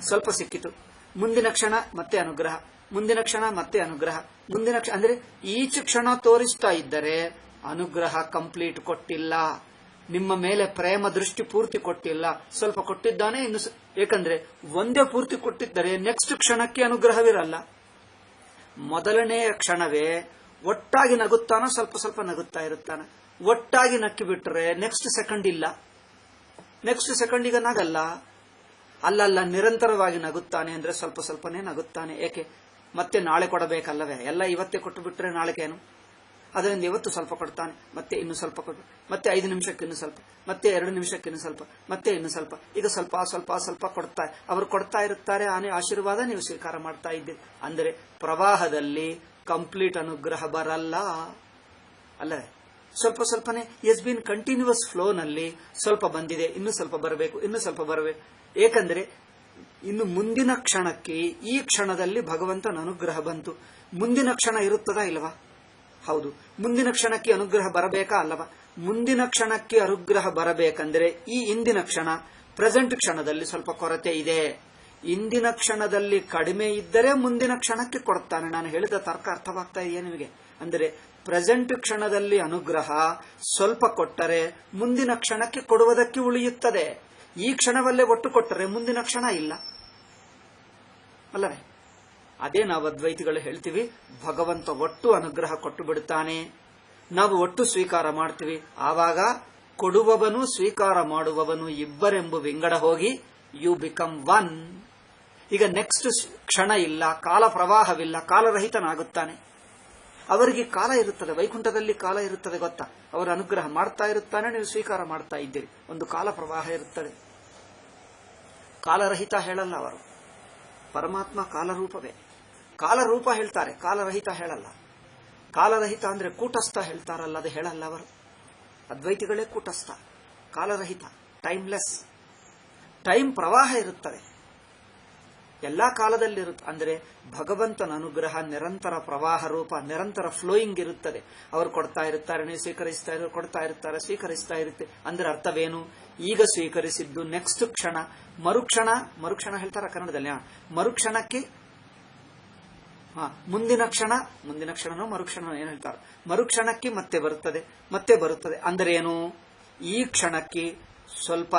ಸ್ವಲ್ಪ ಸಿಕ್ಕಿತು, ಮುಂದಿನ ಕ್ಷಣ ಮತ್ತೆ ಅನುಗ್ರಹ, ಮುಂದಿನ ಕ್ಷಣ ಮತ್ತೆ ಅನುಗ್ರಹ, ಮುಂದಿನ ಕ್ಷಣ ಅಂದ್ರೆ ಈಚ್ ಕ್ಷಣ ತೋರಿಸ್ತಾ ಇದ್ದರೆ ಅನುಗ್ರಹ ಕಂಪ್ಲೀಟ್ ಕೊಟ್ಟಿಲ್ಲ, ನಿಮ್ಮ ಮೇಲೆ ಪ್ರೇಮ ದೃಷ್ಟಿ ಪೂರ್ತಿ ಕೊಟ್ಟಿಲ್ಲ, ಸ್ವಲ್ಪ ಕೊಟ್ಟಿದ್ದಾನೆ ಇನ್ನು. ಏಕೆಂದ್ರೆ ಒಂದೇ ಪೂರ್ತಿ ಕೊಟ್ಟಿದ್ದರೆ ನೆಕ್ಸ್ಟ್ ಕ್ಷಣಕ್ಕೆ ಅನುಗ್ರಹವಿರಲ್ಲ. ಮೊದಲನೆಯ ಕ್ಷಣವೇ ಒಟ್ಟಾಗಿ ನಗುತ್ತಾನೋ ಸ್ವಲ್ಪ ಸ್ವಲ್ಪ ನಗುತ್ತಾ ಇರುತ್ತಾನೆ, ಒಟ್ಟಾಗಿ ನಕ್ಕಿ ಬಿಟ್ರೆ ನೆಕ್ಸ್ಟ್ ಸೆಕೆಂಡ್ ಇಲ್ಲ, ನೆಕ್ಸ್ಟ್ ಸೆಕೆಂಡ್ ಈಗ ನಗಲ್ಲ. ಅಲ್ಲಲ್ಲ, ನಿರಂತರವಾಗಿ ನಗುತ್ತಾನೆ ಅಂದ್ರೆ ಸ್ವಲ್ಪ ಸ್ವಲ್ಪನೇ ನಗುತ್ತಾನೆ. ಏಕೆ? ಮತ್ತೆ ನಾಳೆ ಕೊಡಬೇಕಲ್ಲವೇ, ಎಲ್ಲ ಇವತ್ತೇ ಕೊಟ್ಟು ಬಿಟ್ರೆ ನಾಳೆಗೇನು? ಅದರಿಂದ ಇವತ್ತು ಸ್ವಲ್ಪ ಕೊಡ್ತಾನೆ, ಮತ್ತೆ ಇನ್ನು ಸ್ವಲ್ಪ ಕೊಟ್ಟು, ಮತ್ತೆ 5 ನಿಮಿಷಕ್ಕೆ ಇನ್ನು ಸ್ವಲ್ಪ, ಮತ್ತೆ 2 ನಿಮಿಷಕ್ಕೆ ಇನ್ನು ಸ್ವಲ್ಪ, ಮತ್ತೆ ಇನ್ನು ಸ್ವಲ್ಪ, ಈಗ ಸ್ವಲ್ಪ ಸ್ವಲ್ಪ ಸ್ವಲ್ಪ ಕೊಡ್ತಾ ಅವರು ಕೊಡ್ತಾ ಇರುತ್ತಾರೆ. ಆನೆ ಆಶೀರ್ವಾದ ನೀವು ಸ್ವೀಕಾರ ಮಾಡ್ತಾ ಇದ್ದೀರಿ. ಅಂದರೆ ಪ್ರವಾಹದಲ್ಲಿ ಕಂಪ್ಲೀಟ್ ಅನುಗ್ರಹ ಬರಲ್ಲ ಅಲ್ಲವೇ, ಸ್ವಲ್ಪ ಸ್ವಲ್ಪನೇ. ಎಸ್ ಬಿನ್ ಕಂಟಿನ್ಯೂಸ್ ಫ್ಲೋನಲ್ಲಿ ಸ್ವಲ್ಪ ಬಂದಿದೆ, ಇನ್ನು ಸ್ವಲ್ಪ ಬರಬೇಕು, ಇನ್ನು ಸ್ವಲ್ಪ ಬರಬೇಕು. ಏಕೆಂದ್ರೆ ಇನ್ನು ಮುಂದಿನ ಕ್ಷಣಕ್ಕೆ ಈ ಕ್ಷಣದಲ್ಲಿ ಭಗವಂತನ ಅನುಗ್ರಹ ಬಂತು. ಮುಂದಿನ ಕ್ಷಣ ಇರುತ್ತದಾ ಇಲ್ಲವಾ? ಹೌದು. ಮುಂದಿನ ಕ್ಷಣಕ್ಕೆ ಅನುಗ್ರಹ ಬರಬೇಕಾ ಅಲ್ಲವಾ? ಮುಂದಿನ ಕ್ಷಣಕ್ಕೆ ಅನುಗ್ರಹ ಬರಬೇಕಂದ್ರೆ ಈ ಇಂದಿನ ಕ್ಷಣ, ಪ್ರೆಸೆಂಟ್ ಕ್ಷಣದಲ್ಲಿ ಸ್ವಲ್ಪ ಕೊರತೆ ಇದೆ. ಇಂದಿನ ಕ್ಷಣದಲ್ಲಿ ಕಡಿಮೆ ಇದ್ದರೆ ಮುಂದಿನ ಕ್ಷಣಕ್ಕೆ ಕೊಡ್ತಾನೆ. ನಾನು ಹೇಳಿದ ತರ್ಕ ಅರ್ಥವಾಗ್ತಾ ಇದೆಯಾ ನಿಮಗೆ? ಅಂದರೆ ಪ್ರೆಸೆಂಟ್ ಕ್ಷಣದಲ್ಲಿ ಅನುಗ್ರಹ ಸ್ವಲ್ಪ ಕೊಟ್ಟರೆ ಮುಂದಿನ ಕ್ಷಣಕ್ಕೆ ಕೊಡುವುದಕ್ಕೆ ಉಳಿಯುತ್ತದೆ. ಈ ಕ್ಷಣವಲ್ಲೇ ಒಟ್ಟು ಕೊಟ್ಟರೆ ಮುಂದಿನ ಕ್ಷಣ ಇಲ್ಲ ಅಲ್ಲವೇ? ಅದೇ ನಾವು ಅದ್ವೈತಿಗಳು ಹೇಳ್ತೀವಿ, ಭಗವಂತ ಒಟ್ಟು ಅನುಗ್ರಹ ಕೊಟ್ಟು ಬಿಡುತ್ತಾನೆ, ನಾವು ಒಟ್ಟು ಸ್ವೀಕಾರ ಮಾಡ್ತೀವಿ. ಆವಾಗ ಕೊಡುವವನು ಸ್ವೀಕಾರ ಮಾಡುವವನು ಇಬ್ಬರೆಂಬು ವಿಂಗಡ ಹೋಗಿ ಯು ಬಿಕಮ್ ಒನ್. ಈಗ ನೆಕ್ಸ್ಟ್ ಕ್ಷಣ ಇಲ್ಲ, ಕಾಲ ಪ್ರವಾಹವಿಲ್ಲ, ಕಾಲರಹಿತನಾಗುತ್ತಾನೆ. ಅವರಿಗೆ ಕಾಲ ಇರುತ್ತದೆ, ವೈಕುಂಠದಲ್ಲಿ ಕಾಲ ಇರುತ್ತದೆ ಗೊತ್ತಾ? ಅವರ ಅನುಗ್ರಹ ಮಾಡ್ತಾ ಇರುತ್ತಾನೆ, ನೀವು ಸ್ವೀಕಾರ ಮಾಡ್ತಾ ಇದ್ದೀರಿ. ಒಂದು ಕಾಲ ಪ್ರವಾಹ ಇರುತ್ತದೆ. ಕಾಲರಹಿತ ಹೇಳಲ್ಲ ಅವರು, ಪರಮಾತ್ಮ ಕಾಲರೂಪವೇ. ಕಾಲರೂಪ ಹೇಳ್ತಾರೆ, ಕಾಲರಹಿತ ಹೇಳಲ್ಲ. ಕಾಲರಹಿತ ಅಂದ್ರೆ ಕೂಟಸ್ಥ ಹೇಳ್ತಾರಲ್ಲ, ಅದು ಹೇಳಲ್ಲ ಅವರು. ಅದ್ವೈತಿಗಳೇ ಕೂಟಸ್ಥ, ಕಾಲರಹಿತ, ಟೈಮ್ಲೆಸ್. ಟೈಮ್ ಪ್ರವಾಹ ಇರುತ್ತದೆ, ಎಲ್ಲಾ ಕಾಲದಲ್ಲಿರುತ್ತೆ. ಅಂದರೆ ಭಗವಂತನ ಅನುಗ್ರಹ ನಿರಂತರ ಪ್ರವಾಹ ರೂಪ, ನಿರಂತರ ಫ್ಲೋಯಿಂಗ್ ಇರುತ್ತದೆ. ಅವರು ಕೊಡ್ತಾ ಇರುತ್ತಾರೆ, ನೀವು ಸ್ವೀಕರಿಸ್ತಾ ಇರೋ, ಕೊಡ್ತಾ ಇರ್ತಾರೆ, ಸ್ವೀಕರಿಸ್ತಾ ಇರುತ್ತೆ. ಅಂದ್ರೆ ಅರ್ಥವೇನು? ಈಗ ಸ್ವೀಕರಿಸಿದ್ದು ನೆಕ್ಸ್ಟ್ ಕ್ಷಣ, ಮರುಕ್ಷಣ, ಮರುಕ್ಷಣ ಹೇಳ್ತಾರ ಕನ್ನಡದಲ್ಲಿ, ಮರುಕ್ಷಣಕ್ಕೆ ಮುಂದಿನ ಕ್ಷಣ, ಮುಂದಿನ ಕ್ಷಣನೋ ಮರುಕ್ಷಣನೋ ಏನು ಹೇಳ್ತಾರೆ, ಮರುಕ್ಷಣಕ್ಕೆ ಮತ್ತೆ ಬರುತ್ತದೆ, ಮತ್ತೆ ಬರುತ್ತದೆ. ಅಂದರೆ ಏನು? ಈ ಕ್ಷಣಕ್ಕೆ ಸ್ವಲ್ಪ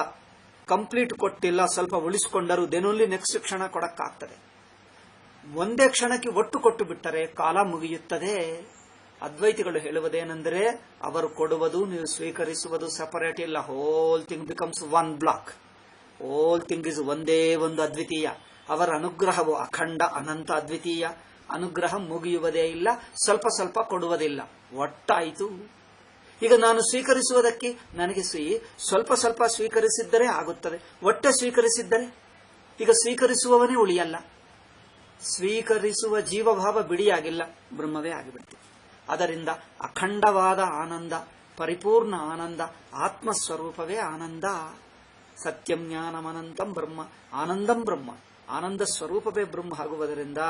ಕಂಪ್ಲೀಟ್ ಕೊಟ್ಟಿಲ್ಲ, ಸ್ವಲ್ಪ ಉಳಿಸಿಕೊಂಡರು, ದೆನೋನ್ಲಿ ನೆಕ್ಸ್ಟ್ ಕ್ಷಣ ಕೊಡಕ್ಕಾಗ್ತದೆ. ಒಂದೇ ಕ್ಷಣಕ್ಕೆ ಒಟ್ಟು ಕೊಟ್ಟು ಬಿಟ್ಟರೆ ಕಾಲ ಮುಗಿಯುತ್ತದೆ. ಅದ್ವೈತಿಗಳು ಹೇಳುವುದೇನೆಂದರೆ, ಅವರು ಕೊಡುವುದು ನೀವು ಸ್ವೀಕರಿಸುವುದು ಸಪರೇಟ್ ಇಲ್ಲ. Whole thing becomes one block. Whole thing is ಒಂದೇ ಒಂದು ಅದ್ವಿತೀಯ. ಅವರ ಅನುಗ್ರಹವು ಅಖಂಡ ಅನಂತ ಅದ್ವಿತೀಯ. ಅನುಗ್ರಹ ಮುಗಿಯುವುದೇ ಇಲ್ಲ, ಸ್ವಲ್ಪ ಸ್ವಲ್ಪ ಕೊಡುವುದಿಲ್ಲ, ಒಟ್ಟಾಯಿತು. ಈಗ ನಾನು ಸ್ವೀಕರಿಸುವುದಕ್ಕೆ ನನಗೆ ಸ್ವಲ್ಪ ಸ್ವಲ್ಪ ಸ್ವೀಕರಿಸಿದ್ದರೆ ಆಗುತ್ತದೆ, ಒಟ್ಟೆ ಸ್ವೀಕರಿಸಿದ್ದರೆ ಈಗ ಸ್ವೀಕರಿಸುವವನೇ ಉಳಿಯಲ್ಲ. ಸ್ವೀಕರಿಸುವ ಜೀವಭಾವ ಬಿಡಿಯಾಗಿಲ್ಲ, ಬ್ರಹ್ಮವೇ ಆಗಿಬಿಡ್ತೀವಿ. ಅದರಿಂದ ಅಖಂಡವಾದ ಆನಂದ, ಪರಿಪೂರ್ಣ ಆನಂದ, ಆತ್ಮಸ್ವರೂಪವೇ ಆನಂದ. ಸತ್ಯಂ ಜ್ಞಾನಮನಂತಂ ಬ್ರಹ್ಮ, ಆನಂದಂ ಬ್ರಹ್ಮ, ಆನಂದ ಸ್ವರೂಪವೇ ಬ್ರಹ್ಮ ಆಗುವುದರಿಂದ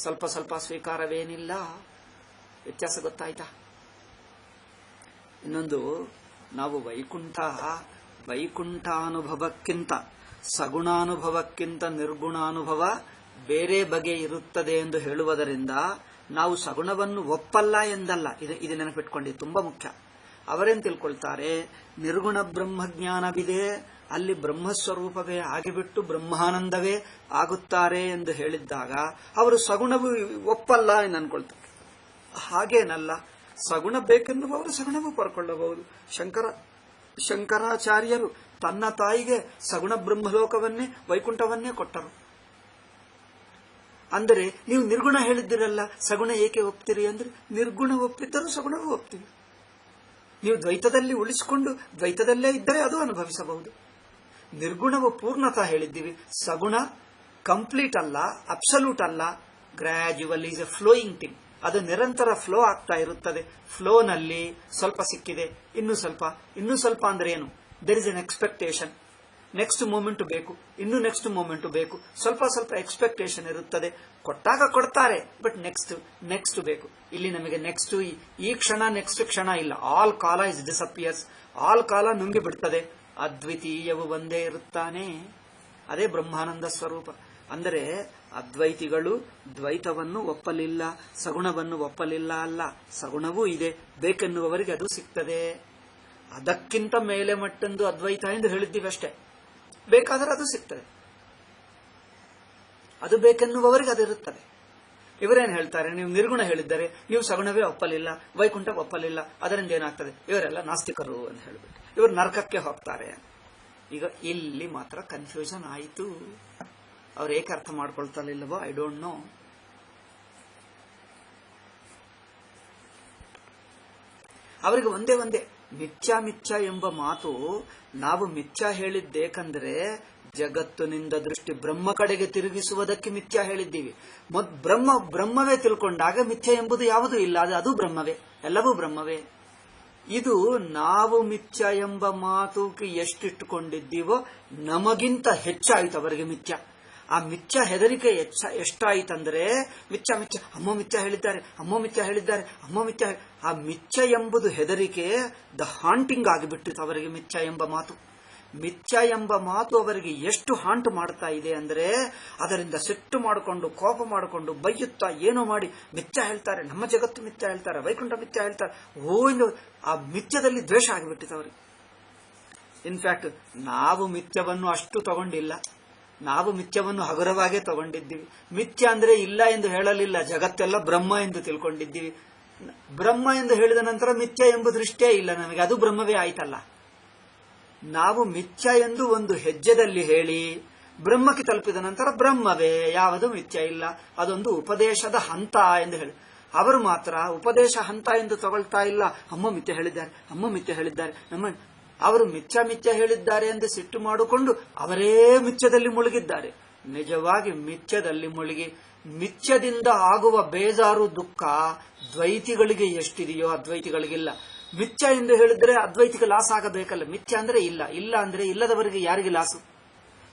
ಸ್ವಲ್ಪ ಸ್ವಲ್ಪ ಸ್ವೀಕಾರವೇನಿಲ್ಲ. ವ್ಯತ್ಯಾಸ ಗೊತ್ತಾಯ್ತಾ? ಇನ್ನೊಂದು, ನಾವು ವೈಕುಂಠಾನುಭವಕ್ಕಿಂತ ಸಗುಣಾನುಭವಕ್ಕಿಂತ ನಿರ್ಗುಣಾನುಭವ ಬೇರೆ ಬಗೆ ಇರುತ್ತದೆ ಎಂದು ಹೇಳುವುದರಿಂದ ನಾವು ಸಗುಣವನ್ನು ಒಪ್ಪಲ್ಲ ಎಂದಲ್ಲ. ಇದು ನೆನಪಿಟ್ಕೊಂಡು ತುಂಬಾ ಮುಖ್ಯ. ಅವರೇನು ತಿಳ್ಕೊಳ್ತಾರೆ, ನಿರ್ಗುಣ ಬ್ರಹ್ಮಜ್ಞಾನವಿದೆ, ಅಲ್ಲಿ ಬ್ರಹ್ಮಸ್ವರೂಪವೇ ಆಗಿಬಿಟ್ಟು ಬ್ರಹ್ಮಾನಂದವೇ ಆಗುತ್ತಾರೆ ಎಂದು ಹೇಳಿದ್ದಾಗ ಅವರು ಸಗುಣವು ಒಪ್ಪಲ್ಲ ಎಂದು ಅನ್ಕೊಳ್ತಾರೆ. ಹಾಗೇನಲ್ಲ, ಸಗುಣ ಬೇಕೆನ್ನುವವರು ಸಗುಣವೂ ಪಡ್ಕೊಳ್ಳಬಹುದು. ಶಂಕರಾಚಾರ್ಯರು ತನ್ನ ತಾಯಿಗೆ ಸಗುಣ ಬ್ರಹ್ಮಲೋಕವನ್ನೇ, ವೈಕುಂಠವನ್ನೇ ಕೊಟ್ಟರು. ಅಂದರೆ ನೀವು ನಿರ್ಗುಣ ಹೇಳಿದ್ದಿರಲ್ಲ, ಸಗುಣ ಏಕೆ ಒಪ್ತೀರಿ ಅಂದ್ರೆ, ನಿರ್ಗುಣ ಒಪ್ಪಿದ್ದರೂ ಸಗುಣವೂ ಒಪ್ತೀವಿ. ನೀವು ದ್ವೈತದಲ್ಲಿ ಉಳಿಸಿಕೊಂಡು ದ್ವೈತದಲ್ಲೇ ಇದ್ದರೆ ಅದು ಅನುಭವಿಸಬಹುದು. ನಿರ್ಗುಣವು ಪೂರ್ಣತಾ ಹೇಳಿದ್ದೀವಿ, ಸಗುಣ ಕಂಪ್ಲೀಟ್ ಅಲ್ಲ, ಅಬ್ಸಲ್ಯೂಟ್ ಅಲ್ಲ, gradual is A flowing thing. ಅದು ನಿರಂತರ ಫ್ಲೋ ಆಗ್ತಾ ಇರುತ್ತದೆ. ಫ್ಲೋನಲ್ಲಿ ಸ್ವಲ್ಪ ಸಿಕ್ಕಿದೆ, ಇನ್ನೂ ಸ್ವಲ್ಪ, ಇನ್ನೂ ಸ್ವಲ್ಪ ಅಂದ್ರೆ ಏನು? There is an expectation. Next moment ಬೇಕು, ಇನ್ನು ನೆಕ್ಸ್ಟ್ ಮೂಮೆಂಟ್ ಬೇಕು, ಸ್ವಲ್ಪ ಸ್ವಲ್ಪ ಎಕ್ಸ್ಪೆಕ್ಟೇಷನ್ ಇರುತ್ತದೆ. ಕೊಟ್ಟಾಗ ಕೊಡ್ತಾರೆ, ಬಟ್ ನೆಕ್ಸ್ಟ್ ಬೇಕು. ಇಲ್ಲಿ ನಮಗೆ ನೆಕ್ಸ್ಟ್ ಈ ಕ್ಷಣ ನೆಕ್ಸ್ಟ್ ಕ್ಷಣ ಇಲ್ಲ. ಆಲ್ ಕಾಲ ಇಸ್ ಡಿಸಪಿಯರ್ಸ್. ಆಲ್ ಕಾಲ ನುಂಗಿ ಬಿಡ್ತದೆ. ಅದ್ವಿತೀಯವು ಒಂದೇ ಇರುತ್ತಾನೆ. ಅದೇ ಬ್ರಹ್ಮಾನಂದ ಸ್ವರೂಪ. ಅಂದರೆ ಅದ್ವೈತಿಗಳು ದ್ವೈತವನ್ನು ಒಪ್ಪಲಿಲ್ಲ, ಸಗುಣವನ್ನು ಒಪ್ಪಲಿಲ್ಲ ಅಲ್ಲ. ಸಗುಣವೂ ಇದೆ, ಬೇಕೆನ್ನುವವರಿಗೆ ಅದು ಸಿಗ್ತದೆ. ಅದಕ್ಕಿಂತ ಮೇಲೆ ಮಟ್ಟೊಂದು ಅದ್ವೈತ ಎಂದು ಹೇಳಿದ್ದೀವಿ ಅಷ್ಟೇ. ಬೇಕಾದರೆ ಅದು ಸಿಗ್ತದೆ, ಅದು ಬೇಕೆನ್ನುವವರಿಗೆ ಅದಿರುತ್ತದೆ. ಇವರೇನು ಹೇಳ್ತಾರೆ, ನೀವು ನಿರ್ಗುಣ ಹೇಳಿದ್ದಾರೆ, ನೀವು ಸಗುಣವೇ ಒಪ್ಪಲಿಲ್ಲ, ವೈಕುಂಠ ಒಪ್ಪಲಿಲ್ಲ, ಅದರಿಂದ ಏನಾಗ್ತದೆ, ಇವರೆಲ್ಲ ನಾಸ್ತಿಕರು ಅಂತ ಹೇಳ್ಬಿಟ್ಟು ಇವರು ನರಕಕ್ಕೆ ಹೋಗ್ತಾರೆ. ಈಗ ಇಲ್ಲಿ ಮಾತ್ರ ಕನ್ಫ್ಯೂಷನ್ ಆಯಿತು. ಅವ್ರು ಏಕೆ ಅರ್ಥ ಮಾಡ್ಕೊಳ್ತಾರಿಲ್ಲವೋ ಐ ಡೋಂಟ್ ನೋ. ಅವರಿಗೆ ಒಂದೇ ಮಿಥ್ಯಾ ಎಂಬ ಮಾತು. ನಾವು ಮಿಥ್ಯಾ ಹೇಳಿದ್ದೇಕಂದ್ರೆ ಜಗತ್ತಿನಿಂದ ದೃಷ್ಟಿ ಬ್ರಹ್ಮ ಕಡೆಗೆ ತಿರುಗಿಸುವುದಕ್ಕೆ ಮಿಥ್ಯಾ ಹೇಳಿದ್ದೀವಿ. ಬ್ರಹ್ಮವೇ ತಿಳ್ಕೊಂಡಾಗ ಮಿಥ್ಯಾ ಎಂಬುದು ಯಾವುದೂ ಇಲ್ಲ. ಅದು ಬ್ರಹ್ಮವೇ, ಎಲ್ಲವೂ ಬ್ರಹ್ಮವೇ. ಇದು ನಾವು ಮಿಥ್ಯಾ ಎಂಬ ಮಾತುಗೆ ಎಷ್ಟಿಟ್ಟುಕೊಂಡಿದ್ದೀವೋ ನಮಗಿಂತ ಹೆಚ್ಚಾಯಿತು ಅವರಿಗೆ ಮಿಥ್ಯಾ. ಆ ಮಿಥ್ಯಾ ಹೆದರಿಕೆ ಎಷ್ಟಾಯಿತಂದ್ರೆ ಮಿಥ್ಯಾ ಅಮ್ಮೋ ಮಿಥ್ಯಾ ಹೇಳಿದ್ದಾರೆ, ಅಮ್ಮೋ ಮಿಥ್ಯಾ ಹೇಳಿದ್ದಾರೆ, ಅಮ್ಮೋ ಮಿಥ್ಯಾ. ಆ ಮಿಥ್ಯಾ ಎಂಬುದು ಹೆದರಿಕೆ ದ ಹಾಂಟಿಂಗ್ ಆಗಿಬಿಟ್ಟಿತ್ತು ಅವರಿಗೆ. ಮಿಥ್ಯಾ ಎಂಬ ಮಾತು ಅವರಿಗೆ ಎಷ್ಟು ಹಾಂಟ್ ಮಾಡ್ತಾ ಇದೆ ಅಂದ್ರೆ ಅದರಿಂದ ಸಿಟ್ಟು ಮಾಡಿಕೊಂಡು, ಕೋಪ ಮಾಡಿಕೊಂಡು, ಬೈಯುತ್ತಾ ಏನೋ ಮಾಡಿ ಮಿಥ್ಯಾ ಹೇಳ್ತಾರೆ, ನಮ್ಮ ಜಗತ್ತು ಮಿಥ್ಯಾ ಹೇಳ್ತಾರೆ, ವೈಕುಂಠ ಮಿಥ್ಯಾ ಹೇಳ್ತಾರೆ. ಆ ಮಿಥ್ಯದಲ್ಲಿ ದ್ವೇಷ ಆಗಿಬಿಟ್ಟಿತ್ತು ಅವರಿಗೆ. ಇನ್ಫ್ಯಾಕ್ಟ್ ನಾವು ಮಿಥ್ಯವನ್ನು ಅಷ್ಟು ತಗೊಂಡಿಲ್ಲ, ನಾವು ಮಿಥ್ಯವನ್ನು ಹಗುರವಾಗೇ ತಗೊಂಡಿದ್ದೀವಿ. ಮಿಥ್ಯ ಅಂದ್ರೆ ಇಲ್ಲ ಎಂದು ಹೇಳಲಿಲ್ಲ, ಜಗತ್ತೆಲ್ಲ ಬ್ರಹ್ಮ ಎಂದು ತಿಳ್ಕೊಂಡಿದ್ದೀವಿ. ಬ್ರಹ್ಮ ಎಂದು ಹೇಳಿದ ನಂತರ ಮಿಥ್ಯ ಎಂಬ ದೃಷ್ಟಿಯೇ ಇಲ್ಲ ನಮಗೆ, ಅದು ಬ್ರಹ್ಮವೇ ಆಯ್ತಲ್ಲ. ನಾವು ಮಿಥ್ಯ ಎಂದು ಒಂದು ಹೆಜ್ಜೆದಲ್ಲಿ ಹೇಳಿ ಬ್ರಹ್ಮಕ್ಕೆ ತಲುಪಿದ ನಂತರ ಬ್ರಹ್ಮವೇ, ಯಾವುದು ಮಿಥ್ಯ ಇಲ್ಲ, ಅದೊಂದು ಉಪದೇಶದ ಹಂತ ಎಂದು ಹೇಳಿ. ಅವರು ಮಾತ್ರ ಉಪದೇಶ ಹಂತ ಎಂದು ತಗೊಳ್ತಾ ಇಲ್ಲ. ಅಮ್ಮ ಮಿಥ್ಯ ಹೇಳಿದ್ದಾರೆ, ಅಮ್ಮ ಮಿಥ್ಯ ಹೇಳಿದ್ದಾರೆ, ಅವರು ಮಿಥ್ಯ ಹೇಳಿದ್ದಾರೆ ಎಂದು ಸಿಟ್ಟು ಮಾಡಿಕೊಂಡು ಅವರೇ ಮಿಥ್ಯದಲ್ಲಿ ಮುಳುಗಿದ್ದಾರೆ. ನಿಜವಾಗಿ ಮಿಥ್ಯದಲ್ಲಿ ಮುಳುಗಿ ಮಿಥ್ಯದಿಂದ ಆಗುವ ಬೇಜಾರು ದುಃಖ ದ್ವೈತಿಗಳಿಗೆ ಎಷ್ಟಿದೆಯೋ ಅದ್ವೈತಿಗಳಿಗಿಲ್ಲ. ಮಿಥ್ಯ ಎಂದು ಹೇಳಿದ್ರೆ ಅದ್ವೈತಿಗೆ ಲಾಸ್ ಆಗಬೇಕಲ್ಲ. ಮಿಥ್ಯ ಅಂದ್ರೆ ಇಲ್ಲ, ಇಲ್ಲ ಅಂದ್ರೆ ಇಲ್ಲದವರಿಗೆ ಯಾರಿಗೆ ಲಾಸು?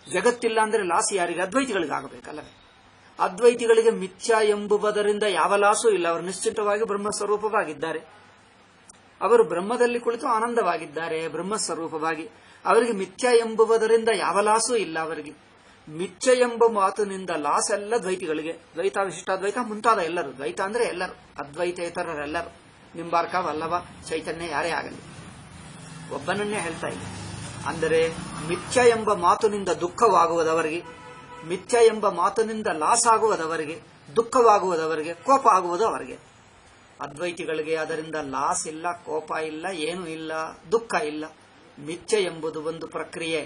ಜಗತ್ತಿಲ್ಲ ಅಂದ್ರೆ ಲಾಸ್ ಯಾರಿಗೆ? ಅದ್ವೈತಿಗಳಿಗೆ ಆಗಬೇಕಲ್ಲವೇ? ಅದ್ವೈತಿಗಳಿಗೆ ಮಿಥ್ಯ ಎಂಬುವುದರಿಂದ ಯಾವ ಲಾಸೂ ಇಲ್ಲ. ಅವರು ನಿಶ್ಚಿತವಾಗಿ ಬ್ರಹ್ಮಸ್ವರೂಪವಾಗಿದ್ದಾರೆ. ಅವರು ಬ್ರಹ್ಮದಲ್ಲಿ ಕುಳಿತು ಆನಂದವಾಗಿದ್ದಾರೆ ಬ್ರಹ್ಮಸ್ವರೂಪವಾಗಿ. ಅವರಿಗೆ ಮಿಥ್ಯ ಎಂಬುವುದರಿಂದ ಯಾವ ಲಾಸೂ ಇಲ್ಲ. ಅವರಿಗೆ ಮಿಥ್ಯ ಎಂಬ ಮಾತಿನಿಂದ ಲಾಸ್ ಎಲ್ಲ ದ್ವೈತಿಗಳಿಗೆ. ದ್ವೈತ, ವಿಶಿಷ್ಟಾದ್ವೈತ ಮುಂತಾದ ಎಲ್ಲರೂ. ದ್ವೈತ ಅಂದ್ರೆ ಎಲ್ಲರೂ, ಅದ್ವೈತೇತರರೆಲ್ಲರೂ. ನಿಂಬಾರ್ಕ, ವಲ್ಲಭ, ಚೈತನ್ಯ ಯಾರೇ ಆಗಲಿ, ಒಬ್ಬನನ್ನೇ ಹೇಳ್ತಾ ಇಲ್ಲ. ಅಂದರೆ ಮಿಥ್ಯ ಎಂಬ ಮಾತಿನಿಂದ ದುಃಖವಾಗುವುದವರಿಗೆ, ಮಿಥ್ಯ ಎಂಬ ಮಾತಿನಿಂದ ಲಾಸ್ ಆಗುವುದವರಿಗೆ, ದುಃಖವಾಗುವುದವರಿಗೆ, ಕೋಪ ಆಗುವುದು ಅವರಿಗೆ. ಅದ್ವೈತಿಗಳಿಗೆ ಅದರಿಂದ ಲಾಸ್ ಇಲ್ಲ, ಕೋಪ ಇಲ್ಲ, ಏನೂ ಇಲ್ಲ, ದುಃಖ ಇಲ್ಲ. ಮಿಥ್ಯ ಎಂಬುದು ಒಂದು ಪ್ರಕ್ರಿಯೆ.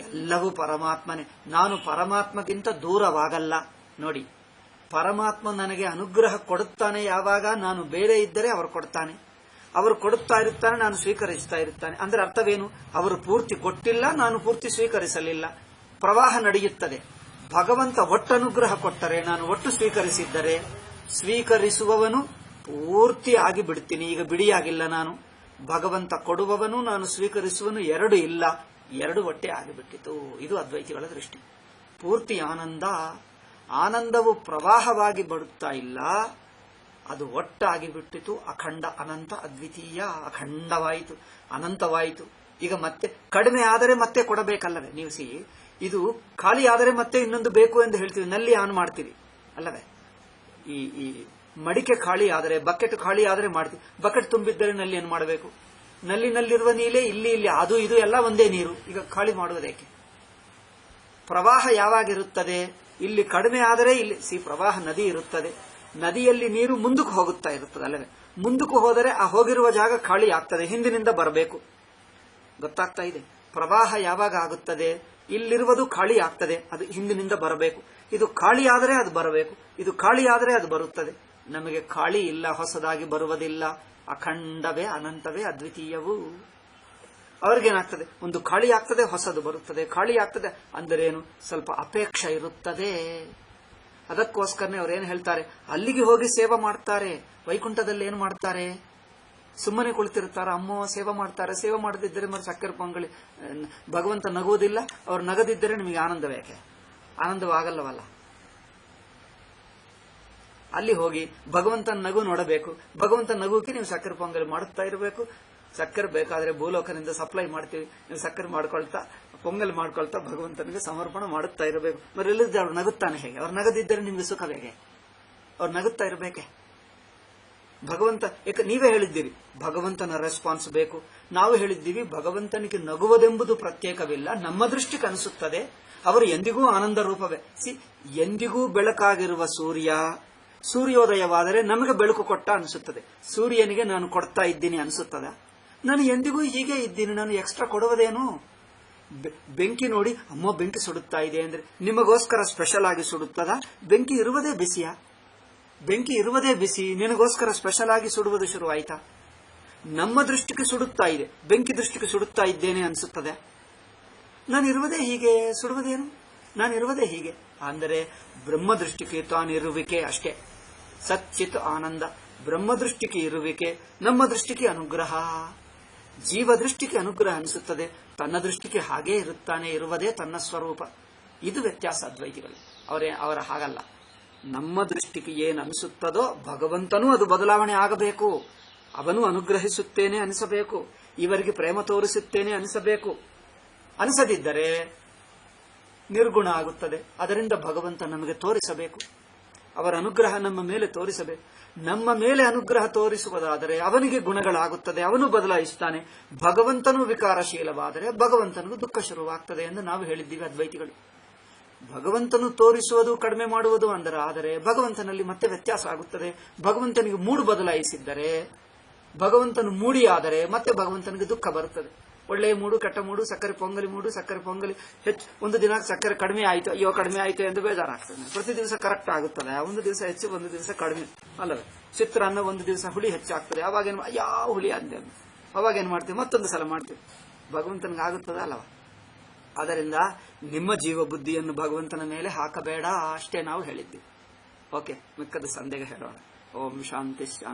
ಎಲ್ಲವೂ ಪರಮಾತ್ಮನೇ. ನಾನು ಪರಮಾತ್ಮಗಿಂತ ದೂರವಾಗಲ್ಲ. ನೋಡಿ, ಪರಮಾತ್ಮ ನನಗೆ ಅನುಗ್ರಹ ಕೊಡುತ್ತಾನೆ ಯಾವಾಗ ನಾನು ಬೇರೆ ಇದ್ದರೆ ಅವರು ಕೊಡ್ತಾನೆ, ಅವರು ಕೊಡುತ್ತಾ ಇರುತ್ತಾನೆ, ನಾನು ಸ್ವೀಕರಿಸ್ತಾ ಇರುತ್ತಾನೆ. ಅಂದ್ರೆ ಅರ್ಥವೇನು? ಅವರು ಪೂರ್ತಿ ಕೊಟ್ಟಿಲ್ಲ, ನಾನು ಪೂರ್ತಿ ಸ್ವೀಕರಿಸಲಿಲ್ಲ, ಪ್ರವಾಹ ನಡೆಯುತ್ತದೆ. ಭಗವಂತ ಒಟ್ಟನುಗ್ರಹ ಕೊಟ್ಟರೆ, ನಾನು ಒಟ್ಟು ಸ್ವೀಕರಿಸಿದ್ದರೆ, ಸ್ವೀಕರಿಸುವವನು ಪೂರ್ತಿ ಆಗಿ ಬಿಡ್ತೀನಿ. ಈಗ ಬಿಡಿಯಾಗಿಲ್ಲ ನಾನು. ಭಗವಂತ ಕೊಡುವವನು, ನಾನು ಸ್ವೀಕರಿಸುವನು, ಎರಡು ಇಲ್ಲ, ಎರಡು ಒಟ್ಟೆ ಆಗಿಬಿಟ್ಟಿತು. ಇದು ಅದ್ವೈತಿಗಳ ದೃಷ್ಟಿ. ಪೂರ್ತಿ ಆನಂದವು ಪ್ರವಾಹವಾಗಿ ಬರುತ್ತಾ ಇಲ್ಲ, ಅದು ಒಟ್ಟಾಗಿ ಬಿಟ್ಟಿತು. ಅಖಂಡ, ಅನಂತ, ಅದ್ವಿತೀಯ, ಅಖಂಡವಾಯಿತು, ಅನಂತವಾಯಿತು. ಈಗ ಮತ್ತೆ ಕಡಿಮೆ ಆದರೆ ಮತ್ತೆ ಕೊಡಬೇಕಲ್ಲವೇ? ನೀವು ಇದು ಖಾಲಿ ಆದರೆ ಮತ್ತೆ ಇನ್ನೊಂದು ಬೇಕು ಎಂದು ಹೇಳ್ತೀವಿ, ನಲ್ಲಿ ಆನ್ ಮಾಡ್ತೀವಿ ಅಲ್ಲವೇ? ಈ ಮಡಿಕೆ ಖಾಲಿ ಆದರೆ, ಬಕೆಟ್ ಖಾಲಿ ಆದರೆ ಮಾಡ್ತೀವಿ. ಬಕೆಟ್ ತುಂಬಿದ್ದರೆ ನಲ್ಲಿ ಏನು ಮಾಡಬೇಕು? ನಲ್ಲಿನಲ್ಲಿರುವ ನೀರೇ ಇಲ್ಲಿ ಅದು ಇದು ಎಲ್ಲ ಒಂದೇ ನೀರು. ಈಗ ಖಾಲಿ ಮಾಡುವುದೇಕೆ? ಪ್ರವಾಹ ಯಾವಾಗಿರುತ್ತದೆ? ಇಲ್ಲಿ ಕಡಿಮೆ ಆದರೆ ಇಲ್ಲಿ ಪ್ರವಾಹ ನದಿ ಇರುತ್ತದೆ. ನದಿಯಲ್ಲಿ ನೀರು ಮುಂದಕ್ಕೆ ಹೋಗುತ್ತಾ ಇರುತ್ತದೆ ಅಲ್ಲವೇ? ಮುಂದಕ್ಕೆ ಹೋದರೆ ಆ ಹೋಗಿರುವ ಜಾಗ ಖಾಲಿ ಆಗ್ತದೆ, ಹಿಂದಿನಿಂದ ಬರಬೇಕು. ಗೊತ್ತಾಗ್ತಾ ಇದೆ? ಪ್ರವಾಹ ಯಾವಾಗ ಆಗುತ್ತದೆ? ಇಲ್ಲಿರುವುದು ಖಾಲಿ ಆಗ್ತದೆ, ಅದು ಹಿಂದಿನಿಂದ ಬರಬೇಕು. ಇದು ಖಾಲಿ ಆದರೆ ಅದು ಬರಬೇಕು, ಇದು ಖಾಲಿ ಆದರೆ ಅದು ಬರುತ್ತದೆ. ನಮಗೆ ಖಾಲಿ ಇಲ್ಲ, ಹೊಸದಾಗಿ ಬರುವುದಿಲ್ಲ. ಅಖಂಡವೇ, ಅನಂತವೇ, ಅದ್ವಿತೀಯವು. ಅವ್ರಿಗೇನಾಗ್ತದೆ? ಒಂದು ಖಾಲಿ ಆಗ್ತದೆ, ಹೊಸದು ಬರುತ್ತದೆ, ಖಾಲಿ ಆಗ್ತದೆ. ಅಂದರೇನು? ಸ್ವಲ್ಪ ಅಪೇಕ್ಷೆ ಇರುತ್ತದೆ. ಅದಕ್ಕೋಸ್ಕರನೇ ಅವ್ರೇನು ಹೇಳ್ತಾರೆ? ಅಲ್ಲಿಗೆ ಹೋಗಿ ಸೇವೆ ಮಾಡ್ತಾರೆ. ವೈಕುಂಠದಲ್ಲಿ ಏನು ಮಾಡ್ತಾರೆ? ಸುಮ್ಮನೆ ಕುಳಿತಿರ್ತಾರ? ಅಮ್ಮ ಸೇವೆ ಮಾಡ್ತಾರೆ. ಸೇವೆ ಮಾಡದಿದ್ದರೆ మరి ಸಕ್ಕರೆ ಪೊಂಗಲಿ ಭಗವಂತ ನಗುವುದಿಲ್ಲ. ಅವ್ರು ನಗದಿದ್ದರೆ ನಿಮಗೆ ಆನಂದವೇಕೆ? ಆನಂದವಾಗಲ್ಲವಲ್ಲ. ಅಲ್ಲಿ ಹೋಗಿ ಭಗವಂತನ ನಗು ನೋಡಬೇಕು. ಭಗವಂತನ ನಗುಕ್ಕೆ ನೀವು ಸಕ್ಕರೆ ಪೊಂಗಲಿ ಮಾಡುತ್ತಾ ಇರಬೇಕು. ಸಕ್ಕರೆ ಬೇಕಾದ್ರೆ ಭೂಲೋಕನಿಂದ ಸಪ್ಲೈ ಮಾಡ್ತೀವಿ, ನೀವು ಸಕ್ಕರೆ ಮಾಡ್ಕೊಳ್ತಾ ಪೊಂಗಲ್ ಮಾಡ್ಕೊಳ್ತಾ ಭಗವಂತನಿಗೆ ಸಮರ್ಪಣೆ ಮಾಡುತ್ತಾ ಇರಬೇಕು. మరి ಇಲ್ಲದಿದ್ದರೆ ಅವ್ರು ನಗುತ್ತಾನೆ ಹೇಗೆ? ಅವ್ರು ನಗದಿದ್ದರೆ ನಿಮ್ಗೆ ಸುಖ ಹೇಗೆ? ಅವ್ರು ನಗುತ್ತಾ ಇರಬೇಕೆ? ಭಗವಂತ ನೀವೇ ಹೇಳಿದ್ದೀರಿ ಭಗವಂತನ ರೆಸ್ಪಾನ್ಸ್ ಬೇಕು. ನಾವು ಹೇಳಿದ್ದೀವಿ ಭಗವಂತನಿಗೆ ನಗುವುದೆಂಬುದು ಪ್ರತ್ಯೇಕವಿಲ್ಲ, ನಮ್ಮ ದೃಷ್ಟಿಗೆ ಅನಿಸುತ್ತದೆ. ಅವರು ಎಂದಿಗೂ ಆನಂದ ರೂಪವೇ. ಎಂದಿಗೂ ಬೆಳಕಾಗಿರುವ ಸೂರ್ಯೋದಯವಾದರೆ ನಮಗೆ ಬೆಳಕು ಕೊಟ್ಟ ಅನಿಸುತ್ತದೆ. ಸೂರ್ಯನಿಗೆ ನಾನು ಕೊಡ್ತಾ ಇದ್ದೀನಿ ಅನಿಸುತ್ತದೆ? ನಾನು ಎಂದಿಗೂ ಹೀಗೆ ಇದ್ದೀನಿ, ನಾನು ಎಕ್ಸ್ಟ್ರಾ ಕೊಡುವುದೇನು? ಬೆಂಕಿ ನೋಡಿ ಅಮ್ಮ ಬೆಂಕಿ ಸುಡುತ್ತಾ ಇದೆ ಅಂದ್ರೆ ನಿಮಗೋಸ್ಕರ ಸ್ಪೆಷಲ್ ಆಗಿ ಸುಡುತ್ತದ? ಬೆಂಕಿ ಇರುವುದೇ ಬಿಸಿಯಾ? ಬೆಂಕಿ ಇರುವುದೇ ಬಿಸಿ, ನಿನಗೋಸ್ಕರ ಸ್ಪೆಷಲ್ ಆಗಿ ಸುಡುವುದು ಶುರುವಾಯ್ತಾ? ನಮ್ಮ ದೃಷ್ಟಿಗೆ ಸುಡುತ್ತಾ ಇದೆ, ಬೆಂಕಿ ದೃಷ್ಟಿಗೆ ಸುಡುತ್ತಾ ಇದ್ದೇನೆ ಅನಿಸುತ್ತದೆ. ನಾನಿರುವುದೇ ಹೀಗೆ, ಸುಡುವುದೇನು? ನಾನಿರುವುದೇ ಹೀಗೆ ಅಂದರೆ ಬ್ರಹ್ಮ ದೃಷ್ಟಿಗೆ ತಾನಿರುವಿಕೆ ಅಷ್ಟೇ. ಸಚ್ಚಿತ್ ಆನಂದ ಬ್ರಹ್ಮ ದೃಷ್ಟಿಗೆ ಇರುವಿಕೆ, ನಮ್ಮ ದೃಷ್ಟಿಗೆ ಅನುಗ್ರಹ. ಜೀವ ದೃಷ್ಟಿಗೆ ಅನುಗ್ರಹ ಅನಿಸುತ್ತದೆ, ತನ್ನ ದೃಷ್ಟಿಗೆ ಹಾಗೇ ಇರುತ್ತಾನೆ, ಇರುವುದೇ ತನ್ನ ಸ್ವರೂಪ. ಇದು ವ್ಯತ್ಯಾಸ ಅದ್ವೈತಿಗಳು. ಅವರ ಹಾಗಲ್ಲ. ನಮ್ಮ ದೃಷ್ಟಿಗೆ ಏನು ಅನಿಸುತ್ತದೋ ಭಗವಂತನೂ ಅದು ಬದಲಾವಣೆ ಆಗಬೇಕು. ಅವನು ಅನುಗ್ರಹಿಸುತ್ತೇನೆ ಅನಿಸಬೇಕು, ಇವರಿಗೆ ಪ್ರೇಮ ತೋರಿಸುತ್ತೇನೆ ಅನಿಸಬೇಕು. ಅನಿಸದಿದ್ದರೆ ನಿರ್ಗುಣ ಆಗುತ್ತದೆ. ಅದರಿಂದ ಭಗವಂತ ನಮಗೆ ತೋರಿಸಬೇಕು, ಅವರ ಅನುಗ್ರಹ ನಮ್ಮ ಮೇಲೆ ತೋರಿಸಬೇಕು. ನಮ್ಮ ಮೇಲೆ ಅನುಗ್ರಹ ತೋರಿಸುವುದಾದರೆ ಅವನಿಗೆ ಗುಣಗಳಾಗುತ್ತದೆ, ಅವನು ಬದಲಾಯಿಸುತ್ತಾನೆ. ಭಗವಂತನು ವಿಕಾರಶೀಲವಾದರೆ ಭಗವಂತನಿಗೂ ದುಃಖ ಶುರುವಾಗ್ತದೆ ಎಂದು ನಾವು ಹೇಳಿದ್ದೀವಿ ಅದ್ವೈತಿಗಳು. ಭಗವಂತನು ತೋರಿಸುವುದು ಕಡಿಮೆ ಮಾಡುವುದು ಆದರೆ ಭಗವಂತನಲ್ಲಿ ಮತ್ತೆ ವ್ಯತ್ಯಾಸ ಆಗುತ್ತದೆ. ಭಗವಂತನಿಗೆ ಮೂಡು ಬದಲಾಯಿಸಿದ್ದರೆ, ಭಗವಂತನು ಮೂಡಿಯಾದರೆ ಮತ್ತೆ ಭಗವಂತನಿಗೆ ದುಃಖ ಬರುತ್ತದೆ. ಒಳ್ಳೆಯ ಮೂಡು, ಕೆಟ್ಟ ಮೂಡು, ಸಕ್ಕರೆ ಪೊಂಗಲಿ ಮೂಡು, ಸಕ್ಕರೆ ಪೊಂಗಲಿ ಹೆಚ್ಚು, ಒಂದು ದಿನ ಸಕ್ಕರೆ ಕಡಿಮೆ ಆಯಿತು, ಅಯ್ಯೋ ಕಡಿಮೆ ಆಯಿತು ಎಂದು ಬೇಜಾರಾಗ್ತದೆ. ಪ್ರತಿ ದಿವಸ ಕರೆಕ್ಟ್ ಆಗುತ್ತದೆ, ಒಂದು ದಿವಸ ಹೆಚ್ಚು, ಒಂದು ದಿವಸ ಕಡಿಮೆ ಅಲ್ಲವೇ? ಚಿತ್ರಾನ್ನ ಒಂದು ದಿವಸ ಹುಳಿ ಹೆಚ್ಚಾಗ್ತದೆ, ಅವಾಗೇನು ಯಾವ ಹುಳಿ ಅಂದೆ, ಅವಾಗೇನು ಮಾಡ್ತೀವಿ, ಮತ್ತೊಂದು ಸಲ ಮಾಡ್ತೀವಿ. ಭಗವಂತನಿಗೆ ಆಗುತ್ತದೆ ಅಲ್ಲವ? ಆದ್ದರಿಂದ ನಿಮ್ಮ ಜೀವ ಬುದ್ಧಿಯನ್ನು ಭಗವಂತನ ಮೇಲೆ ಹಾಕಬೇಡ ಅಷ್ಟೇ ನಾವು ಹೇಳಿದ್ದೀವಿ. ಓಕೆ, ಮಿಕ್ಕದ ಸಂದೇಹ ಹೇಳೋಣ. ಓಂ ಶಾಂತಿ ಶಾಂತಿ.